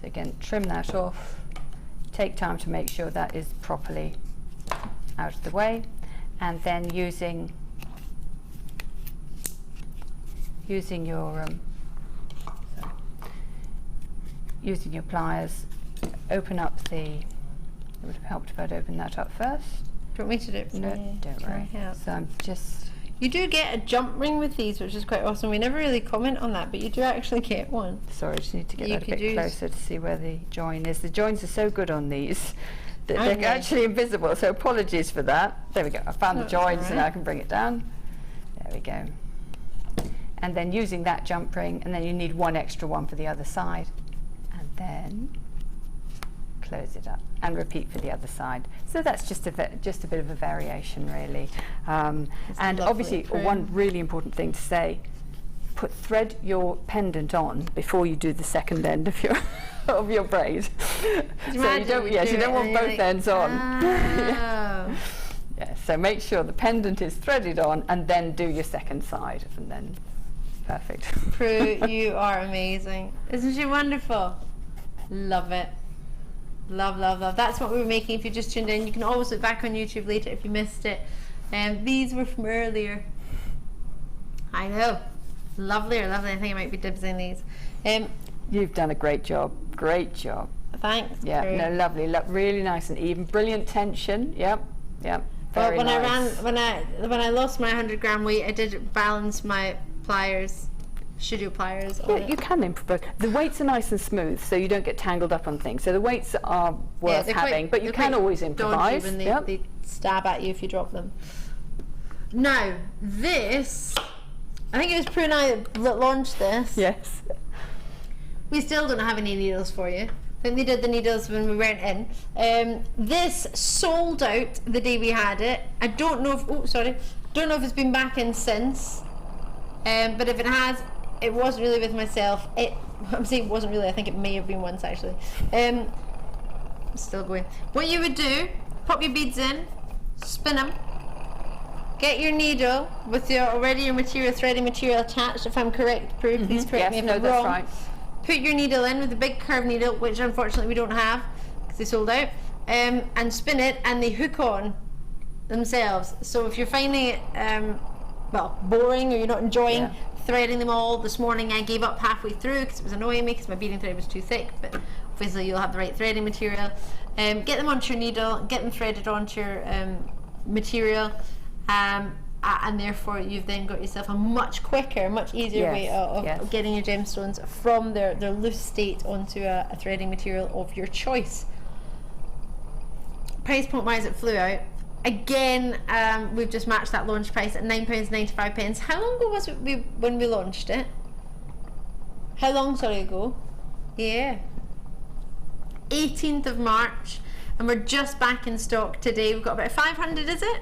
So again, trim that off, take time to make sure that is properly out of the way, and then using your pliers, open up the. It would have helped if I'd opened that up first. Do you want me to do it? No, don't worry. So I'm just. You do get a jump ring with these, which is quite awesome. We never really comment on that, but you do actually get one. Sorry, I just need to get that a bit closer to see where the join is. The joins are so good on these that they're actually invisible, so apologies for that. There we go. I found the joins and now I can bring it down. There we go. And then using that jump ring, and then you need one extra one for the other side. And then close it up and repeat for the other side. So that's just a bit of a variation, really. And obviously, one really important thing to say: thread your pendant on before you do the second end of your of your braid. So you don't want both ends on. Yeah, so make sure the pendant is threaded on, and then do your second side, and then perfect. Prue, you are amazing. Isn't she wonderful? Love it. Love, love, love. That's what we were making if you just tuned in. You can always look back on YouTube later if you missed it. These were from earlier. I know. Lovely. I think I might be dibsing these. You've done a great job. Great job. Thanks. Yeah, Prue. no, lovely. Really nice and even. Brilliant tension. Yep. Very nice. When I lost my 100-gram weight, I did balance my pliers. Studio pliers. Yeah, you can improvise. The weights are nice and smooth, so you don't get tangled up on things. So the weights are worth having, but you can always improvise. When they stab at you if you drop them. Now, this, I think it was Prue and I that launched this. Yes. We still don't have any needles for you. I think they did the needles when we weren't in. This sold out the day we had it. I don't know if, don't know if it's been back in since. But if it has, it wasn't really with myself. I'm saying it wasn't really, I think it may have been once actually. Still going. What you would do, pop your beads in, spin them, get your needle with your threading material attached, if I'm correct, Prue, please correct me if I'm wrong. Right. Put your needle in with a big curved needle, which unfortunately we don't have because they sold out, and spin it, and they hook on themselves. So if you're finding it boring, or you're not enjoying threading them all, this morning I gave up halfway through because it was annoying me because my beading thread was too thick, but obviously you'll have the right threading material. Get them onto your needle, get them threaded onto your material, and therefore you've then got yourself a much quicker, much easier way of getting your gemstones from their loose state onto a threading material of your choice. Price point wise, it flew out. Again, we've just matched that launch price at £9.95. How long ago was it when we launched it? How long, ago? Yeah. 18th of March, and we're just back in stock today. We've got about 500, is it?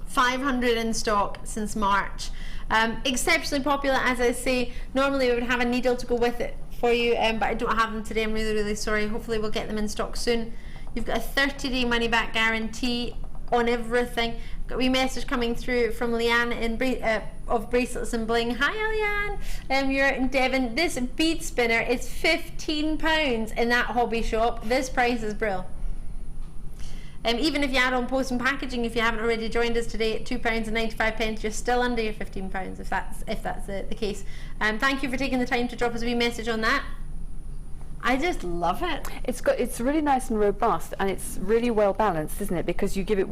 500 in stock since March. Exceptionally popular, as I say. Normally we would have a needle to go with it for you, but I don't have them today. I'm really, really sorry. Hopefully we'll get them in stock soon. You've got a 30-day money back guarantee on everything. Got a wee message coming through from Leanne of Bracelets and Bling. Hi Leanne, you're out in Devon. This bead spinner is £15 in that hobby shop. This price is brilliant. Even if you add on post and packaging, if you haven't already joined us today at £2.95, you're still under your £15 if that's the case. Thank you for taking the time to drop us a wee message on that. I just love it. It's really nice and robust, and it's really well balanced, isn't it? Because you've given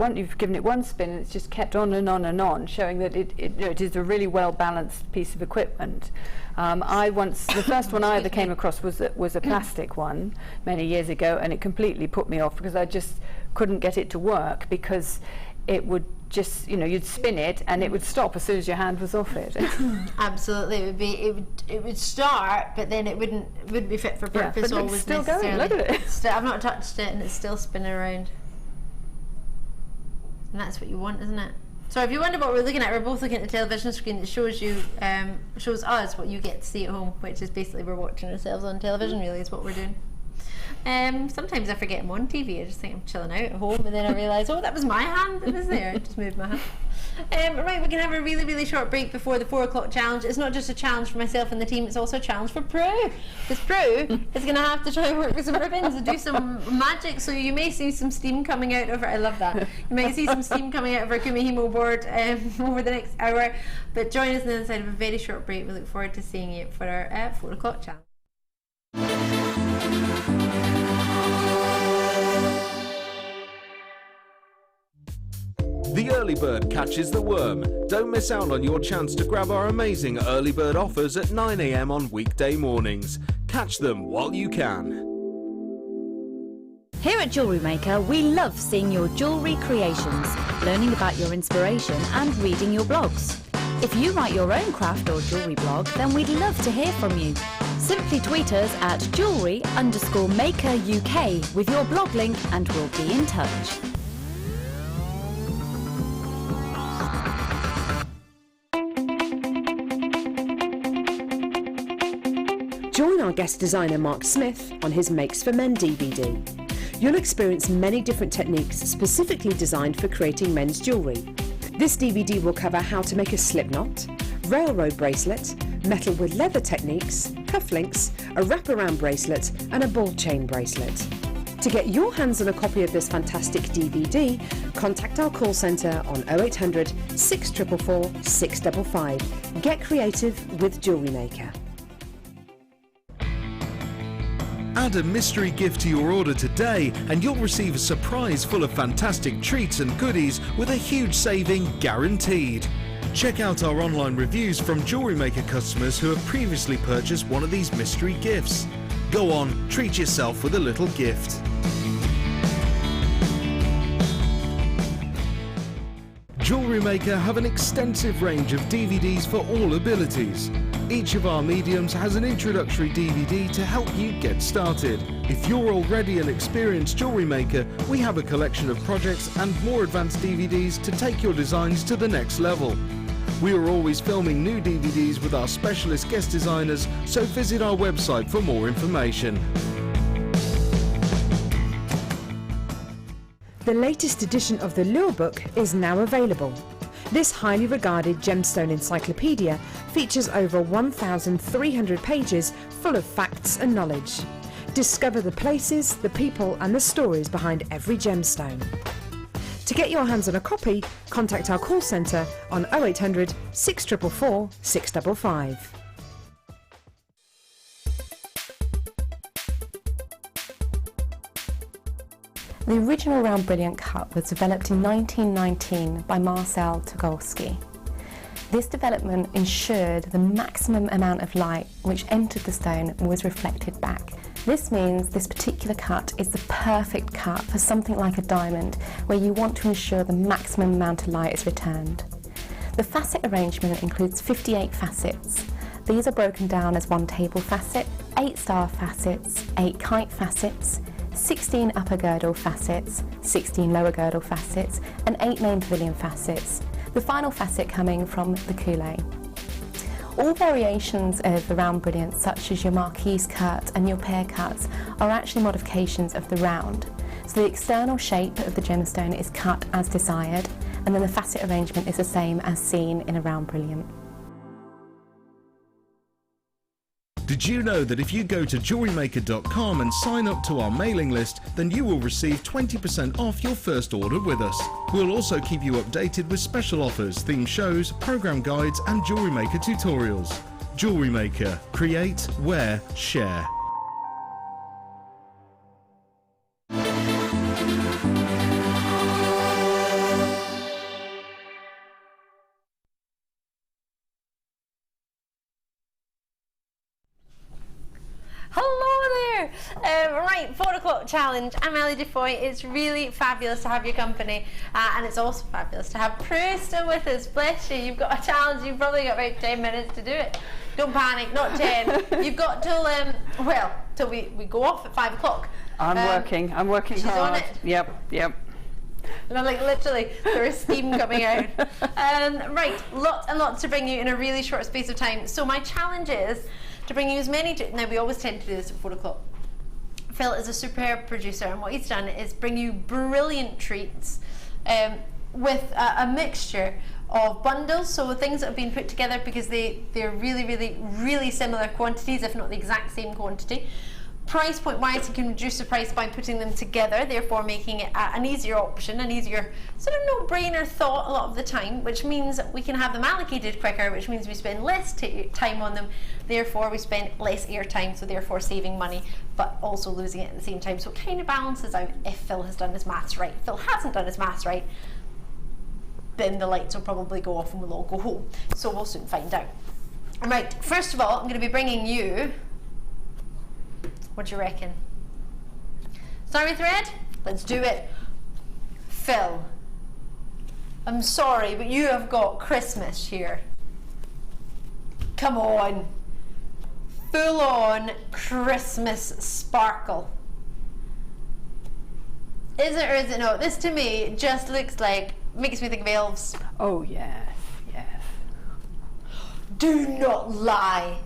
it one spin, and it's just kept on and on and on, showing that it is a really well balanced piece of equipment. The first one I ever came across was a plastic one many years ago, and it completely put me off because I just couldn't get it to work, because it would just, you'd spin it and it would stop as soon as your hand was off it. Absolutely, it would start, but then it wouldn't be fit for purpose. But it's still going. Look at it. I've not touched it, and it's still spinning around. And that's what you want, isn't it? So if you wonder what we're looking at, we're both looking at the television screen that shows us what you get to see at home, which is basically we're watching ourselves on television. Really, is what we're doing. Sometimes I forget I'm on TV. I just think I'm chilling out at home, and then I realise, oh, that was my hand that was there. I just moved my hand. Right, we can have a really, really short break before the 4 o'clock challenge. It's not just a challenge for myself and the team, it's also a challenge for Prue. Because Prue is going to have to try and work with some ribbons and do some magic, so you may see some steam coming out of her. I love that. You might see some steam coming out of our Kumihimo board over the next hour. But join us on the other side of a very short break. We look forward to seeing you for our 4 o'clock challenge. The early bird catches the worm. Don't miss out on your chance to grab our amazing early bird offers at 9 AM on weekday mornings. Catch them while you can. Here at Jewellery Maker, we love seeing your jewellery creations, learning about your inspiration and reading your blogs. If you write your own craft or jewellery blog, then we'd love to hear from you. Simply tweet us at jewellery_maker UK with your blog link and we'll be in touch. Join our guest designer Mark Smith on his Makes for Men DVD. You'll experience many different techniques specifically designed for creating men's jewellery. This DVD will cover how to make a slip knot, railroad bracelet, metal with leather techniques, cufflinks, a wraparound bracelet and a ball chain bracelet. To get your hands on a copy of this fantastic DVD, contact our call centre on 0800 644 655. Get creative with Jewellery Maker. Add a mystery gift to your order today and you'll receive a surprise full of fantastic treats and goodies with a huge saving guaranteed. Check out our online reviews from Jewellery Maker customers who have previously purchased one of these mystery gifts. Go on, treat yourself with a little gift. Jewellery Maker have an extensive range of DVDs for all abilities. Each of our mediums has an introductory DVD to help you get started. If you're already an experienced jewellery maker, we have a collection of projects and more advanced DVDs to take your designs to the next level. We are always filming new DVDs with our specialist guest designers, so visit our website for more information. The latest edition of the Lure Book is now available. This highly regarded gemstone encyclopedia features over 1,300 pages full of facts and knowledge. Discover the places, the people and the stories behind every gemstone. To get your hands on a copy, contact our call centre on 0800 644 655. The original round brilliant cut was developed in 1919 by Marcel Togolski. This development ensured the maximum amount of light which entered the stone was reflected back. This means this particular cut is the perfect cut for something like a diamond, where you want to ensure the maximum amount of light is returned. The facet arrangement includes 58 facets. These are broken down as 1 table facet, 8 star facets, 8 kite facets, 16 upper girdle facets, 16 lower girdle facets, and 8 main pavilion facets, the final facet coming from the coulee. All variations of the round brilliant, such as your marquise cut and your pear cuts, are actually modifications of the round. So the external shape of the gemstone is cut as desired, and then the facet arrangement is the same as seen in a round brilliant. Did you know that if you go to JewelleryMaker.com and sign up to our mailing list, then you will receive 20% off your first order with us? We'll also keep you updated with special offers, theme shows, program guides and Jewellery Maker tutorials. Jewellery Maker. Create, wear, share. Right, 4 o'clock challenge. I'm Ellie Defoy. It's really fabulous to have your company, and it's also fabulous to have Prue still with us. Bless you. You've got a challenge. You've probably got about 10 minutes to do it. Don't panic, not 10. You've got till till we go off at 5 o'clock. I'm working hard. She's on it. Yep. And I'm like, literally, there is steam coming out. Right, lots and lots to bring you in a really short space of time. So my challenge is to bring you as many. Now we always tend to do this at 4 o'clock. Phil is a superb producer, and what he's done is bring you brilliant treats with a mixture of bundles, so things that have been put together because they're really similar quantities, if not the exact same quantity. Price point wise, you can reduce the price by putting them together, therefore making it an easier option, an easier sort of no-brainer thought a lot of the time, which means we can have them allocated quicker, which means we spend less time on them, therefore we spend less airtime, so therefore saving money, but also losing it at the same time. So it kind of balances out if Phil has done his maths right. If Phil hasn't done his maths right, then the lights will probably go off and we'll all go home. So we'll soon find out. Right, first of all, I'm going to be bringing you, what do you reckon? Starry thread? Let's do it. Phil, I'm sorry, but you have got Christmas here. Come on. Full on Christmas sparkle. Is it or is it not? This to me just looks like, makes me think of elves. Oh yes. Do not lie.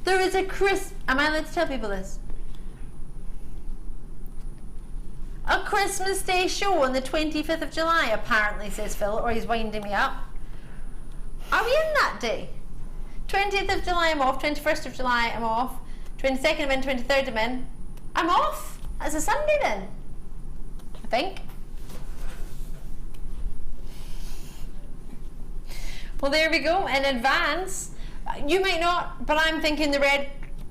There is a am I allowed to tell people this? A Christmas Day show on the 25th of July, apparently, says Phil, or he's winding me up. Are we in that day? 20th of July I'm off, 21st of July I'm off, 22nd I'm in, 23rd I'm in. I'm off! It's a Sunday then, I think. Well, there we go, in advance. You might not, but I'm thinking the red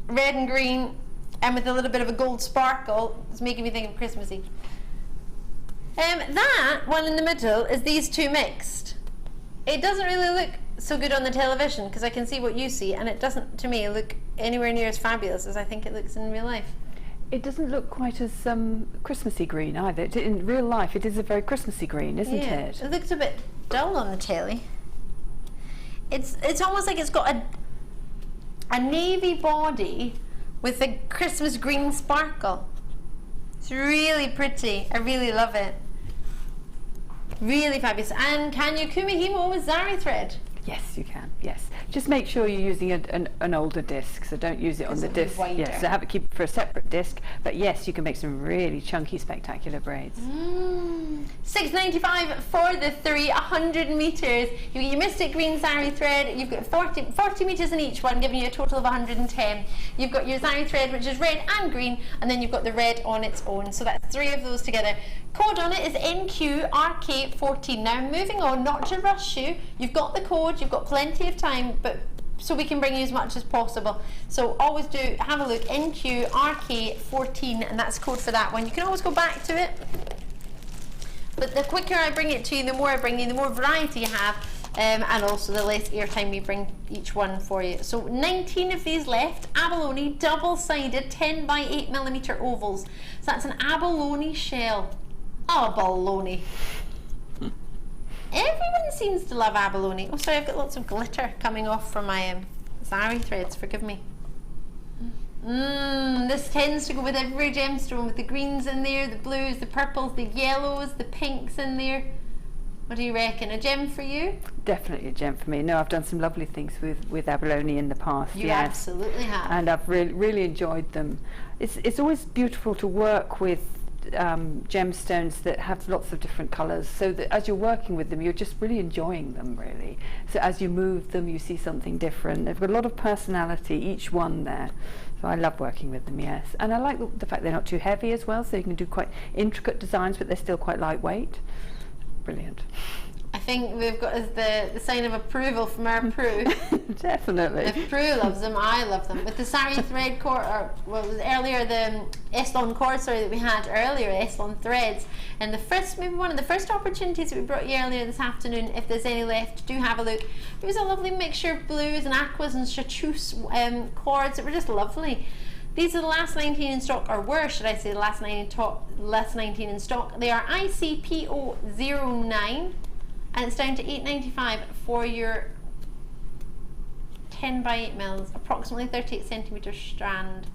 and green, and with a little bit of a gold sparkle, is making me think of Christmassy. That one in the middle is these two mixed. It doesn't really look so good on the television because I can see what you see, and it doesn't, to me, look anywhere near as fabulous as I think it looks in real life. It doesn't look quite as Christmassy green either. In real life, it is a very Christmassy green, isn't it? It looks a bit dull on the telly. It's almost like it's got a navy body with a Christmas green sparkle. It's really pretty. I really love it. Really fabulous. And can you Kumihimo with Zari thread? Yes, you can. Yes. Just make sure you're using an older disc, so don't use it on the disc. Yes, so have it keep it for a separate disc. But yes, you can make some really chunky, spectacular braids. $6.95 for the 100 meters. You get your Mystic Green Zari thread. You've got 40 meters in each one, giving you a total of 110. You've got your Zari thread, which is red and green, and then you've got the red on its own. So that's 3 of those together. Code on it is NQRK14. Now moving on, not to rush you. You've got the code. You've got plenty of time, but so we can bring you as much as possible. So always do have a look, NQRK14, and that's code for that one. You can always go back to it, but the quicker I bring it to you, the more I bring you, the more variety you have, and also the less airtime we bring each one for you. So 19 of these left, abalone, double-sided 10 by 8mm ovals. So that's an abalone shell. Abalone. Everyone seems to love abalone. Oh, sorry, I've got lots of glitter coming off from my zari threads, forgive me. This tends to go with every gemstone, with the greens in there, the blues, the purples, the yellows, the pinks in there. What do you reckon? A gem for you? Definitely a gem for me. No, I've done some lovely things with abalone in the past. You absolutely have. And I've really enjoyed them. It's always beautiful to work with gemstones that have lots of different colours, so that as you're working with them, you're just really enjoying them, really. So as you move them, you see something different. They've got a lot of personality, each one there. So I love working with them, yes. And I like the fact they're not too heavy as well, so you can do quite intricate designs, but they're still quite lightweight. Brilliant. I think we've got as the sign of approval from our Prue. Definitely. If Prue loves them, I love them. With the sari thread cord, or well, it was earlier the Eslon cord, sorry, that we had earlier, Eslon threads, and the first, maybe one of the first opportunities that we brought you earlier this afternoon. If there's any left, do have a look. It was a lovely mixture of blues and aquas and chartreuse cords that were just lovely. These are the last 19 in stock, or were, should I say, the last 19 in stock. They are ICPO09, and it's down to $8.95 for your 10 by 8 mils, approximately 38 centimeter strand.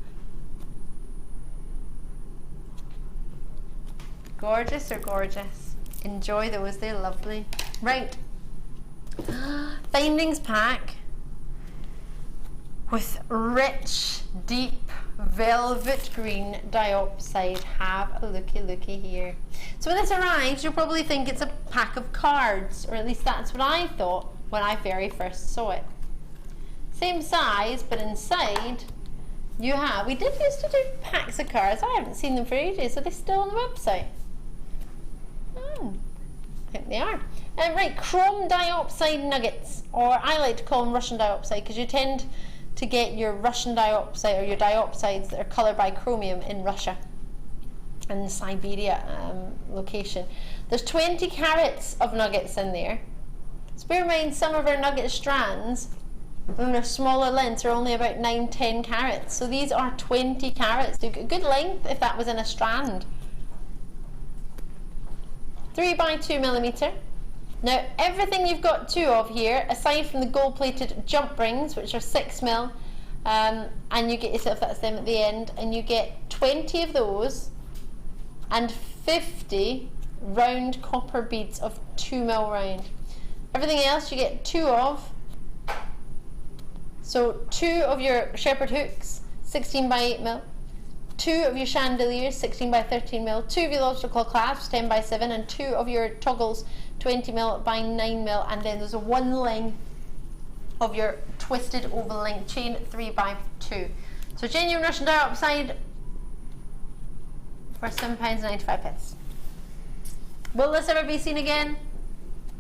Gorgeous or gorgeous? Enjoy those, they're lovely. Right, findings pack with rich, deep velvet green diopside. Have a looky here. So when this arrives, you'll probably think it's a pack of cards, or at least that's what I thought when I very first saw it. Same size, but inside you have, we did used to do packs of cards. I haven't seen them for ages. Are they still on the website? Oh, I think they are. Right, chrome diopside nuggets, or I like to call them Russian diopside, because you tend to get your Russian diopside, or your diopsides that are coloured by chromium in Russia and the Siberia location. There's 20 carats of nuggets in there. So bear in mind, some of our nugget strands, when they're smaller lengths, are only about 9-10 carats. So these are 20 carats. They've got good length if that was in a strand. 3 by 2mm. Now everything you've got 2 of here, aside from the gold-plated jump rings, which are 6mm, and you get yourself, that's them at the end, and you get 20 of those and 50 round copper beads of 2mm round. Everything else you get 2 of. So 2 of your shepherd hooks, 16 by 8mm. 2 of your chandeliers, 16 by 13mm. 2 of your lobster claw clasps, 10 by 7, and 2 of your toggles, 20mm by 9mm, and then there's a 1 length of your twisted oval length chain, 3 by 2. So genuine Russian diopside for £7.95. Will this ever be seen again?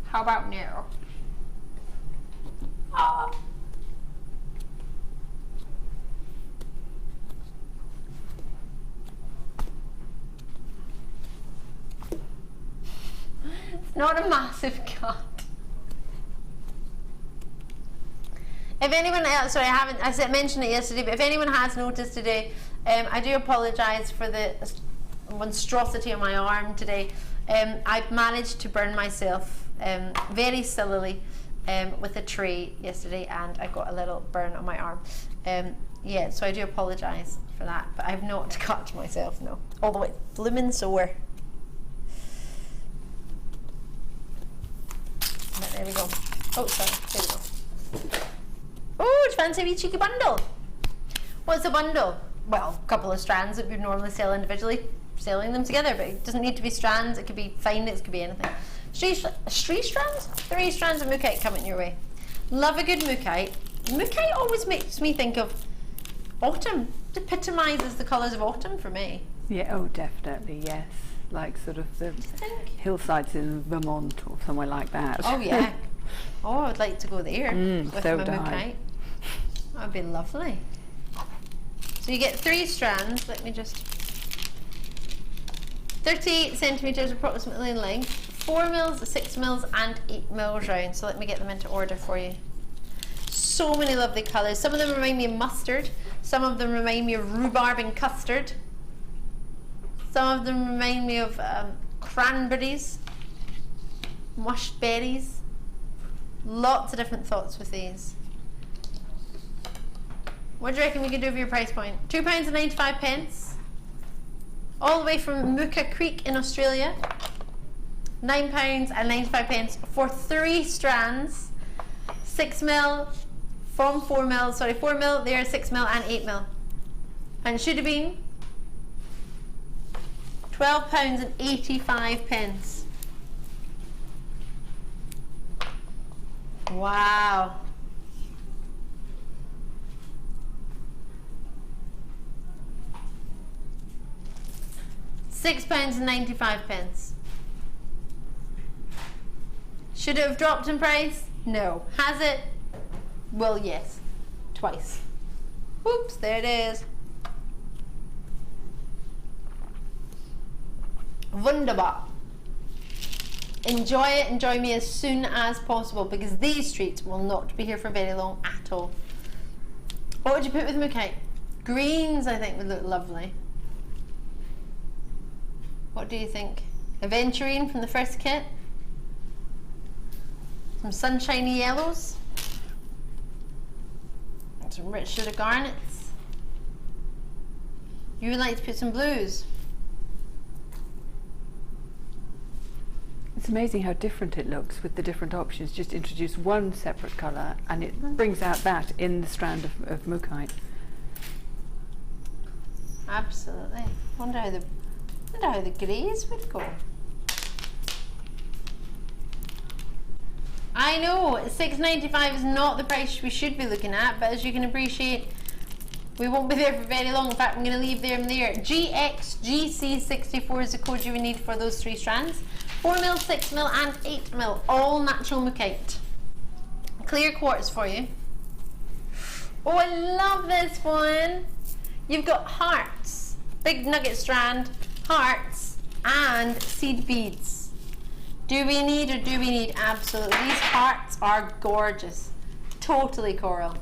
How about now? Oh. It's not a massive cut. If anyone else, sorry, I mentioned it yesterday, but if anyone has noticed today, I do apologise for the monstrosity on my arm today. I've managed to burn myself very sillily with a tray yesterday, and I got a little burn on my arm. Yeah, so I do apologise for that, but I've not cut myself, no. Although it's blooming sore. But there we go. Oh, sorry, there we go. Oh, it's fancy wee cheeky bundle. What's a bundle? Well, a couple of strands that we'd normally sell individually, selling them together, but it doesn't need to be strands, it could be fine, it could be anything. 3 strands? 3 strands of mookaite coming your way. Love a good mookaite. Mookaite always makes me think of autumn. It epitomises the colours of autumn for me. Yeah, oh definitely, yes. Like sort of the hillsides in Vermont or somewhere like that. Oh yeah. Oh, I'd like to go there with so my mookaite. That would be lovely. So you get 3 strands. Let me just... 38 centimetres approximately in length, 4 mils, 6 mils and 8 mils round. So let me get them into order for you. So many lovely colours. Some of them remind me of mustard. Some of them remind me of rhubarb and custard. Some of them remind me of cranberries, mushed berries. Lots of different thoughts with these. What do you reckon we could do for your price point? £2.95. All the way from Mooka Creek in Australia. £9.95 for 3 strands. 6 mil from 4 mil. Sorry, 4 mil there, 6 mil and 8 mil. And it should have been £12.85. Wow. £6.95. Should it have dropped in price? No. Has it? Well, yes. Twice. Oops, there it is. Wunderbar. Enjoy it, enjoy me as soon as possible because these treats will not be here for very long at all. What would you put with mookaite? Greens, I think, would look lovely. What do you think? Aventurine from the first kit? Some sunshiny yellows? And some rich sugar garnets? You would like to put some blues? It's amazing how different it looks with the different options. Just introduce one separate colour and it brings out that in the strand of mookaite. Absolutely. Wonder how the greys would go. I know £6.95 is not the price we should be looking at, but as you can appreciate, we won't be there for very long. In fact, I'm going to leave them there. GXGC64 is the code you would need for those 3 strands. 4 mil, 6 mil and 8 mil, all natural mookaite. Clear quartz for you. Oh, I love this one. You've got hearts, big nugget strand, hearts and seed beads. Do we need or do we need? Absolutely. These hearts are gorgeous. Totally coral.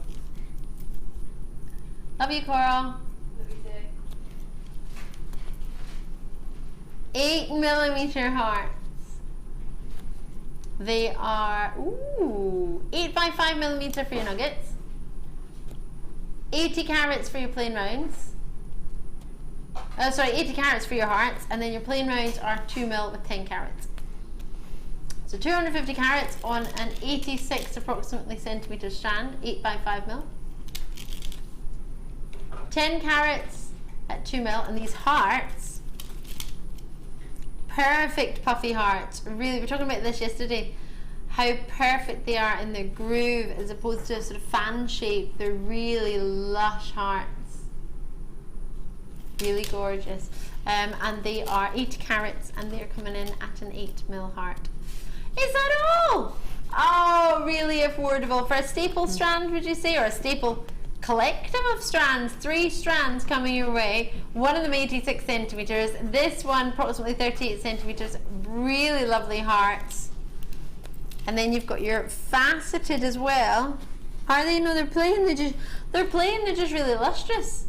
Love you, Coral. Love you too. 8mm hearts. They are 8 by 5mm for your nuggets. 80 carats for your plain rounds. 80 carats for your hearts, and then your plain rounds are 2 mil with 10 carats. So 250 carats on an 86 approximately centimetre strand, 8 by 5 mil. 10 carats at 2 mil, and these hearts, perfect puffy hearts. Really, we were talking about this yesterday, how perfect they are in their groove as opposed to a sort of fan shape. They're really lush hearts. Really gorgeous. And they are 8 carats and they're coming in at an 8 mil heart. Is that all? Oh, really affordable. For a staple strand, would you say? Or a staple collective of strands? 3 strands coming your way. One of them 86 centimetres. This one approximately 38 centimetres. Really lovely hearts. And then you've got your faceted as well. Are they? No, they're plain. They're plain. They're just really lustrous.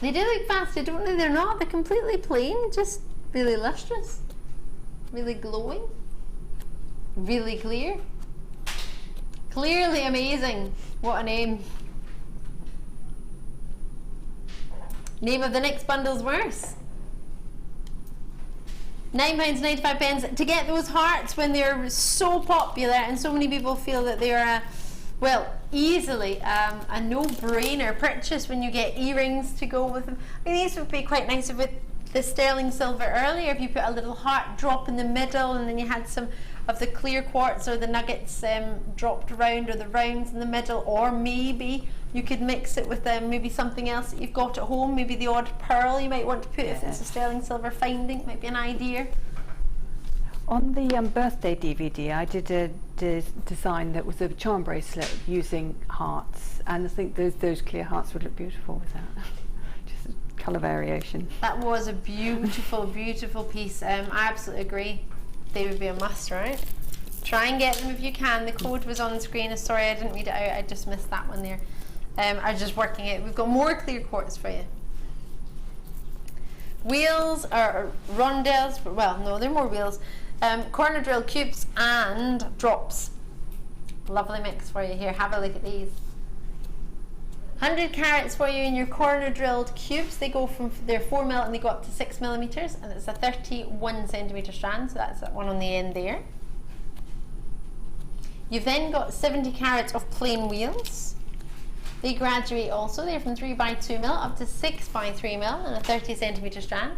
They do look faceted, don't they? They're not. They're completely plain. Just really lustrous. Really glowing. Really clear. Clearly amazing. What a name. Name of the next bundle's worse. £9.95 to get those hearts when they're so popular and so many people feel that they are easily a no-brainer purchase when you get earrings to go with them. I mean, these would be quite nice with the sterling silver earlier, if you put a little heart drop in the middle and then you had some of the clear quartz or the nuggets dropped around, or the rounds in the middle, or maybe you could mix it with maybe something else that you've got at home, maybe the odd pearl you might want to put if it's a sterling silver finding, might be an idea. On the birthday DVD, I did a design that was a charm bracelet using hearts, and I think those clear hearts would look beautiful with that. Just colour variation. That was a beautiful, beautiful piece. I absolutely agree. They would be a must, right? Try and get them if you can. The code was on the screen. Sorry, I didn't read it out. I just missed that one there. I was just working it. We've got more clear quartz for you. Wheels or rondelles, well, no, they're more wheels. Corner drill cubes and drops. Lovely mix for you here. Have a look at these. 100 carats for you in your corner drilled cubes. They go from, they're 4mm and they go up to 6mm, and it's a 31cm strand, so that's that one on the end there. You've then got 70 carats of plain wheels. They graduate also. They're from 3x2mm up to 6x3mm and a 30cm strand.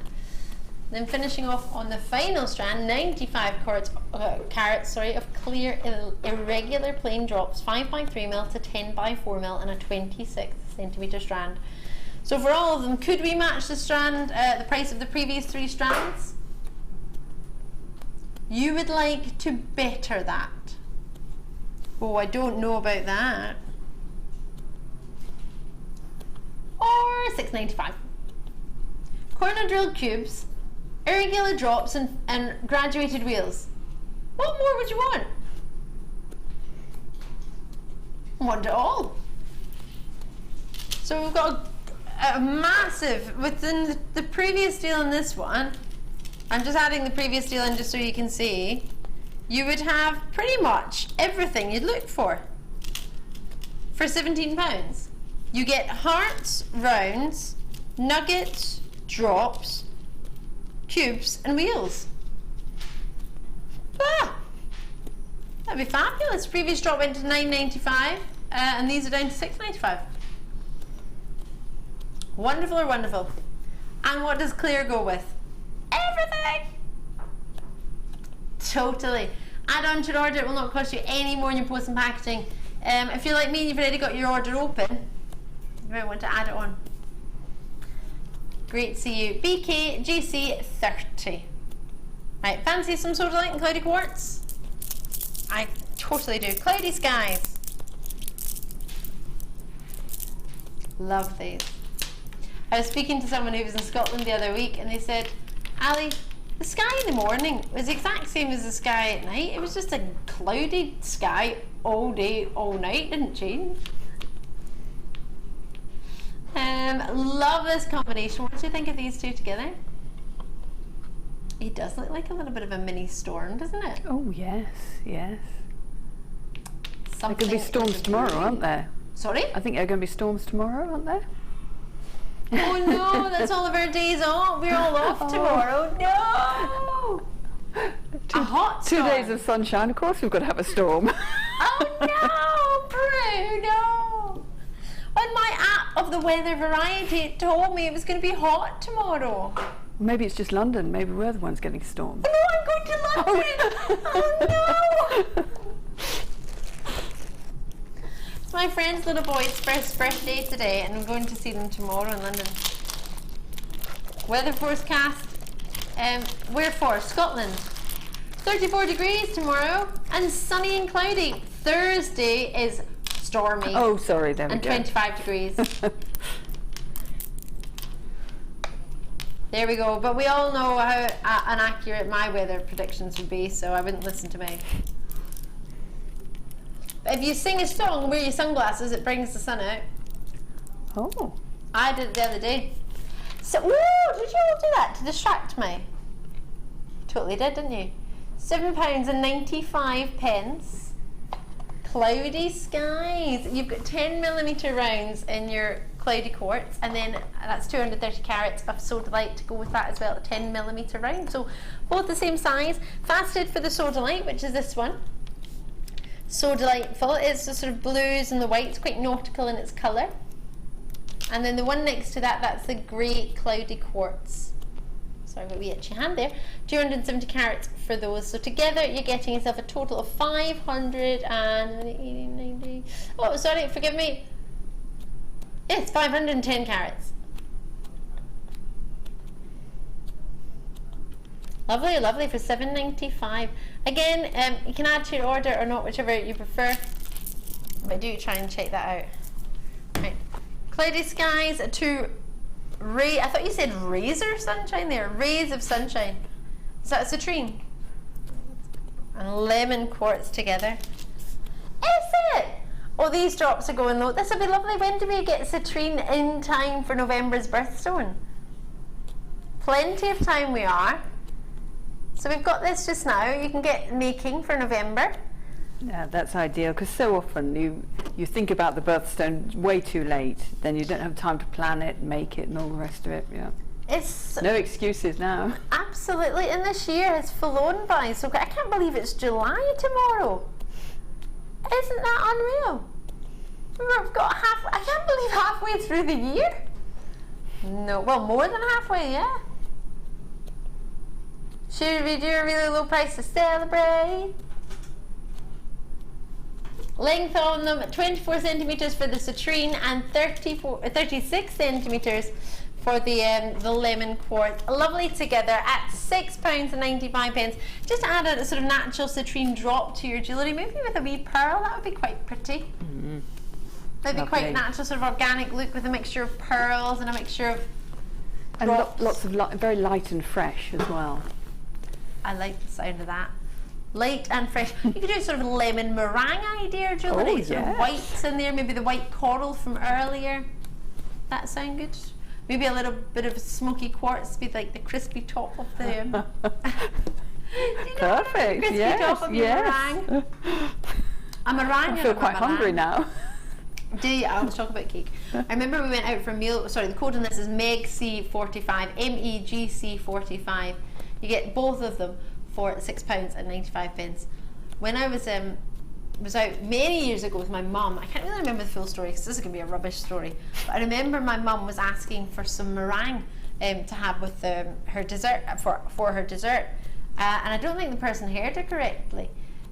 Then finishing off on the final strand, 95 carats of clear irregular plain drops, 5x3mm to 10x4mm and a 26cm strand. So for all of them, could we match the strand, the price of the previous 3 strands? You would like to better that. Oh, I don't know about that. Or $6.95. Corner drilled cubes, irregular drops and graduated wheels. What more would you want? Want it all. So we've got a massive, within the previous deal and this one, I'm just adding the previous deal in just so you can see, you would have pretty much everything you'd look for £17. You get hearts, rounds, nuggets, drops, cubes and wheels. Ah, that'd be fabulous. Previous drop went to $9.95 and these are down to $6.95. Wonderful or wonderful. And what does clear go with? Everything. Totally. Add on to your order. It will not cost you any more than your post and packaging. If you're like me and you've already got your order open, you might want to add it on. Great to see you. BKGC30. Right, fancy some sodalite and cloudy quartz? I totally do. Cloudy skies. Love these. I was speaking to someone who was in Scotland the other week and they said, Ali, the sky in the morning was the exact same as the sky at night. It was just a cloudy sky all day, all night, didn't change. Love this combination. What do you think of these two together? It does look like a little bit of a mini storm, doesn't it? Oh yes, yes. There could be storms tomorrow, aren't there? Sorry? I think there are going to be storms tomorrow, aren't there? Oh no, that's all of our days off. We're all off tomorrow. No! A hot storm. 2 days of sunshine. Of course we've got to have a storm. Oh no, Prue, no! On my app of the weather variety, it told me it was going to be hot tomorrow. Maybe it's just London. Maybe we're the ones getting storms. No, I'm going to London! Oh no! It's my friend's little boy's first birthday today and I'm going to see them tomorrow in London. Weather forecast, where for? Scotland. 34 degrees tomorrow and sunny and cloudy. Thursday is stormy. Oh, sorry, there we and go. 25 degrees. There we go. But we all know how inaccurate my weather predictions would be, so I wouldn't listen to me. But if you sing a song and wear your sunglasses, it brings the sun out. Oh. I did it the other day. So, ooh, did you all do that to distract me? Totally did, didn't you? £7.95. Cloudy skies. You've got 10mm rounds in your cloudy quartz, and then that's 230 carats of sodalite to go with that as well, a 10mm round. So both the same size. Faceted for the sodalite, which is this one. So delightful. It's the sort of blues and the whites, quite nautical in its colour. And then the one next to that, that's the grey cloudy quartz. Sorry about the itchy hand there. 270 carats for those. So together you're getting yourself a total of 590. Oh, sorry, forgive me. Yes, 510 carats. Lovely, lovely for $7.95. Again, you can add to your order or not, whichever you prefer. But do try and check that out. Right. Cloudy skies to ray. I thought you said razor sunshine there. Rays of sunshine. Is that a citrine? And lemon quartz together. Is it? Oh, these drops are going low. This will be lovely. When do we get citrine in time for November's birthstone? Plenty of time we are. So we've got this just now. You can get making for November. Yeah, that's ideal, because so often you think about the birthstone way too late, then you don't have time to plan it, make it, and all the rest of it. Yeah, it's no excuses now. Absolutely, and this year has flown by. So I can't believe it's July tomorrow. Isn't that unreal? We've got I can't believe halfway through the year. No, well, more than halfway, yeah. Should we do a really low price to celebrate? Length on them, 24 centimetres for the citrine and 36 centimetres for the lemon quartz. Lovely together at £6.95. Just add a sort of natural citrine drop to your jewellery, maybe with a wee pearl. That would be quite pretty. Mm-hmm. That'd be quite natural, sort of organic look with a mixture of pearls and a mixture of drops. And lots of very light and fresh as well. I like the sound of that. Light and fresh. You could do a sort of lemon meringue idea jewellery, sort of whites in there, maybe the white coral from earlier. That sound good? Maybe a little bit of smoky quartz with like the crispy top of the perfect. Crispy top of your meringue. A meringue. I feel quite hungry now. Do you? I'll talk about cake. I remember we went out for a meal. Sorry, the code on this is MEGC45, MEGC45. You get both of them for £6.95. When I was out many years ago with my mum, I can't really remember the full story because this is going to be a rubbish story, but I remember my mum was asking for some meringue to have with her dessert, for her dessert, and I don't think the person heard her correctly,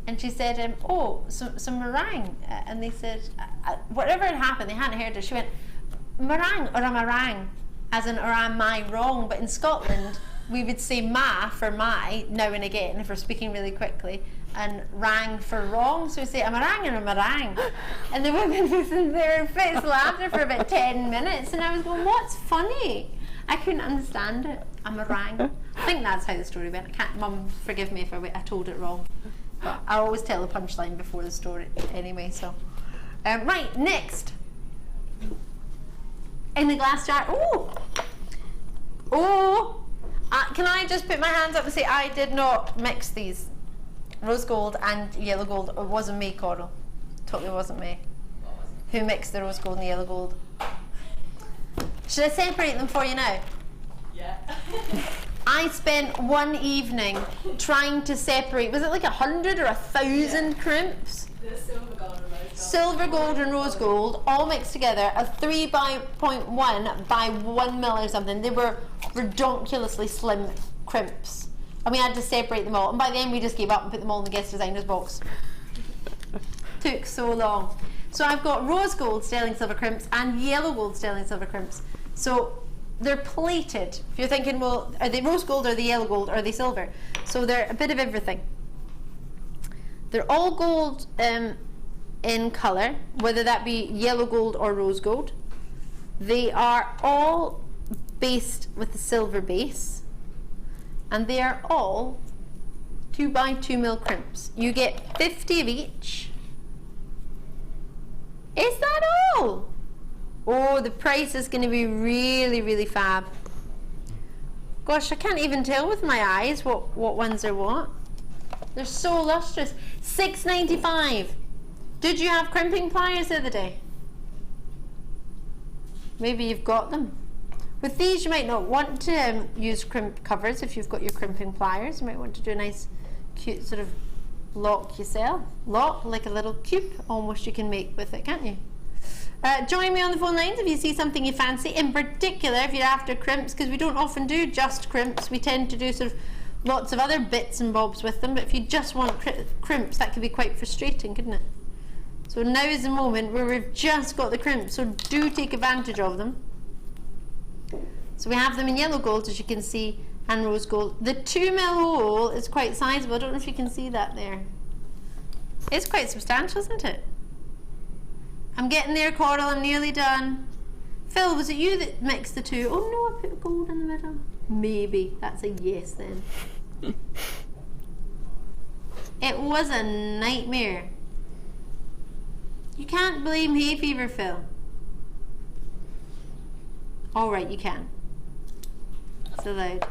and she said, oh, some meringue, and they said, whatever had happened, they hadn't heard her. She went, meringue or a meringue, as in, or am I wrong? But in Scotland we would say ma for my now and again if we're speaking really quickly, and rang for wrong, so we say a meringue and a meringue. And the women was in their fits laughter for about 10 minutes, and I was going, what's funny? I couldn't understand it. A meringue. I think that's how the story went. Mum, forgive me if I told it wrong, but I always tell the punchline before the story anyway. So right, next in the glass jar. Can I just put my hands up and say I did not mix these? Rose gold and yellow gold. It wasn't me, Coral. Totally wasn't me. Who mixed the rose gold and the yellow gold? Should I separate them for you now? Yeah. I spent one evening trying to separate, was it like 100 or 1,000 crimps? The silver gold and rose gold all mixed together, a 3.1 by 1 mil or something. They were redonkulously slim crimps, and we had to separate them all, and by the end we just gave up and put them all in the guest designer's box. Took so long. So I've got rose gold sterling silver crimps and yellow gold sterling silver crimps. So they're plated. If you're thinking, well, are they rose gold or the yellow gold or are they silver? So they're a bit of everything. They're all gold in colour, whether that be yellow gold or rose gold. They are all based with a silver base, and they are all 2 by 2 mil crimps. You get 50 of each. Is that all? Oh, the price is going to be really, really fab. Gosh, I can't even tell with my eyes what ones are what. They're so lustrous. $6.95. Did you have crimping pliers the other day? Maybe you've got them. With these, you might not want to use crimp covers if you've got your crimping pliers. You might want to do a nice, cute sort of lock yourself. Lock, like a little cube almost you can make with it, can't you? Join me on the phone lines if you see something you fancy, in particular if you're after crimps, because we don't often do just crimps. We tend to do sort of lots of other bits and bobs with them, but if you just want crimps, that could be quite frustrating, couldn't it? So now is the moment where we've just got the crimps, so do take advantage of them. So we have them in yellow gold, as you can see, and rose gold. The 2 mil hole is quite sizable. I don't know if you can see that there. It's quite substantial, isn't it? I'm getting there, Coral. I'm nearly done. Phil, was it you that mixed the two? Oh no, I put gold in the middle. Maybe. That's a yes then. It was a nightmare. You can't blame hay fever, Phil. All right, you can. It's allowed.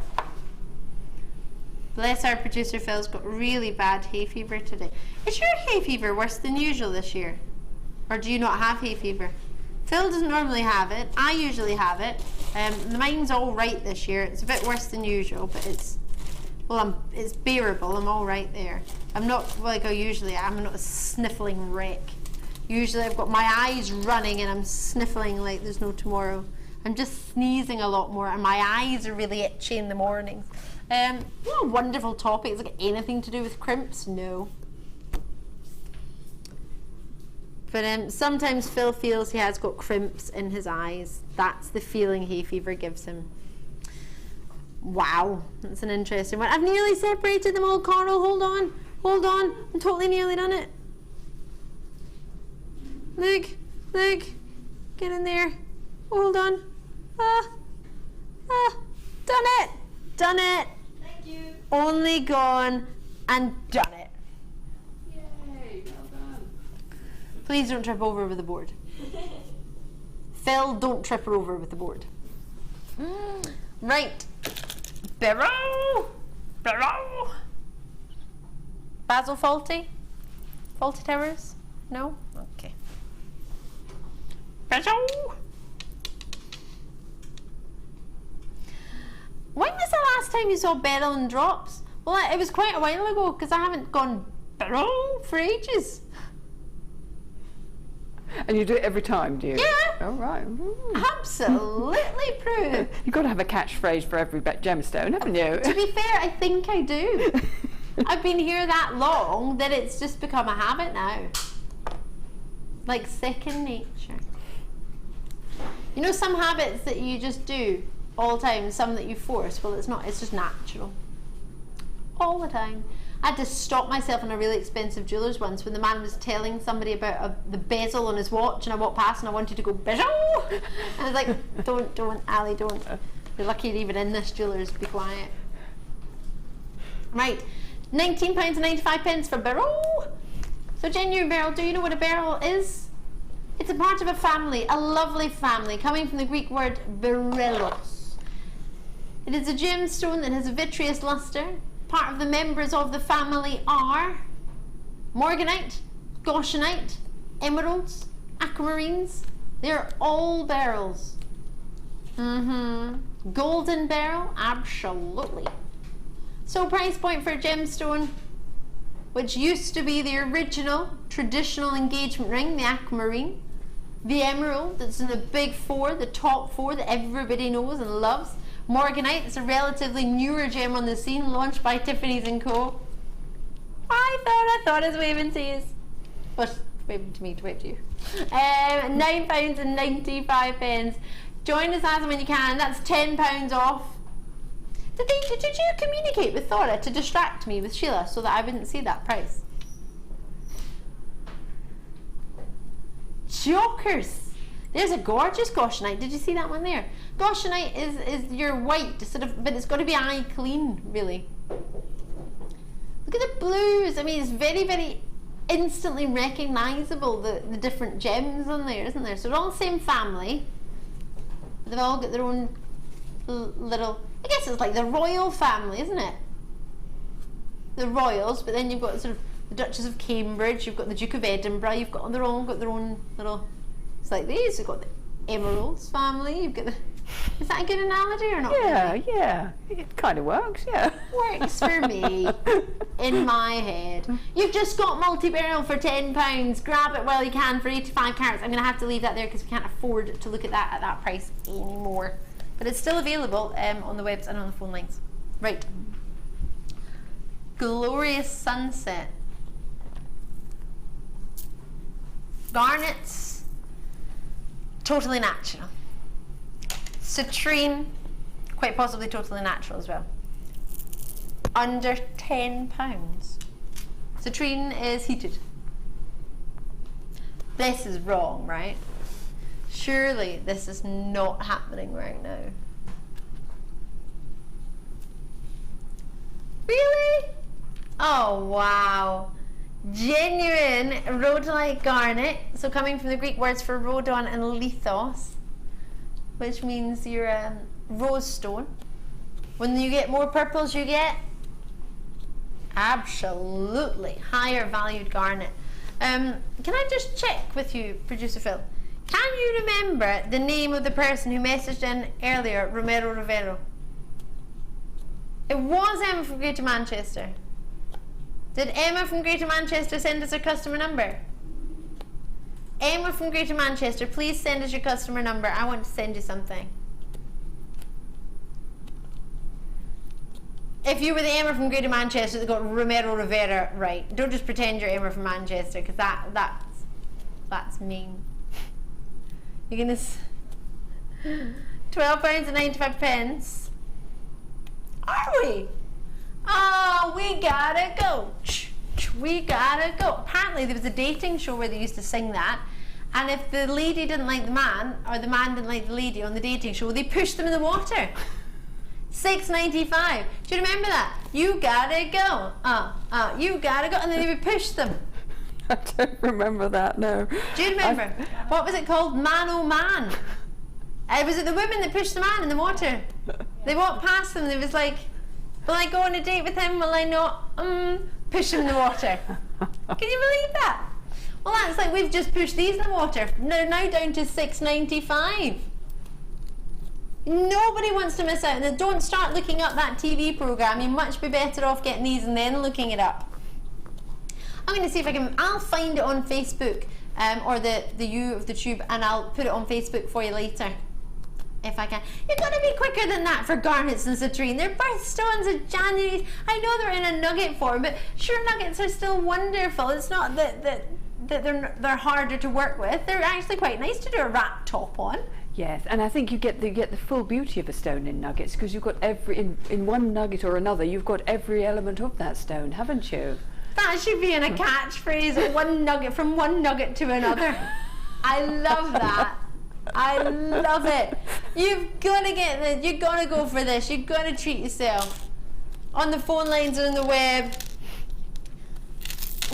Bless our producer, Phil's got really bad hay fever today. Is your hay fever worse than usual this year? Or do you not have hay fever? Phil doesn't normally have it. I usually have it. Mine's all right this year. It's a bit worse than usual, but it's bearable. I'm all right there. I'm not like I usually am. I'm not a sniffling wreck. Usually I've got my eyes running and I'm sniffling like there's no tomorrow. I'm just sneezing a lot more and my eyes are really itchy in the mornings. What a wonderful topic. Is it got anything to do with crimps? No. But sometimes Phil feels he has got crimps in his eyes. That's the feeling hay fever gives him. Wow, that's an interesting one. I've nearly separated them all, Coral. Hold on, hold on. I'm totally nearly done it. Look, look. Get in there. Hold on. Done it. Done it. Thank you. Only gone and done it. Yay, well done. Please don't trip over with the board. Phil, don't trip her over with the board. Right. Barrow. Barrow. Basil faulty? Faulty towers? No? Okay. Barrow. When was the last time you saw beryl and drops? Well, it was quite a while ago because I haven't gone barrel for ages. And you do it every time, do you? Yeah. Oh, right. Absolutely, Prue. You've got to have a catchphrase for every gemstone, haven't you? To be fair, I think I do. I've been here that long that it's just become a habit now. Like second nature. You know some habits that you just do all the time, some that you force? Well, it's not, it's just natural. All the time. I had to stop myself in a really expensive jeweller's once when the man was telling somebody about the bezel on his watch and I walked past and I wanted to go bezel. And I was like, don't, Ali, don't. You're lucky you're even in this jeweller's, be quiet. Right, £19.95 for beryl. So genuine beryl, do you know what a beryl is? It's a part of a family, a lovely family, coming from the Greek word berylos. It is a gemstone that has a vitreous luster. Part of the members of the family are morganite, goshenite, emeralds, aquamarines. They're all beryls. Golden beryl, absolutely. So price point for a gemstone, which used to be the original traditional engagement ring, the aquamarine, the emerald that's in the big four, the top four that everybody knows and loves. Morganite, it's a relatively newer gem on the scene, launched by Tiffany's & Co. I thought it was waving to you. But waving to me to wave to you. £9.95. Join us as and when you can. That's £10 off. Did you communicate with Thora to distract me with Sheila so that I wouldn't see that price? Jokers! There's a gorgeous goshenite. Did you see that one there? Goshenite is your white, sort of, but it's got to be eye clean, really. Look at the blues. I mean, it's very, very instantly recognisable, the different gems on there, isn't there? So they're all the same family. They've all got their own little, I guess it's like the royal family, isn't it? The royals, but then you've got sort of the Duchess of Cambridge, you've got the Duke of Edinburgh, you've got their own little, it's like these, you've got the Emeralds family, you've got the, is that a good analogy or not? Yeah, really? yeah, it kind of works, yeah. Works for me, in my head. You've just got multi-beryl for £10, grab it while you can for 85 carats. I'm going to have to leave that there because we can't afford to look at that price anymore. But it's still available on the webs and on the phone lines. Right. Glorious Sunset. Garnets, totally natural. Citrine, quite possibly totally natural as well. under £10. Citrine is heated. This is wrong, right? Surely this is not happening right now. Really? Oh wow. Genuine rhodolite garnet. So coming from the Greek words for rhodon and lithos, which means your rose stone. When you get more purples, you get absolutely higher valued garnet. Can I just check with you, Producer Phil? Can you remember the name of the person who messaged in earlier, Romero Rivero? It was Emma from Greater Manchester. Did Emma from Greater Manchester send us her customer number? Emma from Greater Manchester, please send us your customer number. I want to send you something. If you were the Emma from Greater Manchester that got Romero Rivera right, don't just pretend you're Emma from Manchester, because that's mean. You're gonna £12.95. Are we? Oh, we gotta go. We gotta go. Apparently there was a dating show where they used to sing that, and if the lady didn't like the man, or the man didn't like the lady on the dating show, they pushed them in the water. $6.95. Do you remember that? You gotta go. You gotta go, and then they would push them. I don't remember that, no. Do you remember? What was it called? Man oh man. Was it the women that pushed the man in the water? They walked past them, they was like, will I go on a date with him? Will I not? Push him in the water. Can you believe that? Well, that's like we've just pushed these in the water. They're now down to $6.95. Nobody wants to miss out. And don't start looking up that TV programme. You'd much be better off getting these and then looking it up. I'm going to see if I can, I'll find it on Facebook, or the U of the tube, and I'll put it on Facebook for you later. If I can. You've got to be quicker than that for garnets and citrine. They're birthstones of January. I know they're in a nugget form, but sure, nuggets are still wonderful. It's not that they're harder to work with. They're actually quite nice to do a wrap top on. Yes, and I think you get the full beauty of a stone in nuggets, because you've got in one nugget or another, you've got every element of that stone, haven't you? That should be in a catchphrase, one nugget from one nugget to another. I love that. I love it. You've got to get this. You've got to go for this. You've got to treat yourself. On the phone lines or on the web,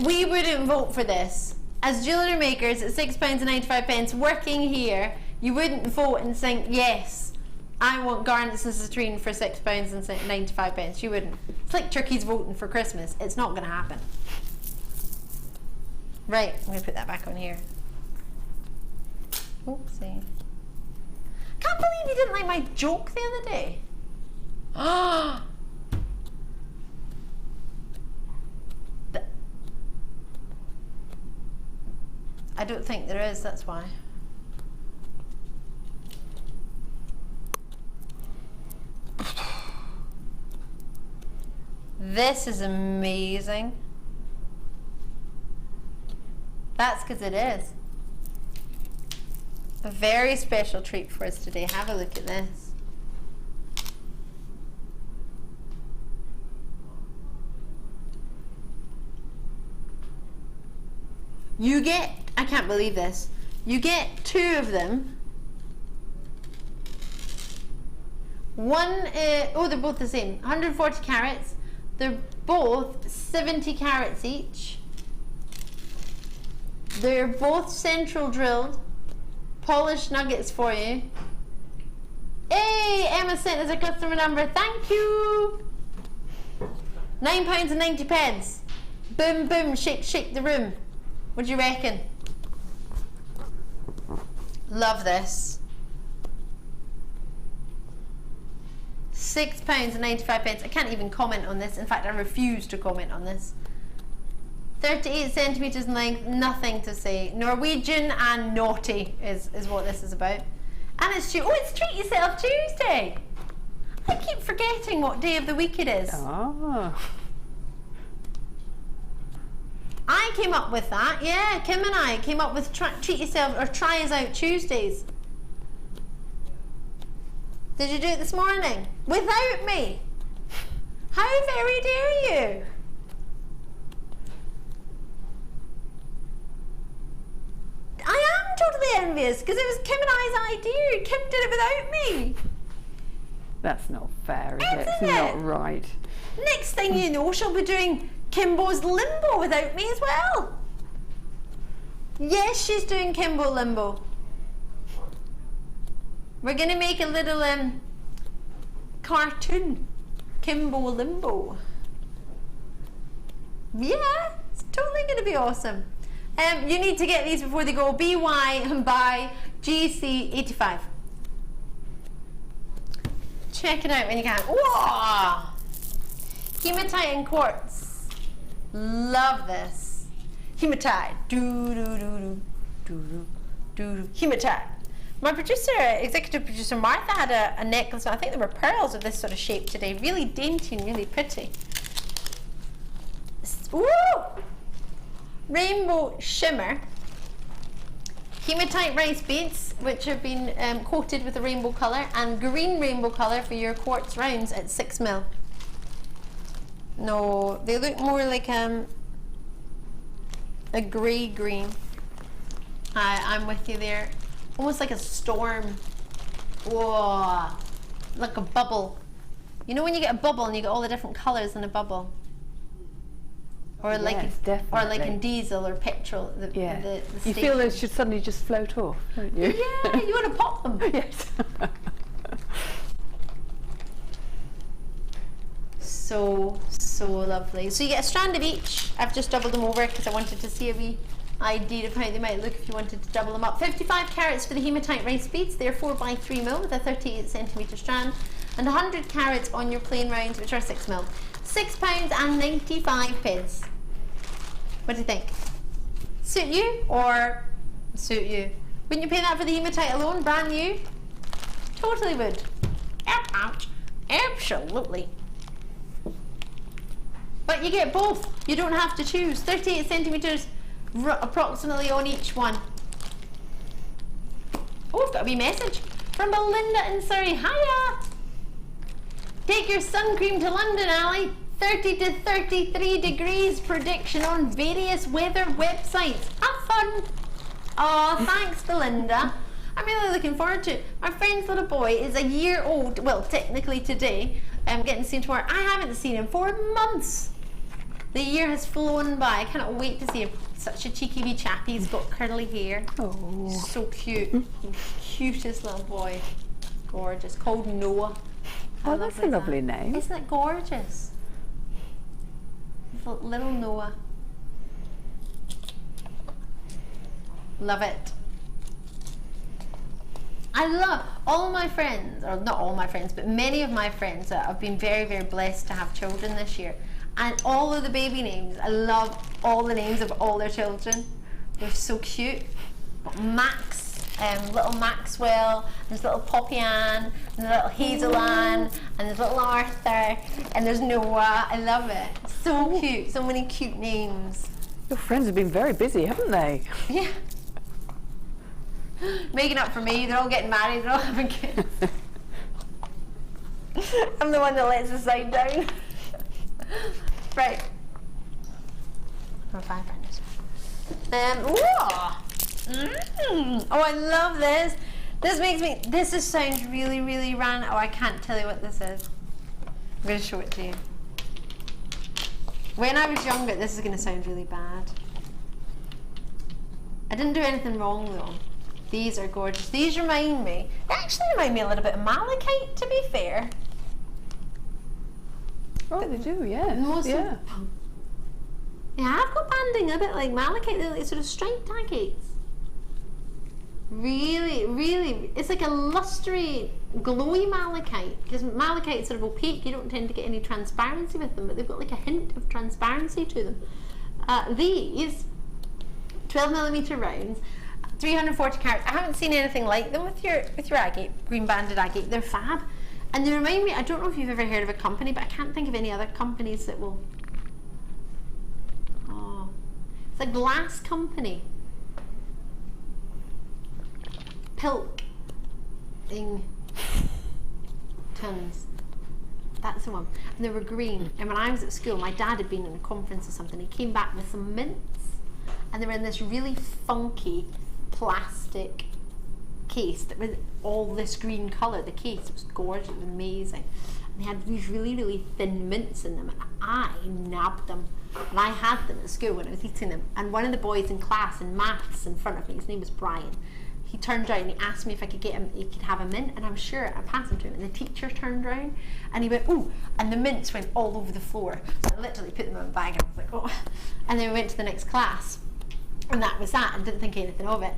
we wouldn't vote for this. As jewellery makers at £6.95 working here, you wouldn't vote and think, yes, I want garnets and citrine for £6.95. You wouldn't. It's like turkeys voting for Christmas. It's not going to happen. Right, I'm going to put that back on here. Oopsie. Can't believe you didn't like my joke the other day. Ah. I don't think there is, that's why. This is amazing. That's because it is. A very special treat for us today. Have a look at this. You get, I can't believe this, you get two of them. One, oh, they're both the same, 140 carats. They're both 70 carats each. They're both central drilled. Polished nuggets for you. Hey, Emma sent us a customer number. Thank you. £9.90. Boom, boom, shake, shake the room. What do you reckon? Love this. £6.95. I can't even comment on this. In fact, I refuse to comment on this. 38 centimetres in length, nothing to say. Norwegian and naughty is what this is about. And it's it's Treat Yourself Tuesday. I keep forgetting what day of the week it is. Oh. I came up with that, yeah. Kim and I came up with Treat Yourself or Try Us Out Tuesdays. Did you do it this morning? Without me? How very dare you? I am totally envious because it was Kim and I's idea. Kim did it without me. That's not fair, is it? It's not right. Next thing you know, she'll be doing Kimbo's limbo without me as well. Yes, she's doing Kimbo limbo. We're going to make a little cartoon. Kimbo limbo. Yeah, it's totally going to be awesome. You need to get these before they go. BY and buy GC85. Check it out when you can. Whoa! Hematite and quartz. Love this. Hematite. Hematite. My producer, executive producer Martha, had a necklace. I think there were pearls of this sort of shape today. Really dainty and really pretty. Ooh! Rainbow shimmer. Hematite rice beads, which have been coated with a rainbow colour, and green rainbow colour for your quartz rounds at 6mm. No, they look more like a grey green. I'm with you there. Almost like a storm. Whoa, like a bubble. You know when you get a bubble and you get all the different colours in a bubble? Or like, yes, or like in diesel or petrol. The you feel those should suddenly just float off, don't you? Yeah, you want to pop them. Yes. So lovely. So you get a strand of each. I've just doubled them over because I wanted to see a wee idea of how they might look if you wanted to double them up. 55 carats for the hematite rice beads. They're 4x3mm with a 38cm strand, and 100 carats on your plain rounds, which are 6mm. £6.95. What do you think? Suit you or suit you? Wouldn't you pay that for the hematite alone, brand new? Totally would. Absolutely. But you get both. You don't have to choose. 38cm approximately on each one. Oh, I've got a wee message from Belinda in Surrey. Hiya! Take your sun cream to London, Ali. 30 to 33 degrees prediction on various weather websites. Have fun. Oh, thanks, Belinda. I'm really looking forward to it. My friend's little boy is a year old. Well, technically today. I'm getting to see him tomorrow. I haven't seen him for months. The year has flown by. I cannot wait to see him. Such a cheeky wee chappy. He's got curly hair. Oh, so cute. Cutest little boy. Gorgeous. Called Noah. Oh, that's a lovely name. Isn't it gorgeous? Little Noah. Love it. I love all my friends, or not all my friends, but many of my friends that have been very, very blessed to have children this year. And all of the baby names, I love all the names of all their children. They're so cute. Max. Little Maxwell, there's little Poppy Ann, and there's little Hazel Ann, and there's little Arthur, and there's Noah. I love it. So cute. So many cute names. Your friends have been very busy, haven't they? Yeah. Making up for me. They're all getting married. They're all having kids. I'm the one that lets the side down. Right. We're fine, friends. Whoa! Oh, I love this. This sounds really, really random. Oh, I can't tell you what this is. I'm going to show it to you. When I was younger, this is going to sound really bad. I didn't do anything wrong though. These are gorgeous. These remind me, they actually remind me a little bit of malachite, to be fair. Oh, they do, yeah. Yeah, I've got banding a bit like malachite. They're like sort of striped agates. Really, really, it's like a lustre, glowy malachite, because malachite is sort of opaque. You don't tend to get any transparency with them, but they've got like a hint of transparency to them. These 12mm rounds, 340 carats. I haven't seen anything like them with your agate, green banded agate. They're fab, and they remind me. I don't know if you've ever heard of a company, but I can't think of any other companies that will. Oh, it's a glass company. Pilkingtons. That's the one. And they were green. And when I was at school, my dad had been in a conference or something. He came back with some mints, and they were in this really funky plastic case that was all this green colour. The case was gorgeous, it was amazing. And they had these really, really thin mints in them, and I nabbed them. And I had them at school when I was eating them. And one of the boys in class in maths in front of me, his name was Brian, he turned around and he asked me if I could get him, he could have a mint, and I was sure I passed him to him. And the teacher turned around and he went, ooh, and the mints went all over the floor. So I literally put them in my bag and I was like, oh. And then we went to the next class, and that was that, and didn't think anything of it.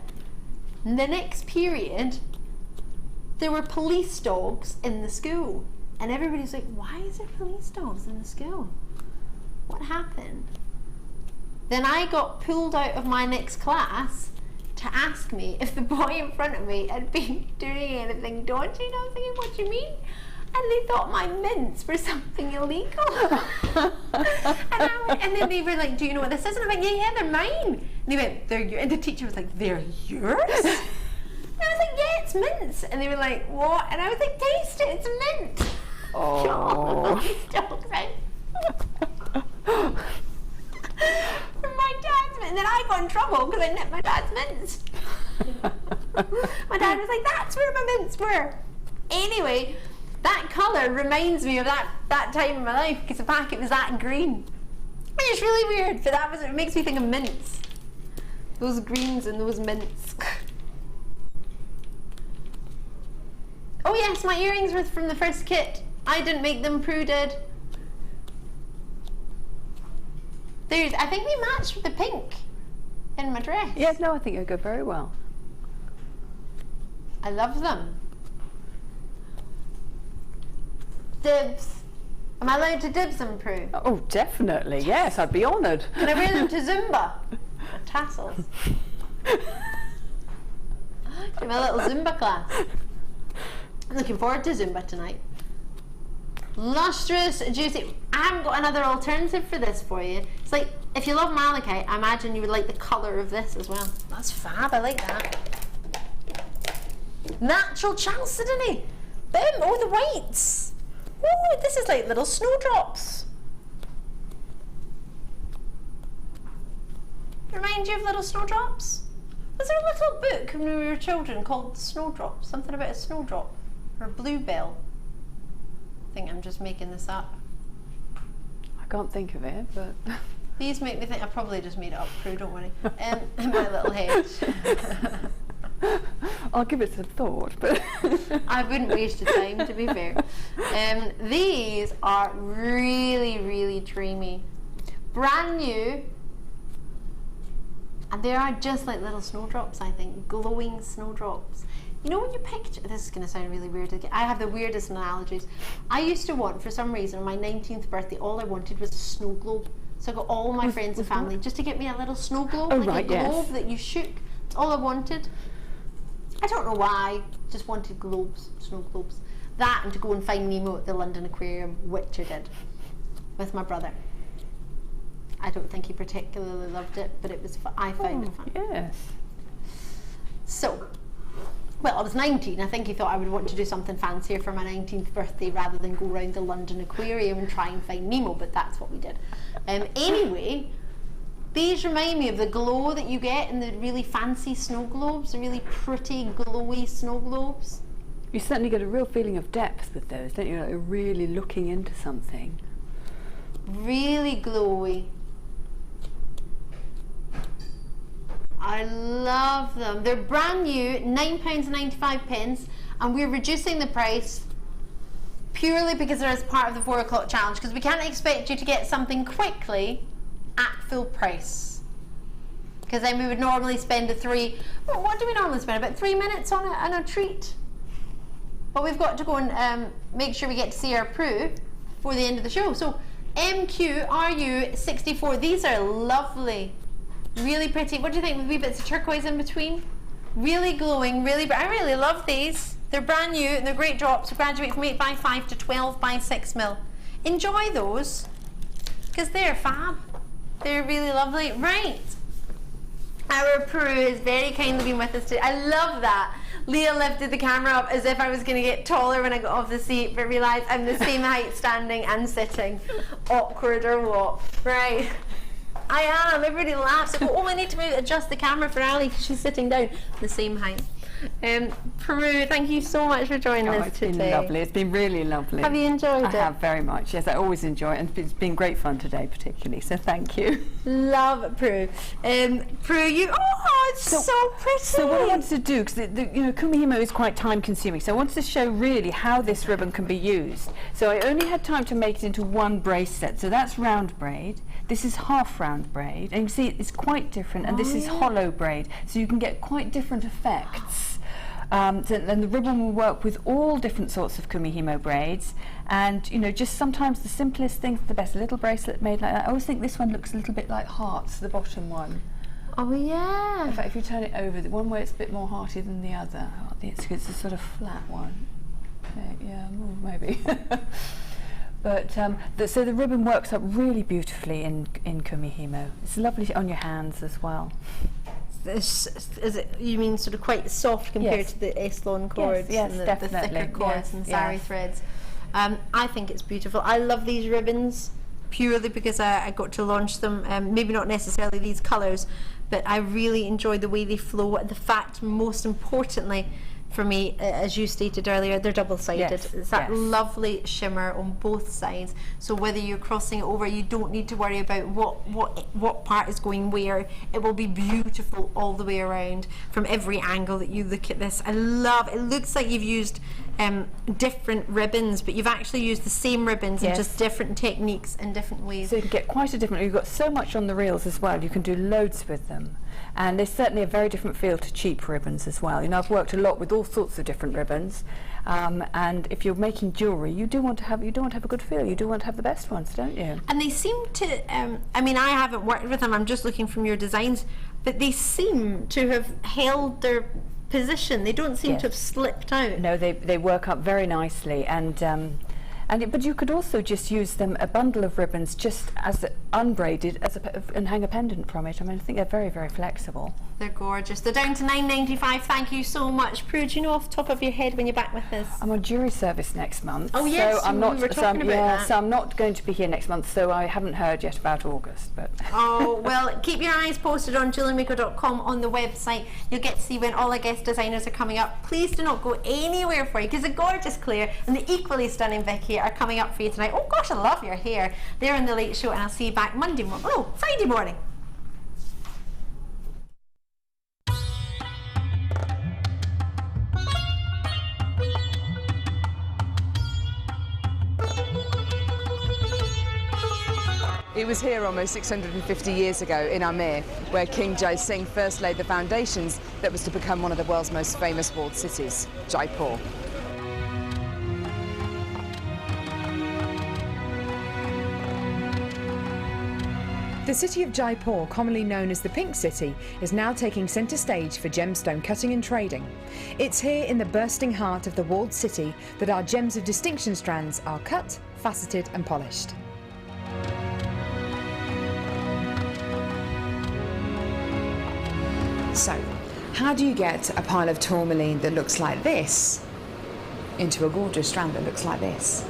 And the next period, there were police dogs in the school, and everybody's like, why is there police dogs in the school? What happened? Then I got pulled out of my next class to ask me if the boy in front of me had been doing anything dodgy, and I was thinking, what do you mean? And they thought my mints were something illegal. and then they were like, do you know what this is? And I went, yeah, they're mine. And they went, they're yours. And the teacher was like, they're yours? And I was like, yeah, it's mints. And they were like, what? And I was like, taste it, it's mint. Oh. My dad's mint. And then I got in trouble because I nipped my dad's mints. My dad was like, that's where my mints were. Anyway, that colour reminds me of that time in my life, because the packet was that green. It's really weird, but it makes me think of mints. Those greens and those mints. Oh yes, my earrings were from the first kit. I didn't make them, Prue did. I think they matched with the pink in my dress. Yes, no, I think it'll go very well. I love them. Dibs. Am I allowed to dibs them, Prue? Oh, definitely, yes, I'd be honoured. Can I wear them to Zumba? Or tassels? Do my little Zumba class. I'm looking forward to Zumba tonight. Lustrous, juicy. I haven't got another alternative for this for you. It's like, if you love malachite, I imagine you would like the colour of this as well. That's fab, I like that. Natural chalcedony. Boom, oh, the whites. Oh, this is like little snowdrops. Remind you of little snowdrops? Was there a little book when we were children called Snowdrops? Something about a snowdrop or a bluebell? I think I'm just making this up. I can't think of it, but these make me think. I probably just made it up, Prue, don't worry. In my little head. I'll give it some thought, but I wouldn't waste your time, to be fair. These are really, really dreamy. Brand new. And they are just like little snowdrops, I think. Glowing snowdrops. You know when you picture, this is going to sound really weird again. I have the weirdest analogies. I used to want, for some reason, on my 19th birthday, all I wanted was a snow globe. So I got all my friends and family just to get me a little snow globe, like a globe that you shook. That's all I wanted. I don't know why, just wanted globes, snow globes. That and to go and find Nemo at the London Aquarium, which I did, with my brother. I don't think he particularly loved it, but it was I found it fun. Yes. So, well, I was 19. I think he thought I would want to do something fancier for my 19th birthday rather than go around the London Aquarium and try and find Nemo, but that's what we did. Anyway, these remind me of the glow that you get in the really fancy snow globes, the really pretty, glowy snow globes. You certainly get a real feeling of depth with those, don't you? Like you're really looking into something. Really glowy. I love them. They're brand new, £9.95, and we're reducing the price purely because they're as part of the 4 o'clock challenge, because we can't expect you to get something quickly at full price. Because then we would normally spend what do we normally spend? About 3 minutes on a treat. But we've got to go and make sure we get to see our Prue before the end of the show. So MQRU64, these are lovely. Really pretty. What do you think? With wee bits of turquoise in between? Really glowing, really bright. I really love these. They're brand new and they're great drops to graduate from 8x5 to 12x6mm. Enjoy those because they're fab. They're really lovely. Right. Our Prue has very kindly been with us today. I love that. Leah lifted the camera up as if I was going to get taller when I got off the seat, but realised I'm the same height standing and sitting. Awkward or what? Right. I am. Everybody laughs. I go, oh, I need to adjust the camera for Ali because she's sitting down. The same height. Peru, thank you so much for joining us today. It's been lovely. It's been really lovely. Have you enjoyed it? I have very much. Yes, I always enjoy it, and it's been great fun today, particularly. So thank you. Love Peru. Peru, it's so pretty. So what I wanted to do, because Kumihimo is quite time-consuming, so I wanted to show really how this ribbon can be used. So I only had time to make it into one bracelet. So that's round braid. This is half round braid, and you can see it's quite different. And this is hollow braid, so you can get quite different effects. And the ribbon will work with all different sorts of Kumihimo braids, and just sometimes the simplest things are the best. A little bracelet made like that. I always think this one looks a little bit like hearts, the bottom one. Oh yeah. In fact, if you turn it over, the one where it's a bit more hearty than the other, it's a sort of flat one. Yeah, maybe. But so the ribbon works up really beautifully in Kumihimo. It's lovely on your hands as well. Is it, you mean sort of quite soft compared to the Eslon cords and the thicker cords and sari threads? I think it's beautiful. I love these ribbons purely because I got to launch them, maybe not necessarily these colours, but I really enjoy the way they flow. The fact, most importantly, for me, as you stated earlier, they're double-sided. It's that lovely shimmer on both sides. So whether you're crossing it over, you don't need to worry about what part is going where. It will be beautiful all the way around from every angle that you look at this. I love it. Looks like you've used different ribbons, but you've actually used the same ribbons in just different techniques and different ways. So you can get quite a different. You've got so much on the reels as well. You can do loads with them. And there's certainly a very different feel to cheap ribbons as well. I've worked a lot with all sorts of different ribbons, and if you're making jewellery, you do want to have a good feel. You do want to have the best ones, don't you? And they seem to. I mean, I haven't worked with them. I'm just looking from your designs, but they seem to have held their position. They don't seem to have slipped out. No, they work up very nicely, but you could also just use them, a bundle of ribbons, just as unbraided, and hang a pendant from it. I mean, I think they're very, very flexible. They're gorgeous. They're down to $9.95. Thank you so much. Prue, do you know off the top of your head when you're back with us? I'm on jury service next month. Oh yes, so I'm not. We were talking about that. So I'm not going to be here next month. So I haven't heard yet about August. But oh well, keep your eyes posted on JewelleryMaker.com on the website. You'll get to see when all our guest designers are coming up. Please do not go anywhere for you, because the gorgeous Claire and the equally stunning Vicky are coming up for you tonight. Oh gosh, I love your hair. They're in the late show, and I'll see you back Friday morning. It was here almost 650 years ago in Amir where King Jai Singh first laid the foundations that was to become one of the world's most famous walled cities, Jaipur. The city of Jaipur, commonly known as the Pink City, is now taking centre stage for gemstone cutting and trading. It's here in the bursting heart of the walled city that our gems of distinction strands are cut, faceted and polished. So, how do you get a pile of tourmaline that looks like this into a gorgeous strand that looks like this?